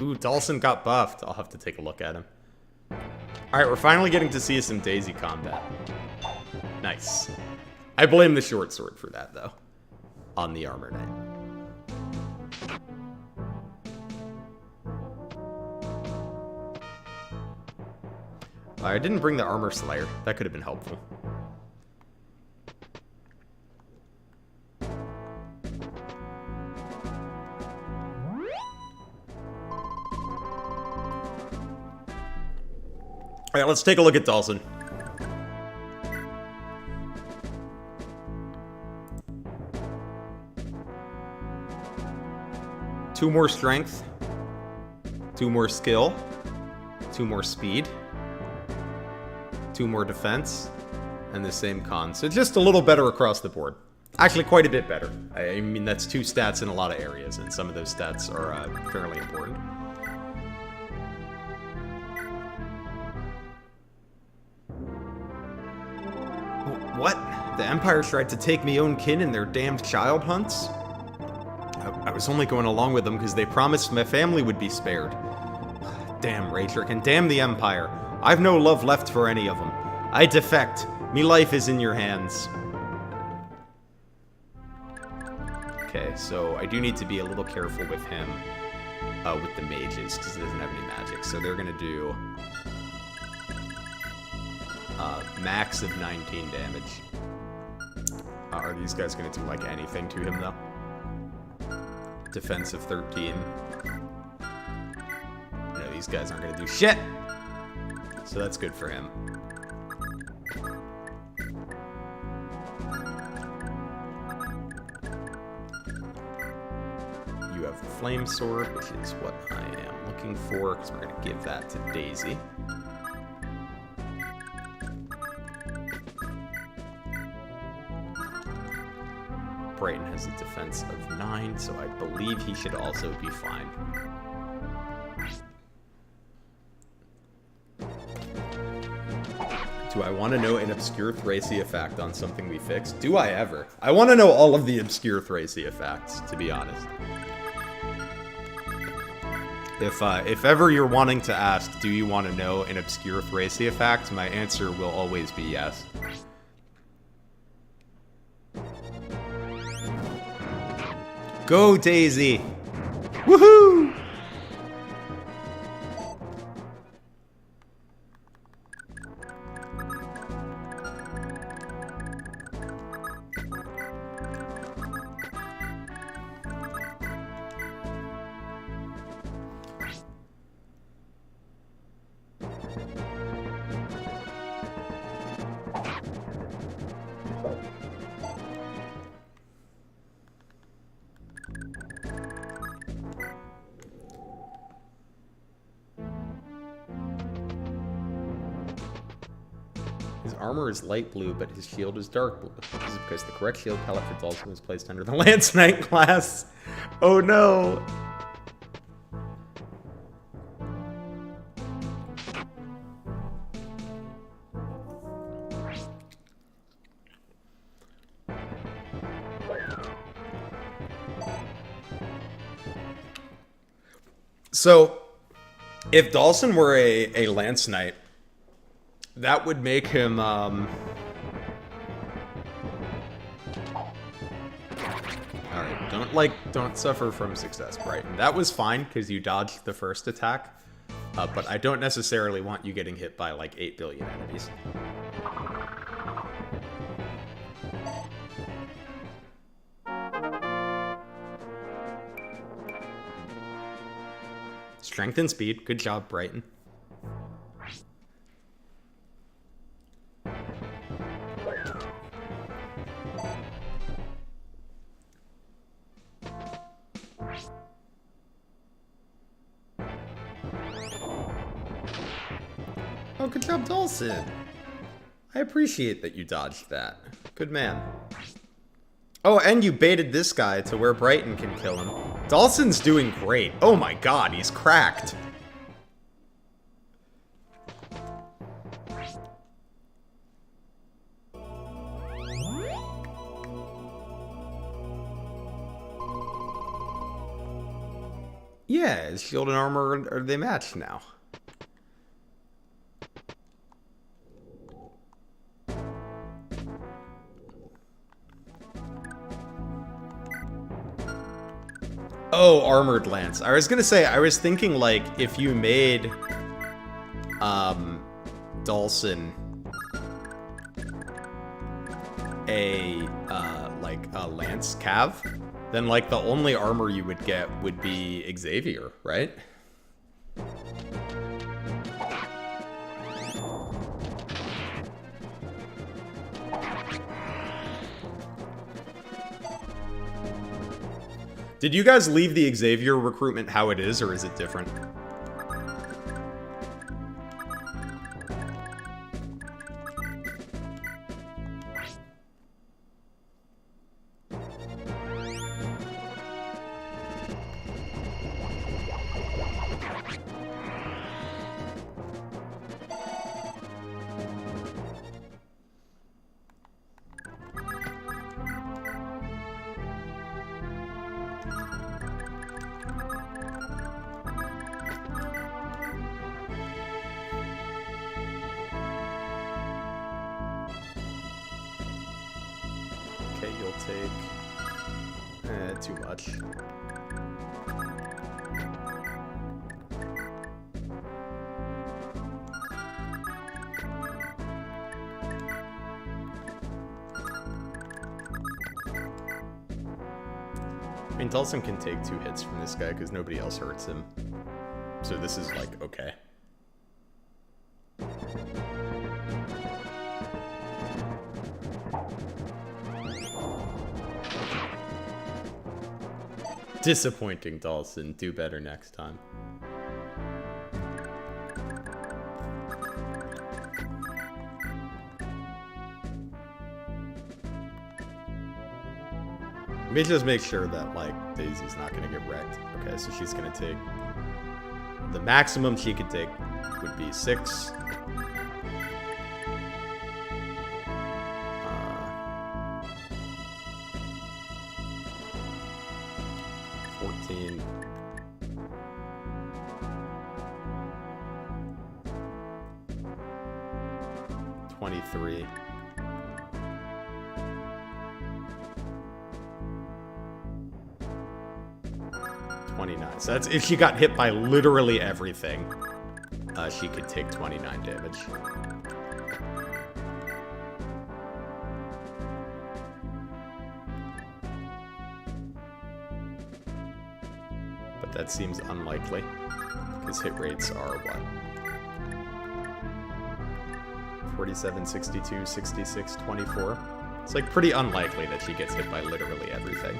Ooh, Dawson got buffed. I'll have to take a look at him. Alright, we're finally getting to see some Daisy combat. Nice. I blame the short sword for that, though. On the Armor Knight. I didn't bring the Armor Slayer. That could have been helpful. Alright, let's take a look at Dawson. Two more strength. 2 more skill. 2 more speed. 2 more defense. And the same con. So just a little better across the board. Actually, quite a bit better. I mean, that's 2 stats in a lot of areas, and some of those stats are fairly important. What? The Empire tried to take me own kin in their damned child hunts? I was only going along with them because they promised my family would be spared. Damn Raytrick, and damn the Empire. I've no love left for any of them. I defect. Me life is in your hands. Okay, so I do need to be a little careful with him, with the mages, because he doesn't have any magic. So they're gonna do max of 19 damage. Are these guys gonna do like anything to him though? Defense of 13. No, these guys aren't gonna do shit. So that's good for him. You have the Flame Sword, which is what I am looking for, because we're gonna give that to Daisy. Brighton has a defense of 9, so I believe he should also be fine. Do I want to know an obscure Thracia fact on something we fixed? Do I ever? I want to know all of the obscure Thracia facts, to be honest. If ever you're wanting to ask, do you want to know an obscure Thracia fact, my answer will always be yes. Go, Daisy! Woohoo! His armor is light blue, but his shield is dark blue. This is because the correct shield palette for Dawson was placed under the Lance Knight class. Oh no! So, if Dawson were a Lance Knight, that would make him, Alright, don't suffer from success, Brighton. That was fine, because you dodged the first attack, but I don't necessarily want you getting hit by, like, 8 billion enemies. Strength and speed. Good job, Brighton. Oh, good job, Dawson. I appreciate that you dodged that. Good man. Oh, and you baited this guy to where Brighton can kill him. Dawson's doing great. Oh my god, he's cracked. Yeah, his shield and armor are they match now. Oh, armored lance. I was gonna say, I was thinking like if you made Dawson a lance cav, then like the only armor you would get would be Xavier, right? Did you guys leave the Xavier recruitment how it is, or is it different? Okay, you'll take... too much. I mean, Dawson can take 2 hits from this guy because nobody else hurts him. So this is, like, okay. Disappointing, Dawson. Do better next time. Let me just make sure that, like, Daisy's not gonna get wrecked. Okay, so she's gonna take... The maximum she could take would be 6. 14. 23. 29. So that's if she got hit by literally everything. She could take 29 damage. But that seems unlikely. Because hit rates are what? 47, 62, 66, 24. It's like pretty unlikely that she gets hit by literally everything.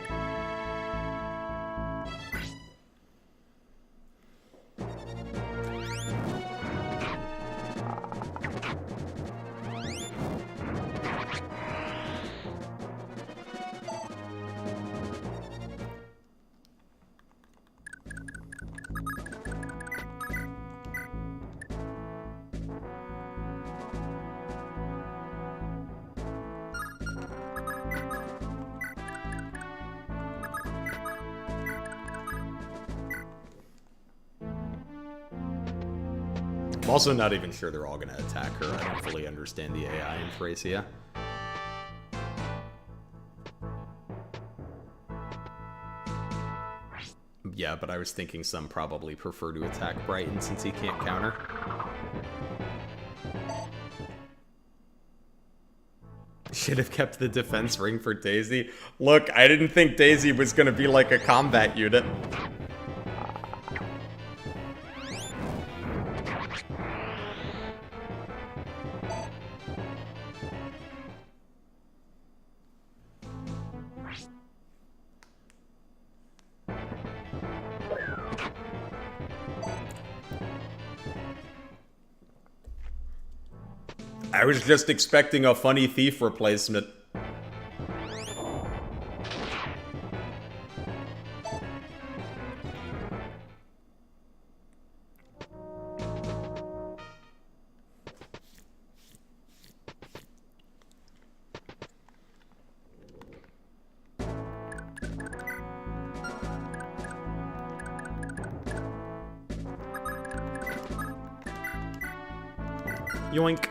I'm also not even sure they're all going to attack her. I don't fully understand the AI in Thracia. Yeah, but I was thinking some probably prefer to attack Brighton since he can't counter. Should have kept the defense ring for Daisy. Look, I didn't think Daisy was going to be like a combat unit. I was just expecting a funny thief replacement. Yoink.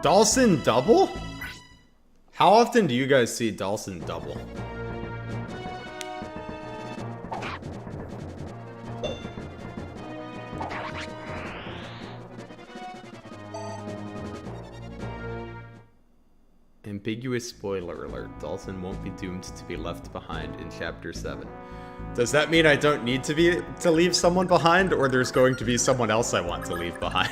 Dawson double? How often do you guys see Dawson double? Ambiguous spoiler alert. Dawson won't be doomed to be left behind in Chapter 7. Does that mean I don't need to leave someone behind, or there's going to be someone else I want to leave behind?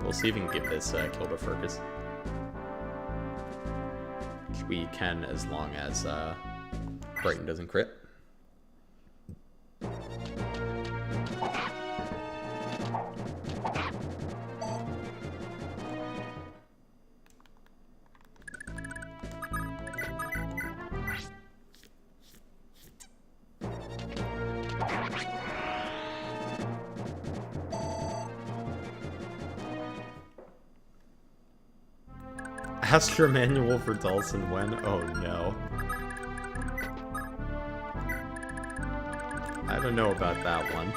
We'll see if we can give this kill to Fergus. Which we can as long as Brighton doesn't crit. Astra manual for Dawson when? Oh no. I don't know about that one.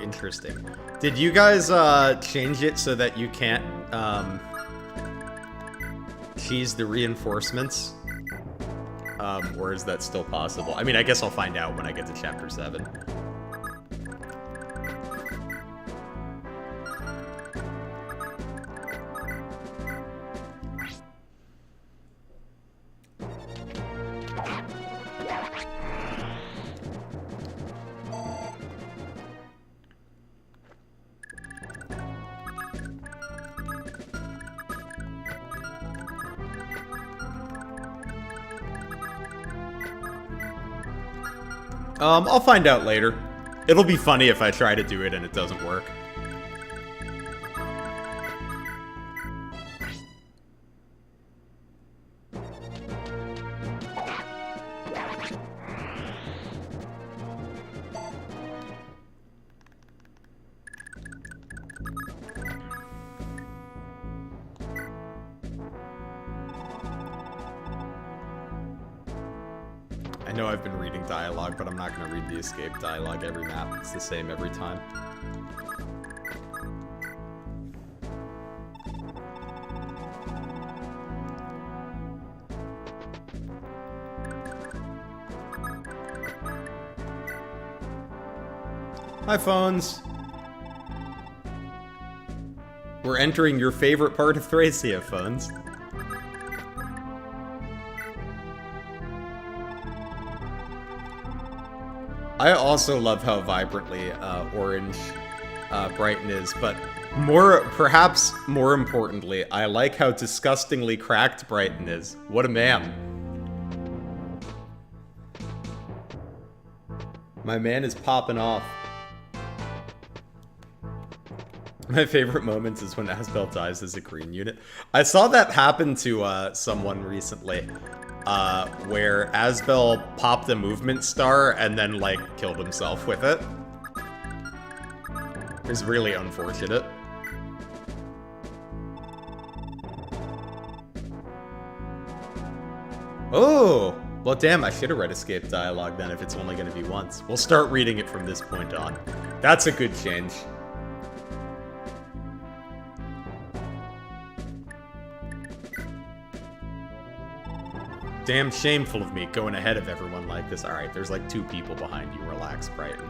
Interesting. Did you guys change it so that you can't cheese the reinforcements? Or is that still possible? I mean, I guess I'll find out when I get to Chapter 7. I'll find out later. It'll be funny if I try to do it and it doesn't work. I know I've been reading dialogue, but I'm not going to read the escape dialogue every map. It's the same every time. Hi, phones. We're entering your favorite part of Thracia, phones. I also love how vibrantly orange Brighton is, but perhaps more importantly, I like how disgustingly cracked Brighton is. What a man. My man is popping off. My favorite moments is when Asbel dies as a green unit. I saw that happen to someone recently. Where Asbel popped a movement star and then, like, killed himself with it. It was really unfortunate. Oh! Well, damn, I should have read escape dialogue then if it's only going to be once. We'll start reading it from this point on. That's a good change. Damn shameful of me going ahead of everyone like this. Alright, there's like 2 people behind you. Relax, Brighton.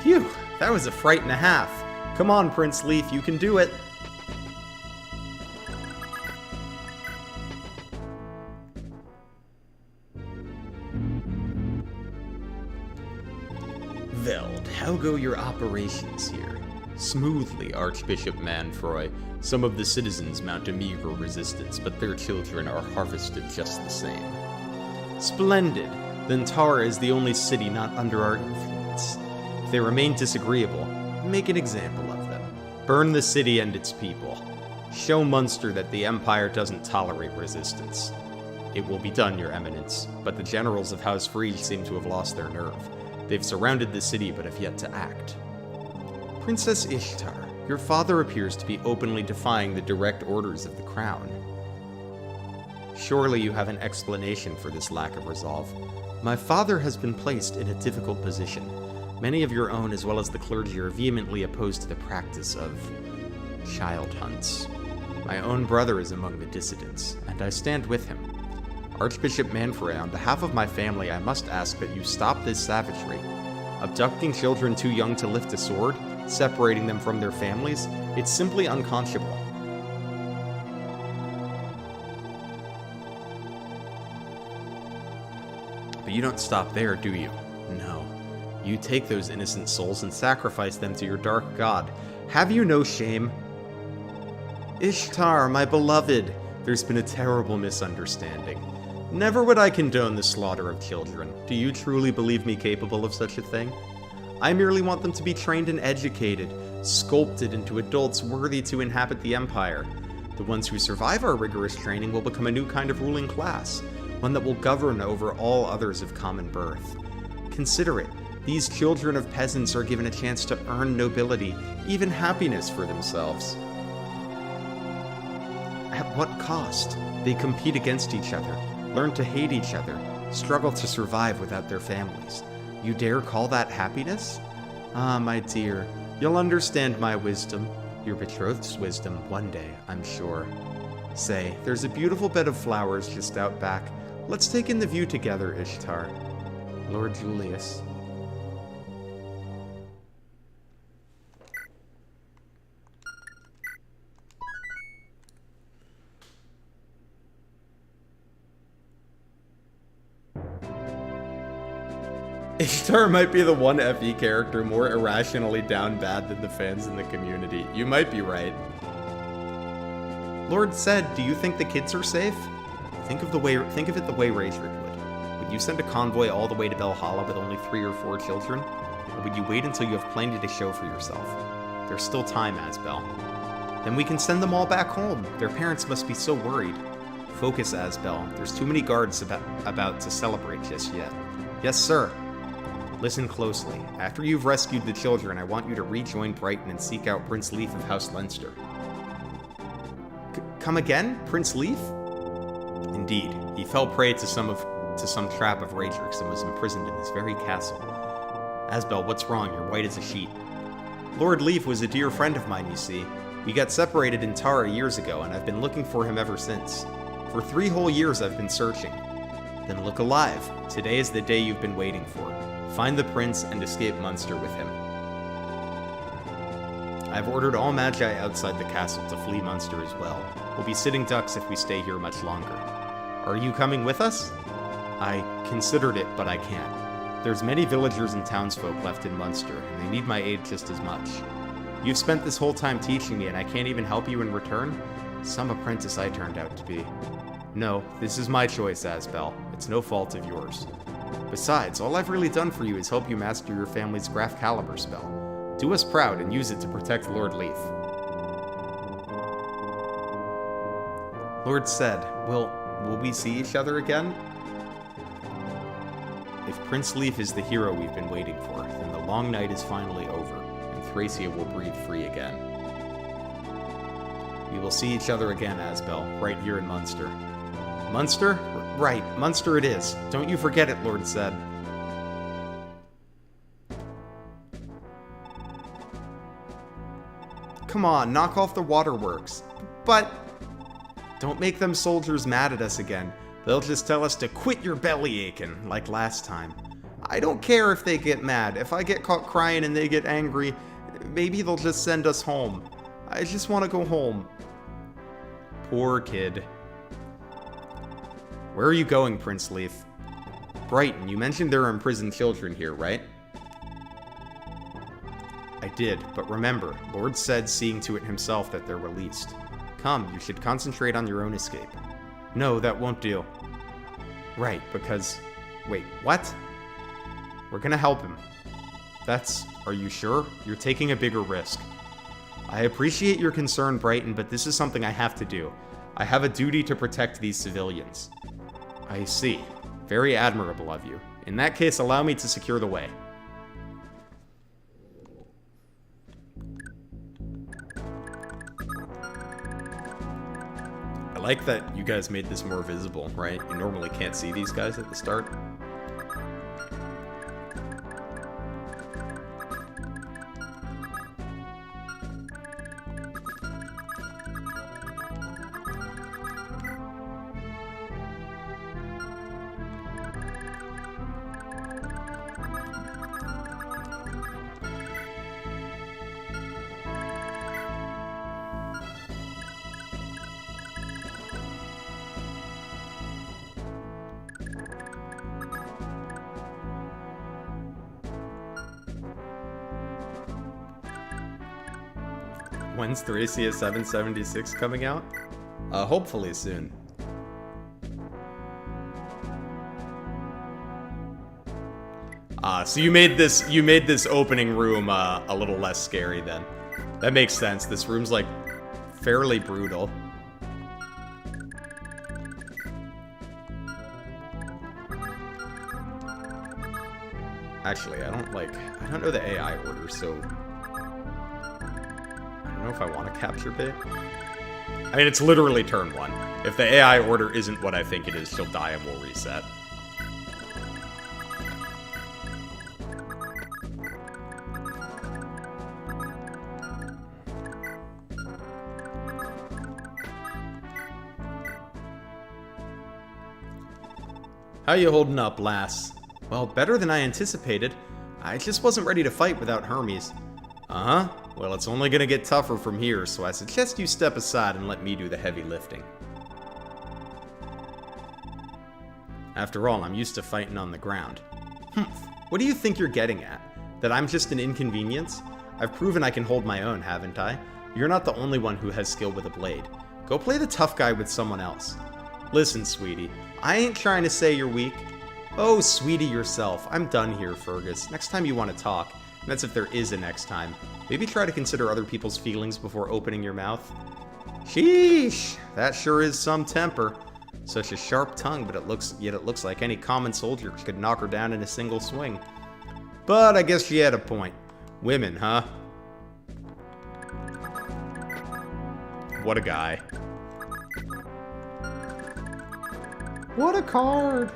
Phew, that was a fright and a half. Come on, Prince Leaf, you can do it. Veld, how go your operations here? Smoothly, Archbishop Manfroy. Some of the citizens mount a meager resistance, but their children are harvested just the same. Splendid. Then Tara is the only city not under our influence. If they remain disagreeable, make an example of them. Burn the city and its people. Show Munster that the Empire doesn't tolerate resistance. It will be done, Your Eminence, but the generals of House Frege seem to have lost their nerve. They've surrounded the city but have yet to act. Princess Ishtar, your father appears to be openly defying the direct orders of the crown. Surely you have an explanation for this lack of resolve. My father has been placed in a difficult position. Many of your own, as well as the clergy, are vehemently opposed to the practice of child hunts. My own brother is among the dissidents, and I stand with him. Archbishop Manfrey, on behalf of my family, I must ask that you stop this savagery. Abducting children too young to lift a sword, separating them from their families, it's simply unconscionable. But you don't stop there, do you? No. You take those innocent souls and sacrifice them to your dark god. Have you no shame? Ishtar, my beloved, there's been a terrible misunderstanding. Never would I condone the slaughter of children. Do you truly believe me capable of such a thing? I merely want them to be trained and educated, sculpted into adults worthy to inhabit the Empire. The ones who survive our rigorous training will become a new kind of ruling class, one that will govern over all others of common birth. Consider it. These children of peasants are given a chance to earn nobility, even happiness for themselves. At what cost? They compete against each other, learn to hate each other, struggle to survive without their families. You dare call that happiness? Ah, my dear, you'll understand my wisdom, your betrothed's wisdom, one day, I'm sure. Say, there's a beautiful bed of flowers just out back. Let's take in the view together, Ishtar. Lord Julius. Ishtar might be the one FE character more irrationally down bad than the fans in the community. You might be right. Lord said, do you think the kids are safe? Think of it the way Razor would. Would you send a convoy all the way to Valhalla with only 3 or 4 children? Or would you wait until you have plenty to show for yourself? There's still time, Asbel. Then we can send them all back home. Their parents must be so worried. Focus, Asbel. There's too many guards about to celebrate just yet. Yes, sir. Listen closely. After you've rescued the children, I want you to rejoin Brighton and seek out Prince Leaf of House Leinster. Come again? Prince Leaf? Indeed. He fell prey to some trap of Redux and was imprisoned in this very castle. Asbel, what's wrong? You're white as a sheet. Lord Leaf was a dear friend of mine, you see. We got separated in Tara years ago, and I've been looking for him ever since. For 3 whole years I've been searching. Then look alive. Today is the day you've been waiting for. Find the prince and escape Munster with him. I've ordered all Magi outside the castle to flee Munster as well. We'll be sitting ducks if we stay here much longer. Are you coming with us? I considered it, but I can't. There's many villagers and townsfolk left in Munster, and they need my aid just as much. You've spent this whole time teaching me, and I can't even help you in return? Some apprentice I turned out to be. No, this is my choice, Asbel. It's no fault of yours. Besides, all I've really done for you is help you master your family's Graf Caliber spell. Do us proud and use it to protect Lord Leaf. Lord said, will we see each other again? If Prince Leaf is the hero we've been waiting for, then the long night is finally over, and Thracia will breathe free again. We will see each other again, Asbel, right here in Munster. Munster? Right, Munster it is. Don't you forget it, Lord said. Come on, knock off the waterworks. But don't make them soldiers mad at us again. They'll just tell us to quit your belly aching, like last time. I don't care if they get mad. If I get caught crying and they get angry, maybe they'll just send us home. I just want to go home. Poor kid. Where are you going, Prince Leaf? Brighton, you mentioned there are imprisoned children here, right? I did, but remember, Lord said seeing to it himself that they're released. Come, you should concentrate on your own escape. No, that won't do. Right, because... Wait, what? We're gonna help him. Are you sure? You're taking a bigger risk. I appreciate your concern, Brighton, but this is something I have to do. I have a duty to protect these civilians. I see. Very admirable of you. In that case, allow me to secure the way. I like that you guys made this more visible, right? You normally can't see these guys at the start. When's Thracia 776 coming out? Hopefully soon. So you made this opening room a little less scary then. That makes sense. This room's like fairly brutal. Actually, I don't know the AI order, so I don't know if I want to capture bait. I mean, it's literally turn 1. If the AI order isn't what I think it is, she'll die and we'll reset. How you holding up, lass? Well, better than I anticipated. I just wasn't ready to fight without Hermes. Uh-huh. Well, it's only gonna get tougher from here, so I suggest you step aside and let me do the heavy lifting. After all, I'm used to fighting on the ground. Humph. What do you think you're getting at? That I'm just an inconvenience? I've proven I can hold my own, haven't I? You're not the only one who has skill with a blade. Go play the tough guy with someone else. Listen, sweetie, I ain't trying to say you're weak. Oh, sweetie yourself. I'm done here, Fergus. Next time you want to talk, and that's if there is a next time, maybe try to consider other people's feelings before opening your mouth. Sheesh, that sure is some temper. Such a sharp tongue, but it looks like any common soldier could knock her down in a single swing. But I guess she had a point. Women, huh? What a guy. What a card!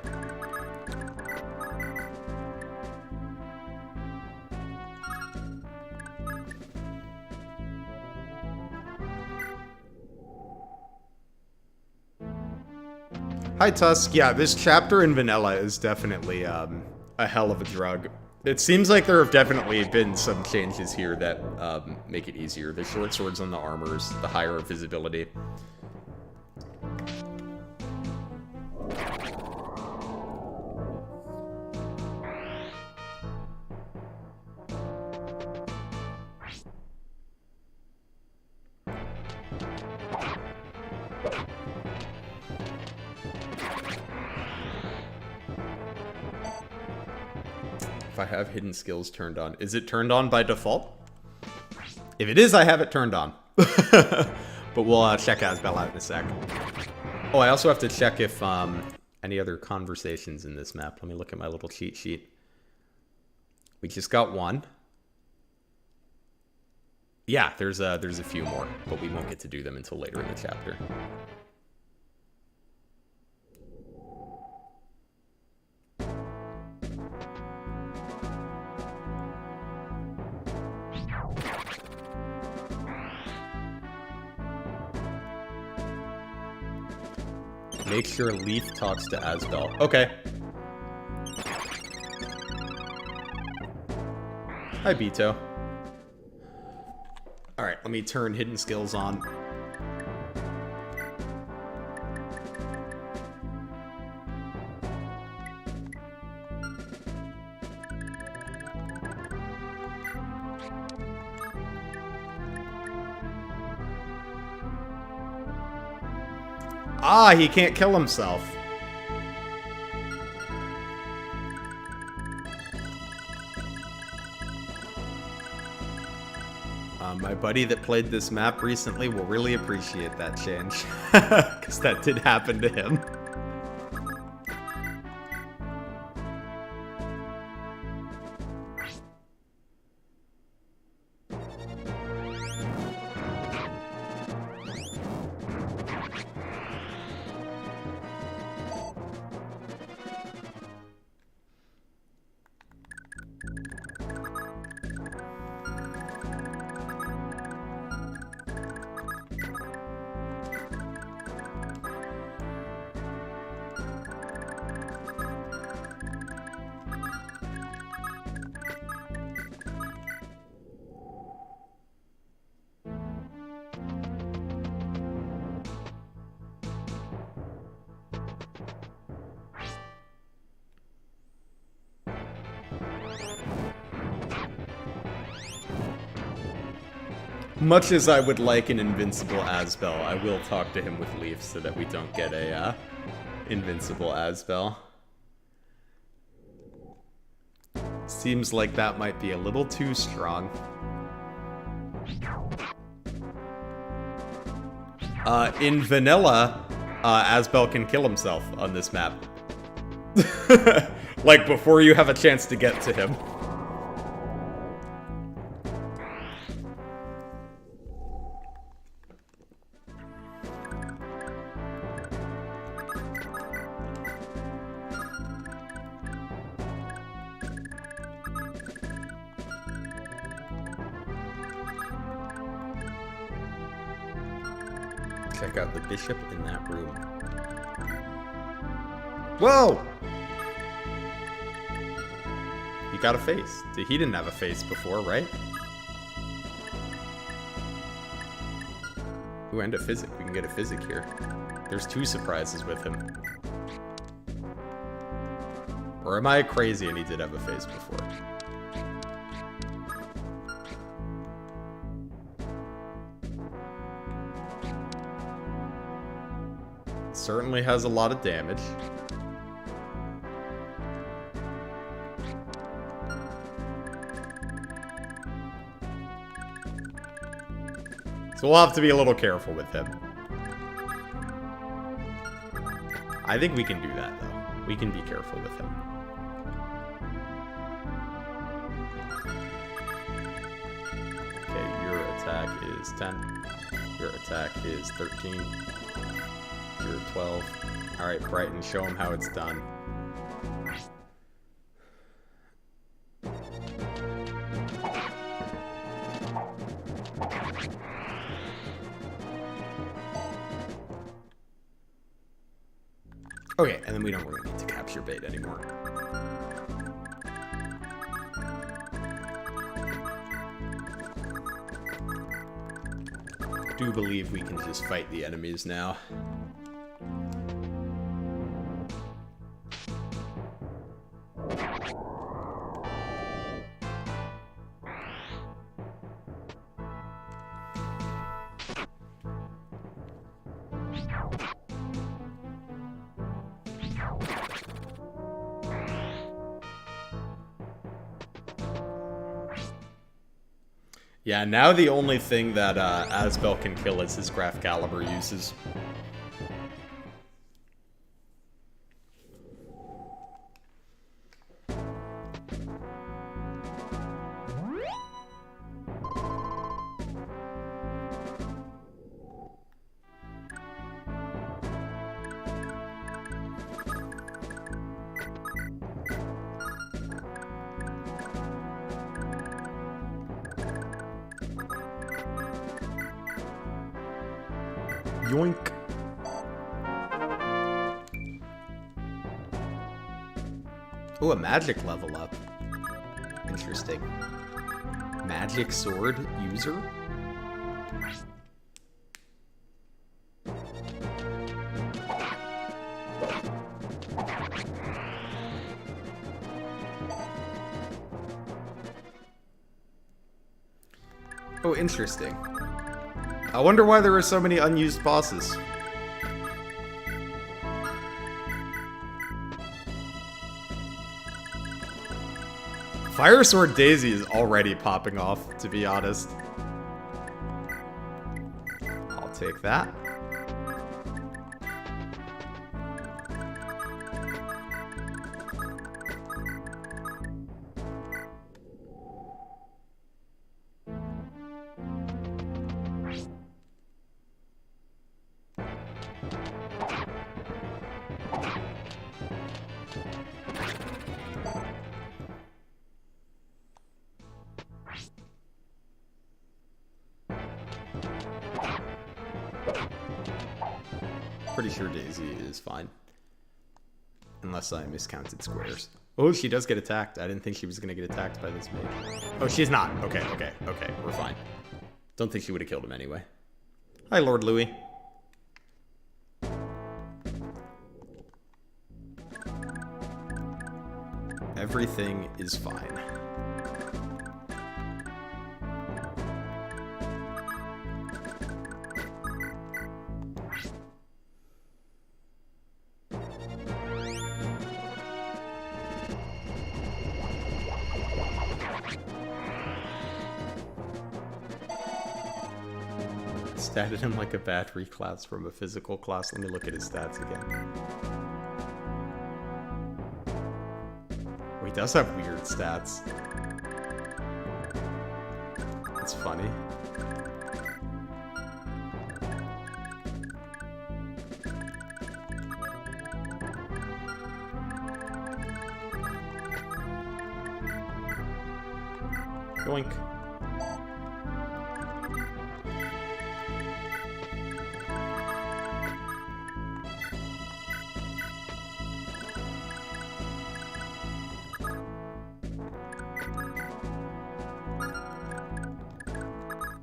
Hi, Tusk. Yeah, this chapter in Vanilla is definitely a hell of a drug. It seems like there have definitely been some changes here that make it easier. The short swords on the armors, the higher visibility. If I have hidden skills turned on. Is it turned on by default? If it is, I have it turned on. But we'll check Asbel out in a sec. Oh, I also have to check if any other conversations in this map. Let me look at my little cheat sheet. We just got one. Yeah, there's a few more, but we won't get to do them until later in the chapter. Make sure Leaf talks to Asbel. Okay. Hi, Beto. Alright, let me turn hidden skills on. Ah, he can't kill himself. My buddy that played this map recently will really appreciate that change. Because that did happen to him. Much as I would like an invincible Asbel, I will talk to him with Leaf so that we don't get a invincible Asbel. Seems like that might be a little too strong. In vanilla, Asbel can kill himself on this map. Like, before you have a chance to get to him. Check out the bishop in that room. Whoa! You got a face. He didn't have a face before, right? Ooh, and a physic. We can get a physic here. There's 2 surprises with him. Or am I crazy and he did have a face before? Certainly has a lot of damage. So we'll have to be a little careful with him. I think we can do that, though. We can be careful with him. Okay, your attack is 10. Your attack is 13. You're 12. Alright, Brighton, show him how it's done. Okay, and then we don't really need to capture bait anymore. I do believe we can just fight the enemies now. Yeah, now the only thing that Asbel can kill is his Graph Caliber uses. Yoink. Oh, a magic level up. Interesting. Magic sword user? Oh, interesting. I wonder why there are so many unused bosses. Fire Sword Daisy is already popping off, to be honest. I'll take that. Pretty sure Daisy is fine. Unless I miscounted squares. Oh, she does get attacked. I didn't think she was going to get attacked by this mage. Oh, she's not. Okay. We're fine. Don't think she would have killed him anyway. Hi, Lord Louis. Everything is fine. Statted him like a battery class from a physical class. Let me look at his stats again. Oh, he does have weird stats. That's funny. Yoink.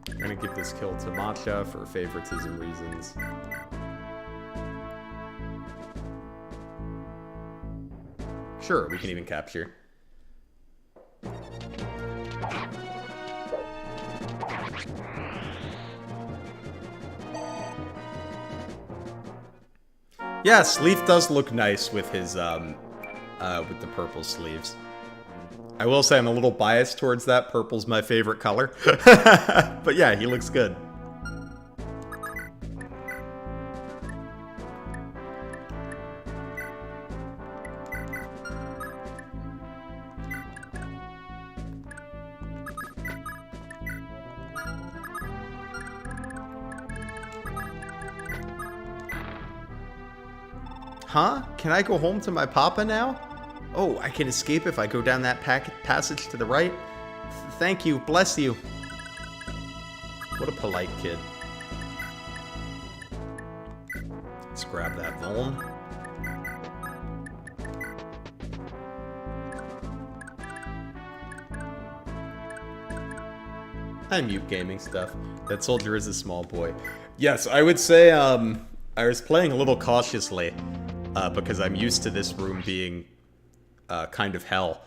I'm gonna give this kill to Matcha for favoritism reasons. Sure, we can even capture. Yes, Leaf does look nice with his with the purple sleeves. I will say I'm a little biased towards that. Purple's my favorite color. But yeah, he looks good. Huh? Can I go home to my papa now? Oh, I can escape if I go down that passage to the right? Thank you. Bless you. What a polite kid. Let's grab that Vuln. I mute gaming stuff. That soldier is a small boy. Yes, I would say I was playing a little cautiously because I'm used to this room being kind of hell.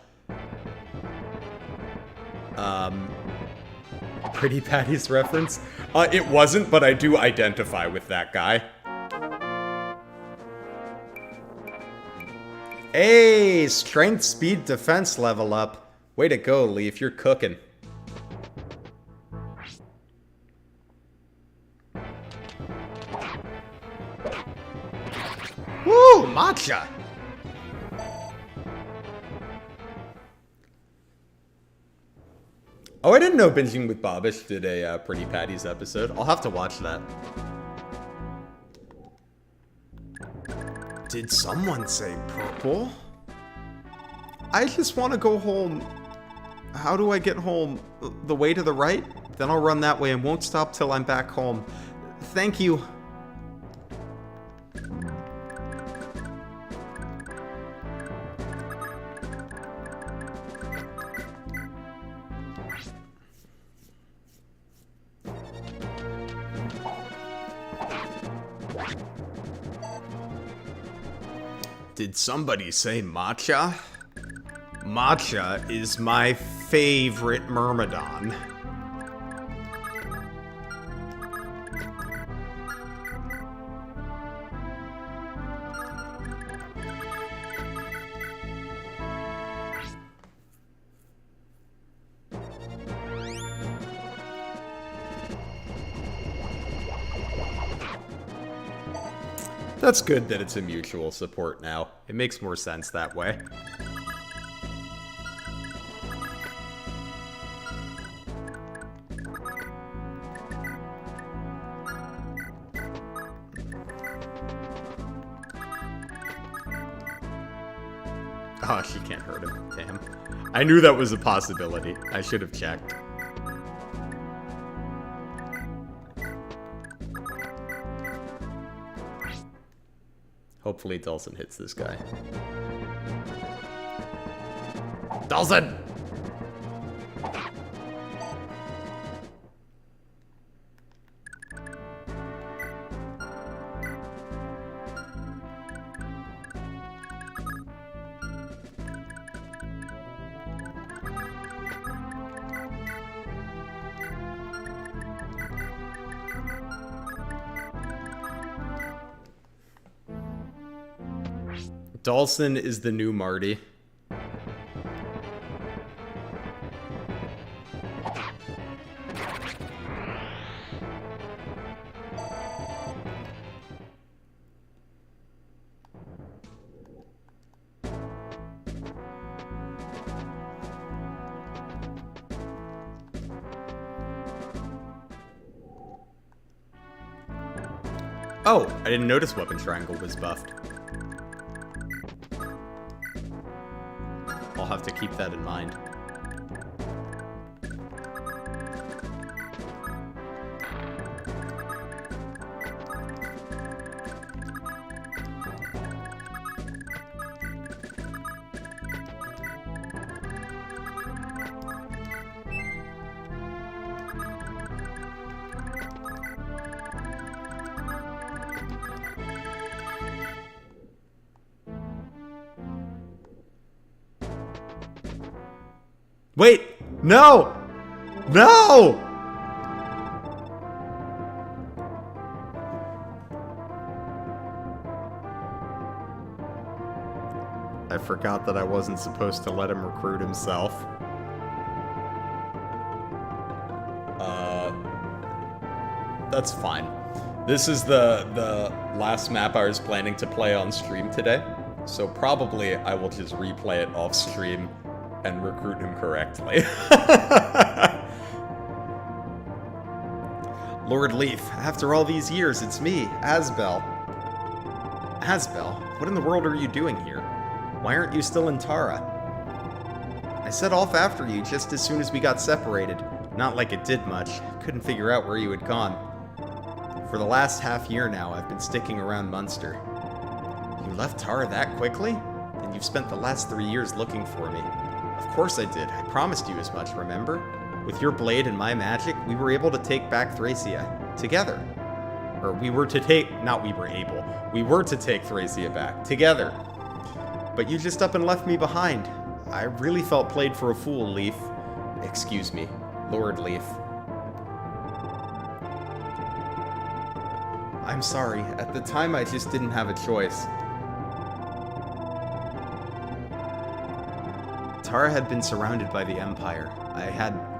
Pretty Patty's reference? It wasn't, but I do identify with that guy. Hey, strength, speed, defense level up. Way to go, Leaf, you're cooking. Woo, matcha! Oh, I didn't know Binging with Bobbish did a Pretty Patty's episode. I'll have to watch that. Did someone say purple? I just want to go home. How do I get home? The way to the right? Then I'll run that way and won't stop till I'm back home. Thank you. Did somebody say matcha? Matcha is my favorite Myrmidon. That's good that it's a mutual support now. It makes more sense that way. Oh, she can't hurt him. Damn. I knew that was a possibility. I should have checked. Hopefully Dulcin hits this guy. Dulcin! Dulcin is the new Marty. Oh, I didn't notice Weapon Triangle was buffed. I'll have to keep that in mind. Wait! No! No! I forgot that I wasn't supposed to let him recruit himself. That's fine. This is the last map I was planning to play on stream today, so probably I will just replay it off stream and recruit him correctly. Lord Leaf, after all these years, it's me, Asbel. Asbel, what in the world are you doing here? Why aren't you still in Tara? I set off after you just as soon as we got separated. Not like it did much. Couldn't figure out where you had gone. For the last half year now, I've been sticking around Munster. You left Tara that quickly? And you've spent the last 3 years looking for me. Of course I did. I promised you as much, remember? With your blade and my magic, we were able to take back Thracia. Together. Or we were to take... Not we were able. We were to take Thracia back. Together. But you just up and left me behind. I really felt played for a fool, Leaf. Excuse me. Lord Leaf. I'm sorry. At the time, I just didn't have a choice. Tara had been surrounded by the Empire.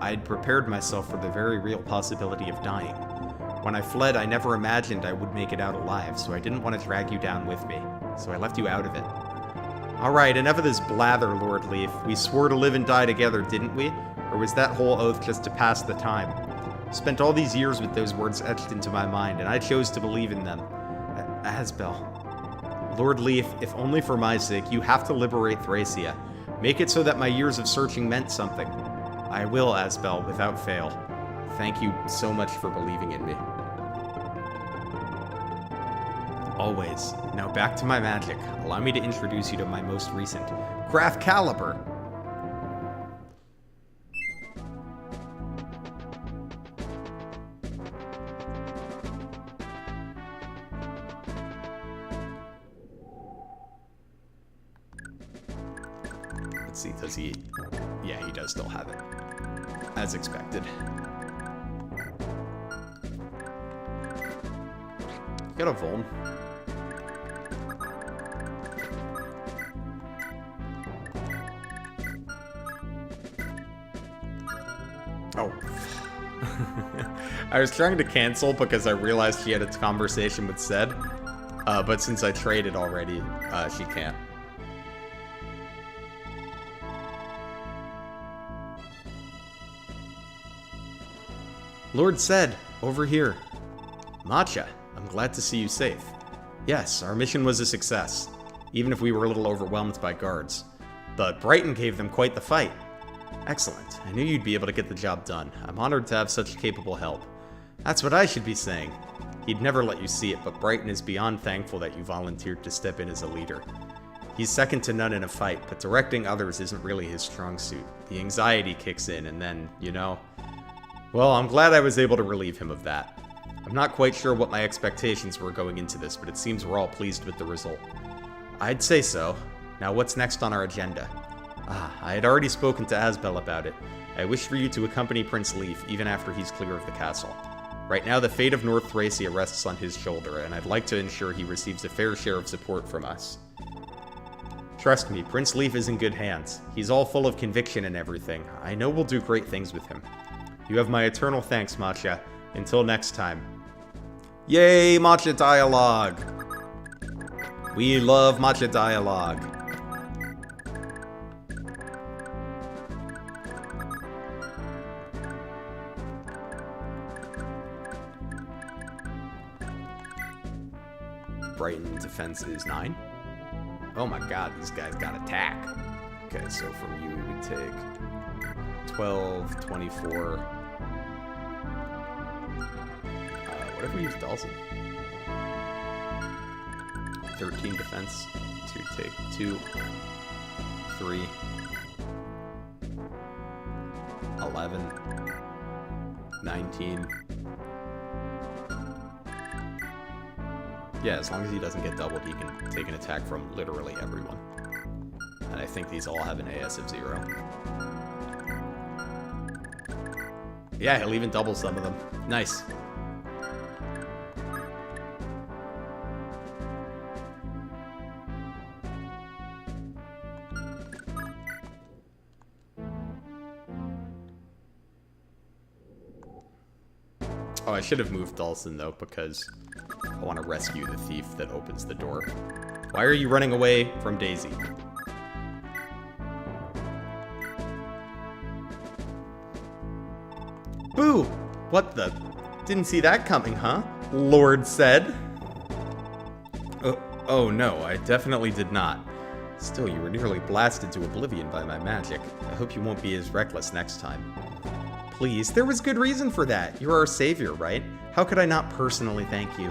I'd prepared myself for the very real possibility of dying. When I fled, I never imagined I would make it out alive, so I didn't want to drag you down with me. So I left you out of it. Alright, enough of this blather, Lord Leaf. We swore to live and die together, didn't we? Or was that whole oath just to pass the time? Spent all these years with those words etched into my mind, and I chose to believe in them. Asbel. Lord Leaf, if only for my sake, you have to liberate Thracia. Make it so that my years of searching meant something. I will, Asbel, without fail. Thank you so much for believing in me. Always. Now back to my magic. Allow me to introduce you to my most recent Graph Caliber. Let's see, does he... Yeah, he does still have it. As expected. Got a Vuln. Oh. I was trying to cancel because I realized she had a conversation with Zed. But since I traded already, she can't. Lord Zed, over here. Matcha, I'm glad to see you safe. Yes, our mission was a success, even if we were a little overwhelmed by guards. But Brighton gave them quite the fight. Excellent. I knew you'd be able to get the job done. I'm honored to have such capable help. That's what I should be saying. He'd never let you see it, but Brighton is beyond thankful that you volunteered to step in as a leader. He's second to none in a fight, but directing others isn't really his strong suit. The anxiety kicks in, and then, you know... Well, I'm glad I was able to relieve him of that. I'm not quite sure what my expectations were going into this, but it seems we're all pleased with the result. I'd say so. Now what's next on our agenda? I had already spoken to Asbel about it. I wish for you to accompany Prince Leaf, even after he's clear of the castle. Right now, the fate of North Thracia rests on his shoulder, and I'd like to ensure he receives a fair share of support from us. Trust me, Prince Leaf is in good hands. He's all full of conviction and everything. I know we'll do great things with him. You have my eternal thanks, Matcha. Until next time. Yay, Matcha dialogue! We love Matcha dialogue. Brighton defense is 9. Oh my god, these guys got attack. Okay, so from you we would take 12, 24. What if we use Dawson? 13 defense to take 2, 3, 11, 19. Yeah, as long as he doesn't get doubled, he can take an attack from literally everyone. And I think these all have an AS of 0. Yeah, he'll even double some of them. Nice. Oh, I should have moved Dawson, though, because I want to rescue the thief that opens the door. Why are you running away from Daisy? Boo! What the? Didn't see that coming, huh? Lord said. Oh no, I definitely did not. Still, you were nearly blasted to oblivion by my magic. I hope you won't be as reckless next time. Please, there was good reason for that. You're our savior, right? How could I not personally thank you?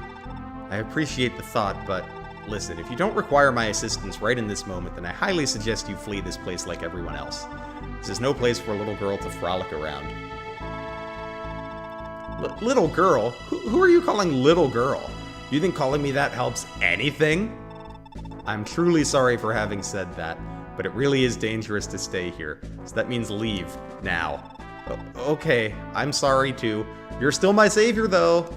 I appreciate the thought, but listen, if you don't require my assistance right in this moment, then I highly suggest you flee this place like everyone else. This is no place for a little girl to frolic around. Little girl? Who are you calling little girl? You think calling me that helps anything? I'm truly sorry for having said that, but it really is dangerous to stay here, so that means leave, now. Okay, I'm sorry too. You're still my savior, though.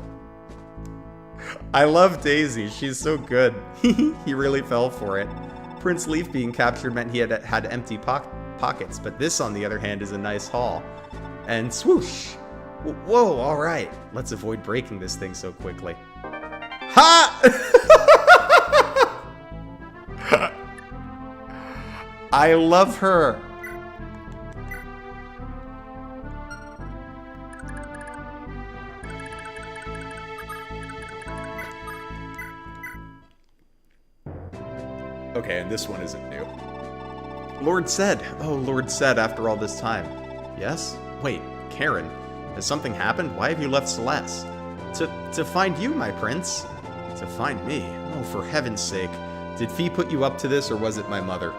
I love Daisy. She's so good. He really fell for it. Prince Leaf being captured meant he had empty pockets, but this, on the other hand, is a nice haul. And swoosh! Whoa, alright. Let's avoid breaking this thing so quickly. Ha! I love her. Okay, and this one isn't new. Lord said. Oh, Lord said after all this time. Yes? Wait, Karen. Has something happened? Why have you left Celeste? To find you, my prince. To find me? Oh, for heaven's sake. Did Fee put you up to this, or was it my mother?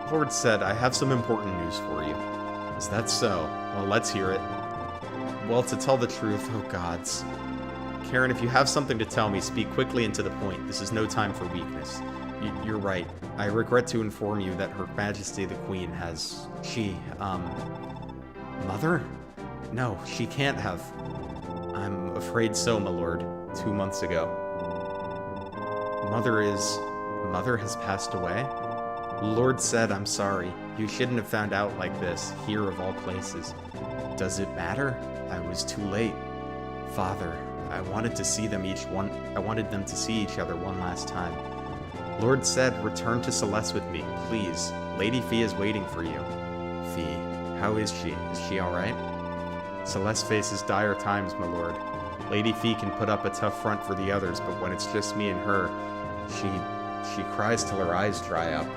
Lord said, I have some important news for you. Is that so? Well, let's hear it. Well, to tell the truth, oh gods. Karen, if you have something to tell me, speak quickly and to the point. This is no time for weakness. You're right. I regret to inform you that Her Majesty the Queen has... Mother? No, she can't have. I'm afraid so, my lord. 2 months ago. Mother has passed away? Lord said I'm sorry. You shouldn't have found out like this, here of all places. Does it matter? I was too late. Father, I wanted to see them I wanted them to see each other one last time. Lord said, return to Celeste with me, please. Lady Fee is waiting for you. Fee, how is she? Is she alright? Celeste faces dire times, my lord. Lady Fee can put up a tough front for the others, but when it's just me and her, she cries till her eyes dry up.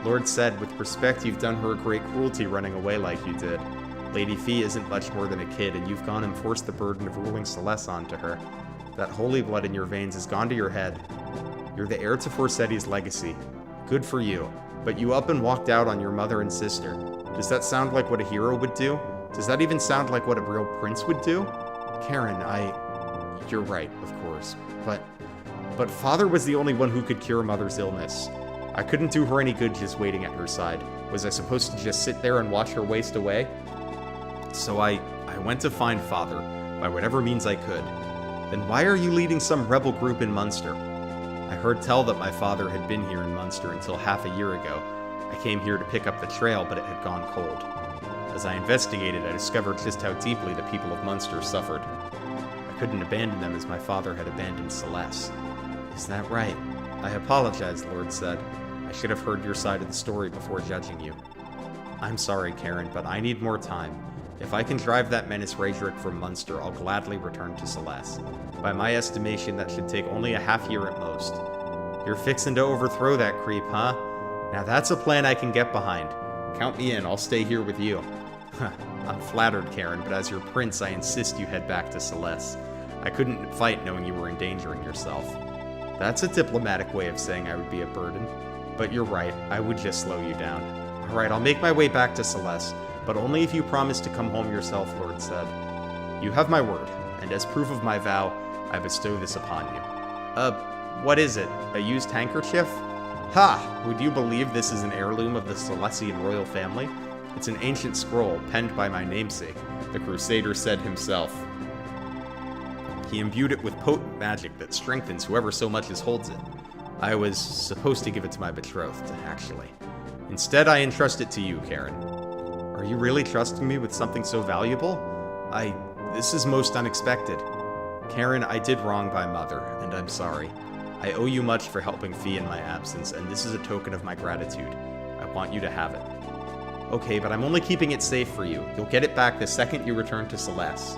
Lord said, with respect, you've done her a great cruelty running away like you did. Lady Fee isn't much more than a kid, and you've gone and forced the burden of ruling Celeste onto her. That holy blood in your veins has gone to your head. You're the heir to Forseti's legacy. Good for you. But you up and walked out on your mother and sister. Does that sound like what a hero would do? Does that even sound like what a real prince would do? Karen, You're right, of course. But Father was the only one who could cure Mother's illness. I couldn't do her any good just waiting at her side. Was I supposed to just sit there and watch her waste away? So I went to find Father, by whatever means I could. Then why are you leading some rebel group in Munster? I heard tell that my father had been here in Munster until half a year ago. I came here to pick up the trail, but it had gone cold. As I investigated, I discovered just how deeply the people of Munster suffered. I couldn't abandon them as my father had abandoned Celeste. Is that right? I apologize, Lord said. I should have heard your side of the story before judging you. I'm sorry, Karen, but I need more time. If I can drive that menace Raedric from Munster, I'll gladly return to Celeste. By my estimation, that should take only a half year at most. You're fixin' to overthrow that creep, huh? Now that's a plan I can get behind. Count me in, I'll stay here with you. I'm flattered, Karen, but as your prince, I insist you head back to Celeste. I couldn't fight knowing you were endangering yourself. That's a diplomatic way of saying I would be a burden. But you're right, I would just slow you down. Alright, I'll make my way back to Celeste, but only if you promise to come home yourself, Lord said. You have my word, and as proof of my vow, I bestow this upon you. What is it? A used handkerchief? Ha! Would you believe this is an heirloom of the Celestian royal family? It's an ancient scroll, penned by my namesake, the Crusader said himself. He imbued it with potent magic that strengthens whoever so much as holds it. I was supposed to give it to my betrothed, actually. Instead, I entrust it to you, Karen. Are you really trusting me with something so valuable? This is most unexpected. Karen, I did wrong by Mother, and I'm sorry. I owe you much for helping Fee in my absence, and this is a token of my gratitude. I want you to have it. Okay, but I'm only keeping it safe for you. You'll get it back the second you return to Celeste.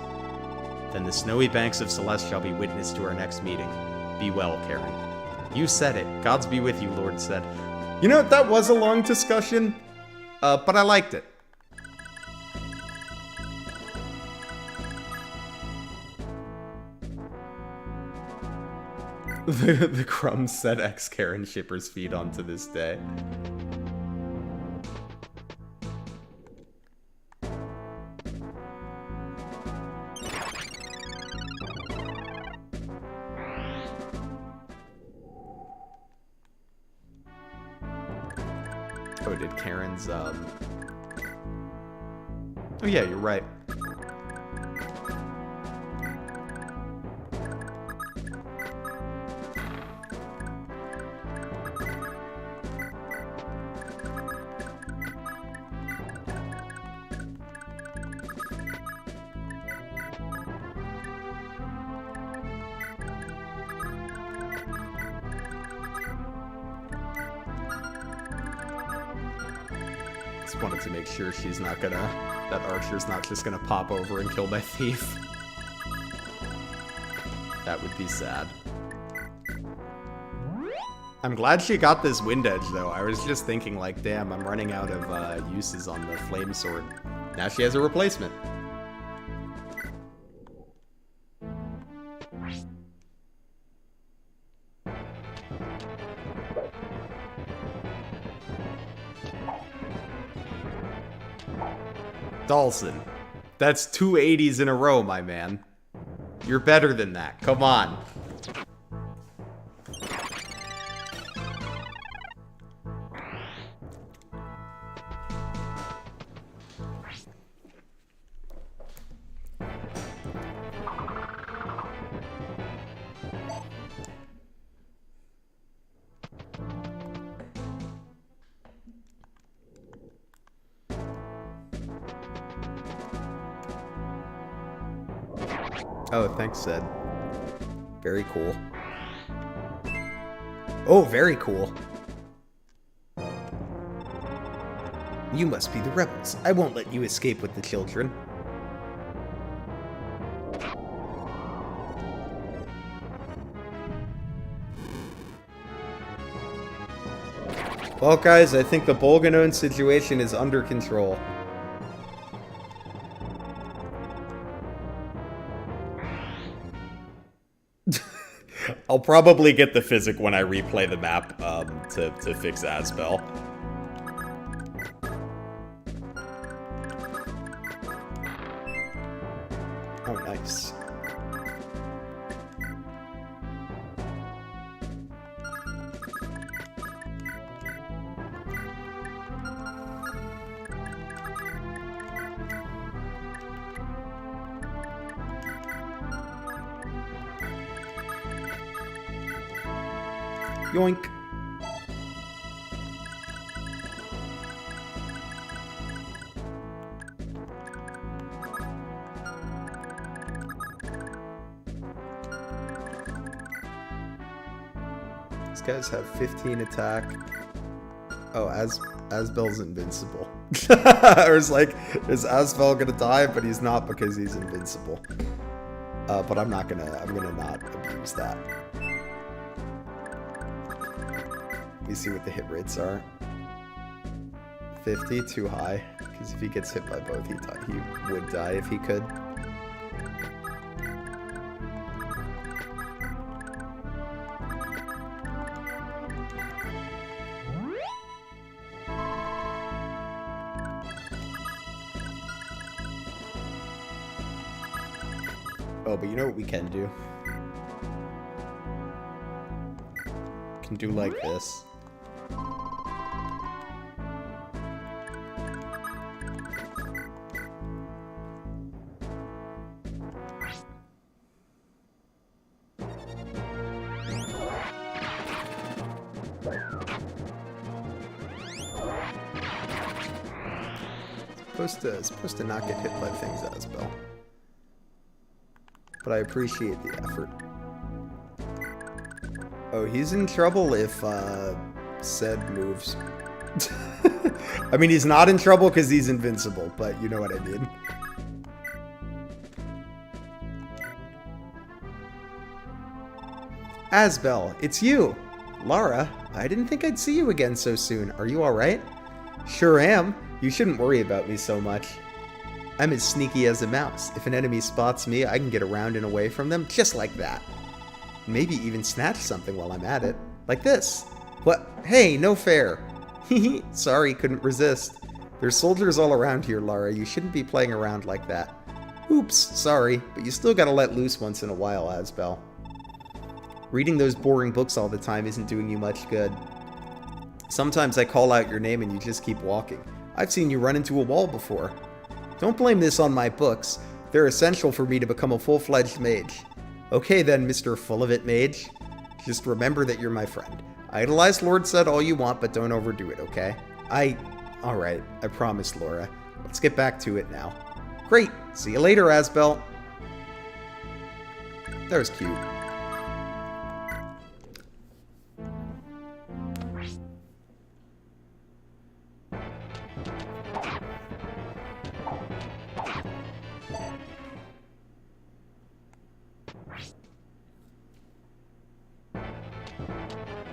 Then the snowy banks of Celeste shall be witness to our next meeting. Be well, Karen. You said it. Gods be with you, Lord said. You know, that was a long discussion, but I liked it. The crumbs set ex-Karen shippers feed on to this day. Oh, did Karen's, Oh yeah, you're right. Just wanted to make sure she's not gonna... that Archer's not just gonna pop over and kill my thief. That would be sad. I'm glad she got this wind edge, though. I was just thinking, like, damn, I'm running out of uses on the flame sword. Now she has a replacement. Dawson, that's 2 80s in a row, my man. You're better than that. Come on. Oh, thanks, Sid. Very cool. Oh, very cool. You must be the rebels. I won't let you escape with the children. Well, guys, I think the Bolganone situation is under control. I'll probably get the physic when I replay the map to fix Asbel. Oh, nice. Yoink. These guys have 15 attack. Oh, Asbel's invincible. I was like, is Asbel gonna die? But he's not because he's invincible. But I'm gonna not abuse that. You see what the hit rates are. 50, too high. Because if he gets hit by both, he would die if he could. Oh, but you know what we can do? We can do like this. Supposed to not get hit by things, Asbel. But I appreciate the effort. Oh, he's in trouble if Sed moves. I mean, he's not in trouble because he's invincible, but you know what I mean. Asbel, it's you! Lara, I didn't think I'd see you again so soon. Are you alright? Sure am. You shouldn't worry about me so much. I'm as sneaky as a mouse. If an enemy spots me, I can get around and away from them just like that. Maybe even snatch something while I'm at it. Like this. What? Hey, no fair. Hehe, sorry, couldn't resist. There's soldiers all around here, Lara. You shouldn't be playing around like that. Oops, sorry, but you still gotta let loose once in a while, Asbel. Reading those boring books all the time isn't doing you much good. Sometimes I call out your name and you just keep walking. I've seen you run into a wall before. Don't blame this on my books. They're essential for me to become a full-fledged mage. Okay then, Mr. Full-of-It Mage. Just remember that you're my friend. Idolize Lord Sed all you want, but don't overdo it, okay? Alright, I promise, Laura. Let's get back to it now. Great! See you later, Asbel. That was cute.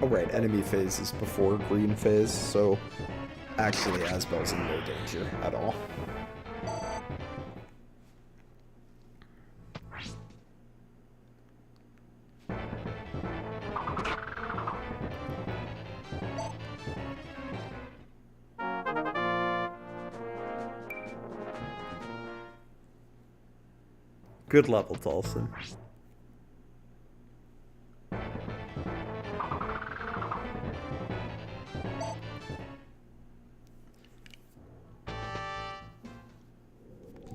Oh right, enemy phase is before green phase, so actually Asbel's in no danger at all. Good level, Tolson.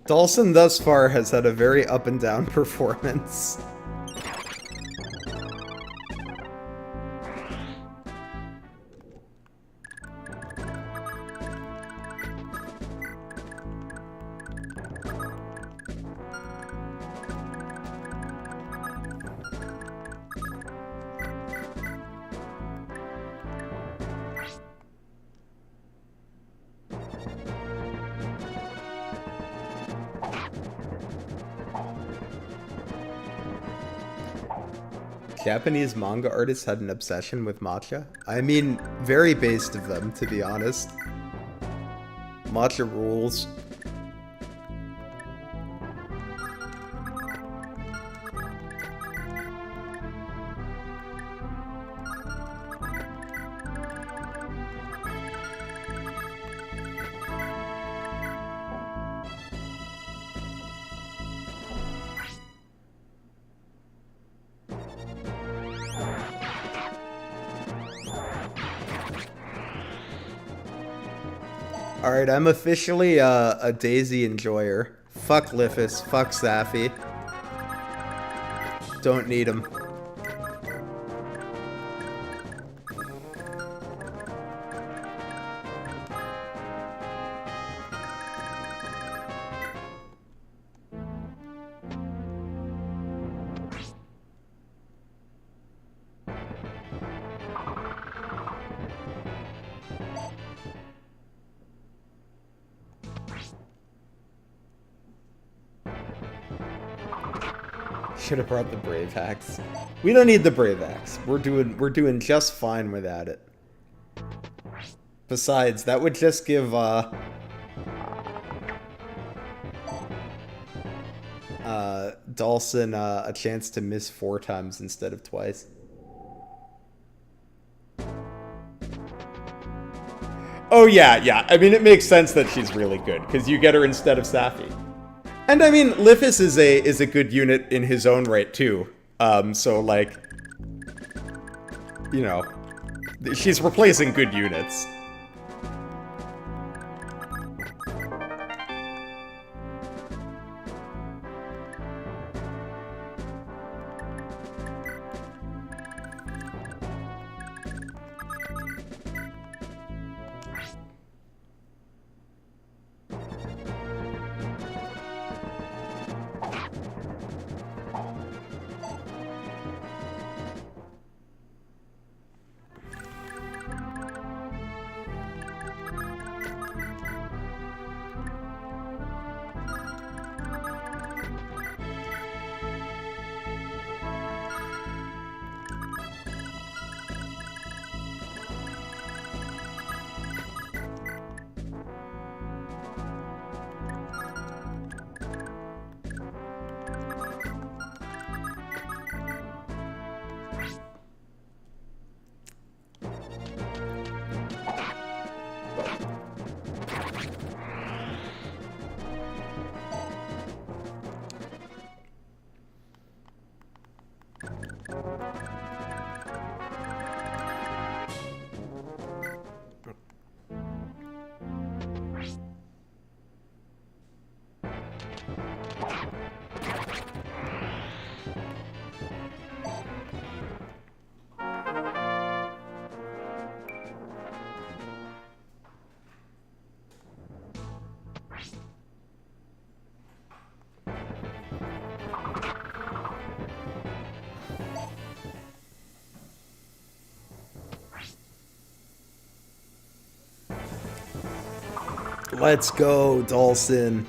Dawson thus far has had a very up and down performance. Japanese manga artists had an obsession with matcha? I mean, very based of them, to be honest. Matcha rules. Alright, I'm officially a Daisy enjoyer. Fuck Liffus, fuck Safi. Don't need him. Should have brought the Brave Axe. We don't need the Brave Axe. We're doing just fine without it. Besides, that would just give Dawson a chance to miss 4 times instead of twice. Oh yeah. I mean, it makes sense that she's really good because you get her instead of Safi. And I mean, Liffus is a good unit in his own right too. So like, you know, she's replacing good units. Let's go, Dawson.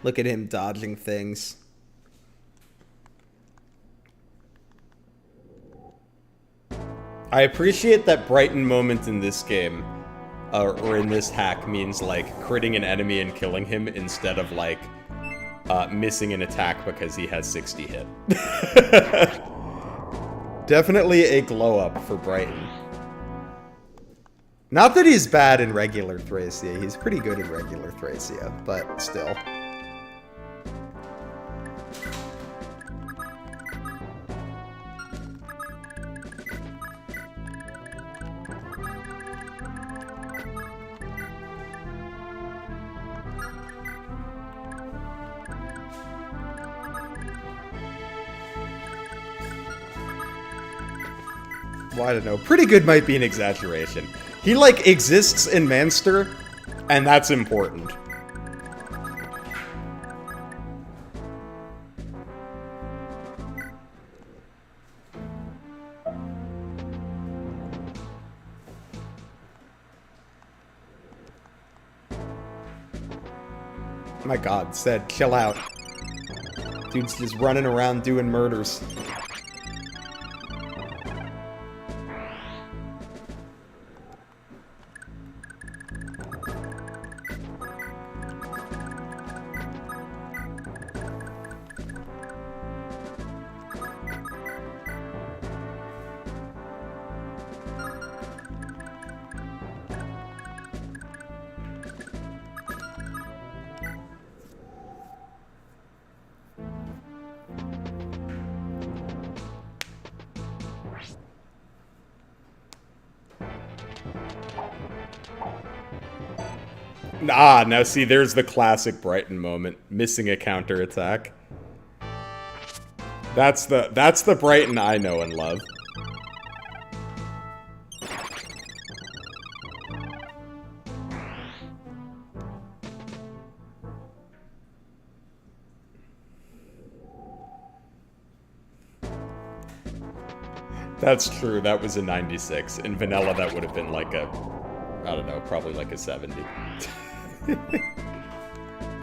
Look at him dodging things. I appreciate that Brighton moment in this game, or in this hack, means like critting an enemy and killing him instead of like missing an attack because he has 60 hit. Definitely a glow up for Brighton. Not that he's bad in regular Thracia, he's pretty good in regular Thracia, but still. Well, I don't know. Pretty good might be an exaggeration. He, like, exists in Munster, and that's important. My god, said, chill out. Dude's just running around doing murders. Ah, now see, there's the classic Brighton moment. Missing a counterattack. That's the Brighton I know and love. That's true, that was a 96. In vanilla, that would have been like a, I don't know, probably like a 70.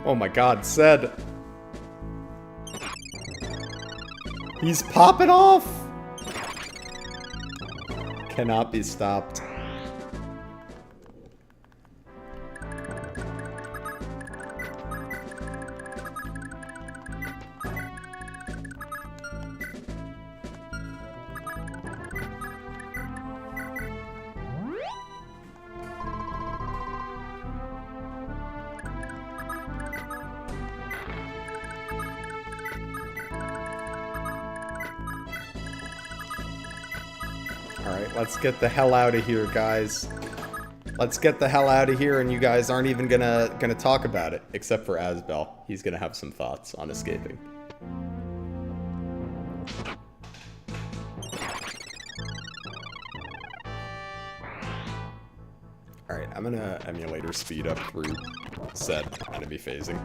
Oh my god, Ced. He's popping off! Cannot be stopped. Alright, let's get the hell out of here, guys. Let's get the hell out of here, and you guys aren't even gonna talk about it. Except for Asbel. He's gonna have some thoughts on escaping. Alright, I'm gonna emulator speed up through said enemy phasing.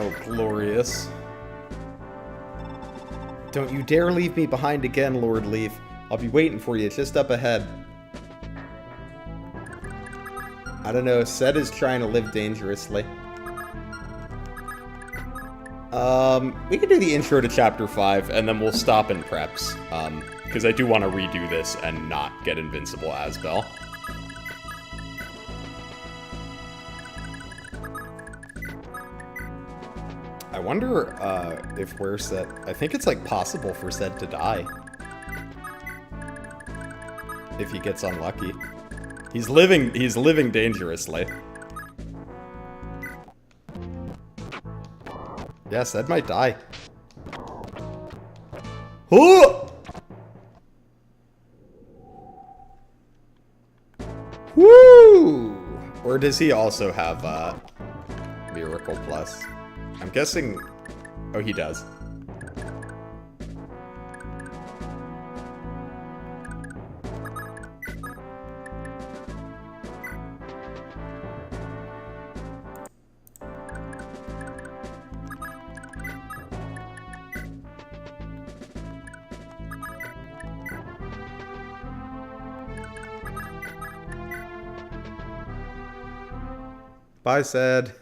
Oh, glorious. Don't you dare leave me behind again, Lord Leaf. I'll be waiting for you just up ahead. I don't know, Ced is trying to live dangerously. We can do the intro to Chapter 5, and then we'll stop in preps. Because I do want to redo this and not get Invincible Asbel. I wonder if we're Ced. I think it's like possible for Ced to die if he gets unlucky. He's living dangerously. Yeah, Ced might die. Oh! Woo! Or does he also have Miracle Plus? I'm guessing... Oh, he does. Bye, Ced.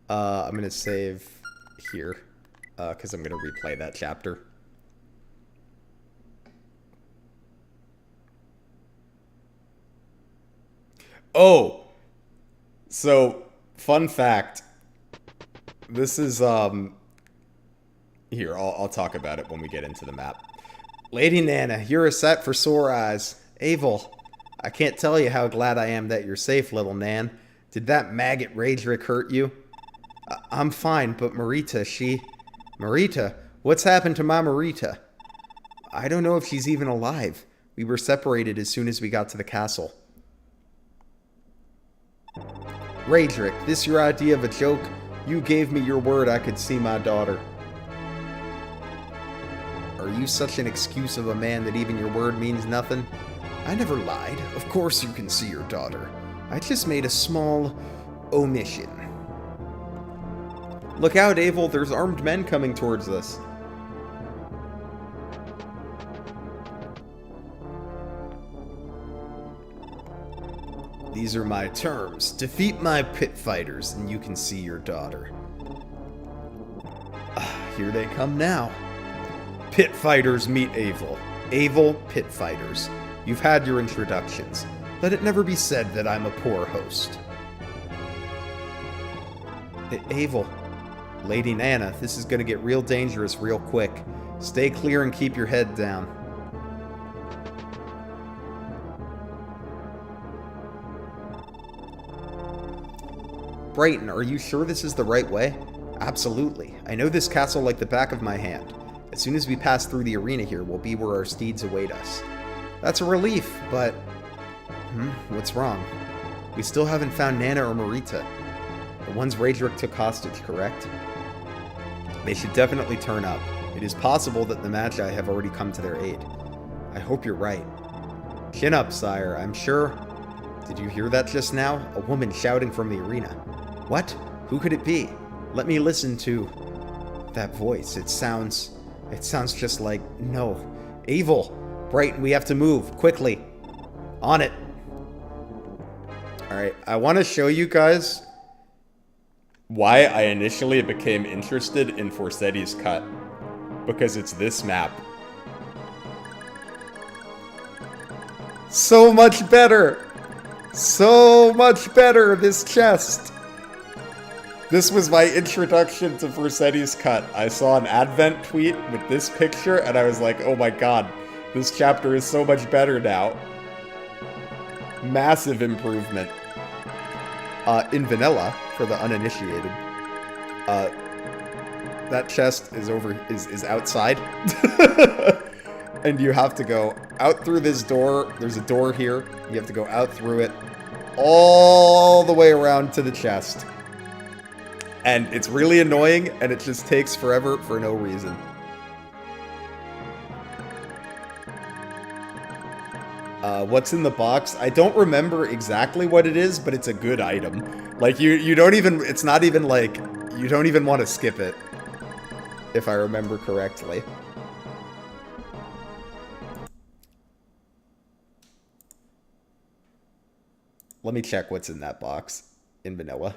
I'm gonna save here, because I'm gonna replay that chapter. Oh! So, fun fact. This is, Here, I'll talk about it when we get into the map. Lady Nana, you're a sight for sore eyes. Avil, I can't tell you how glad I am that you're safe, little Nan. Did that maggot Raedric hurt you? I'm fine, but Marita, Marita? What's happened to my Marita? I don't know if she's even alive. We were separated as soon as we got to the castle. Raedric, this your idea of a joke? You gave me your word I could see my daughter. Are you such an excuse of a man that even your word means nothing? I never lied. Of course you can see your daughter. I just made a small omission. Look out, Avil, there's armed men coming towards us. These are my terms. Defeat my pit fighters, and you can see your daughter. Here they come now. Pit fighters meet Avil. Avil, pit fighters. You've had your introductions. Let it never be said that I'm a poor host. Avil. Lady Nana, this is gonna get real dangerous real quick. Stay clear and keep your head down. Brighton, are you sure this is the right way? Absolutely. I know this castle like the back of my hand. As soon as we pass through the arena here, we'll be where our steeds await us. That's a relief, but... what's wrong? We still haven't found Nana or Marita. The ones Raedric took hostage, correct? They should definitely turn up. It is possible that the Magi have already come to their aid. I hope you're right. Chin up, sire. I'm sure... Did you hear that just now? A woman shouting from the arena. What? Who could it be? Let me listen to... that voice. It sounds just like... No. Evil! Brighton, we have to move. Quickly. On it. Alright, I want to show you guys why I initially became interested in Forseti's cut. Because it's this map. So much better! So much better, this chest! This was my introduction to Forseti's cut. I saw an Advent tweet with this picture, and I was like, oh my god, this chapter is so much better now. Massive improvement. In vanilla, for the uninitiated, that chest is outside. And you have to go out through this door. There's a door here. You have to go out through it, all the way around to the chest. And it's really annoying, and it just takes forever for no reason. What's in the box? I don't remember exactly what it is, but it's a good item. Like, you don't even... It's not even, like... You don't even want to skip it. If I remember correctly. Let me check what's in that box. In vanilla.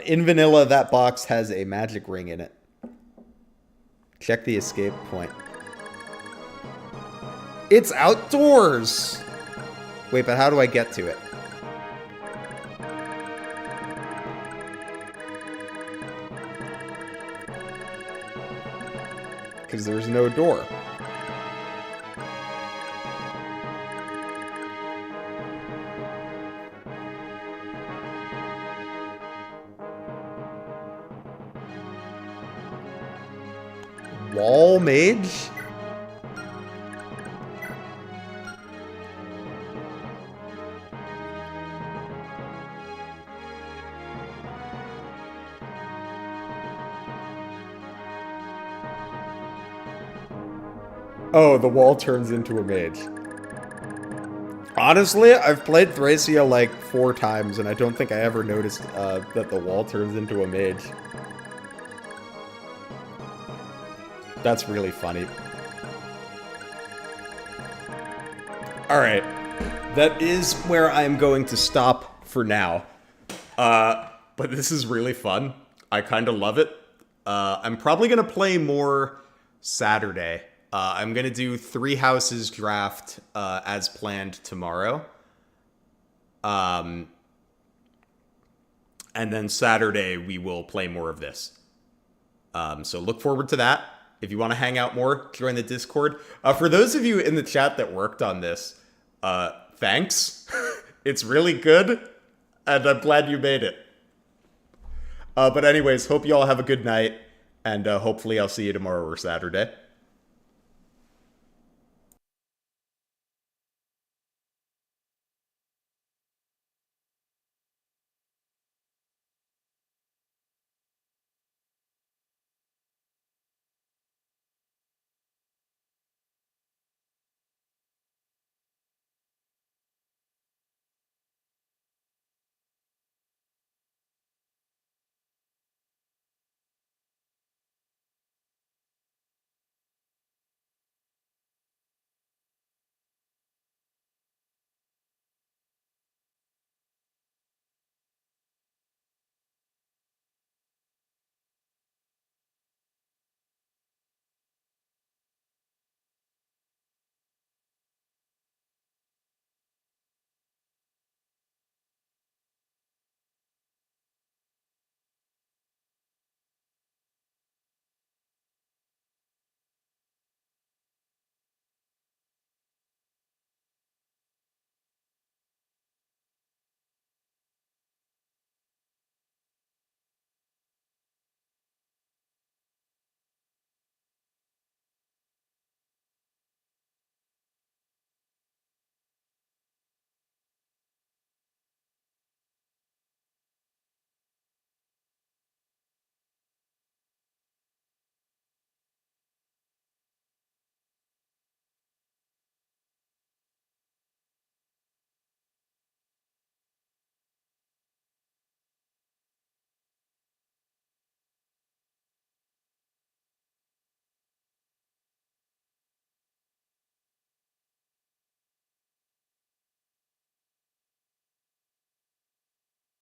In vanilla, that box has a magic ring in it. Check the escape point. It's outdoors! Wait, but how do I get to it? Because there's no door. Wall mage? Oh, the wall turns into a mage. Honestly, I've played Thracia like 4 times, and I don't think I ever noticed that the wall turns into a mage. That's really funny. Alright. That is where I'm going to stop for now. But this is really fun. I kind of love it. I'm probably going to play more Saturday. I'm going to do 3 houses draft as planned tomorrow. And then Saturday we will play more of this. So look forward to that. If you want to hang out more, join the Discord. For those of you in the chat that worked on this, thanks. It's really good, and I'm glad you made it. But anyways, hope you all have a good night, and hopefully I'll see you tomorrow or Saturday.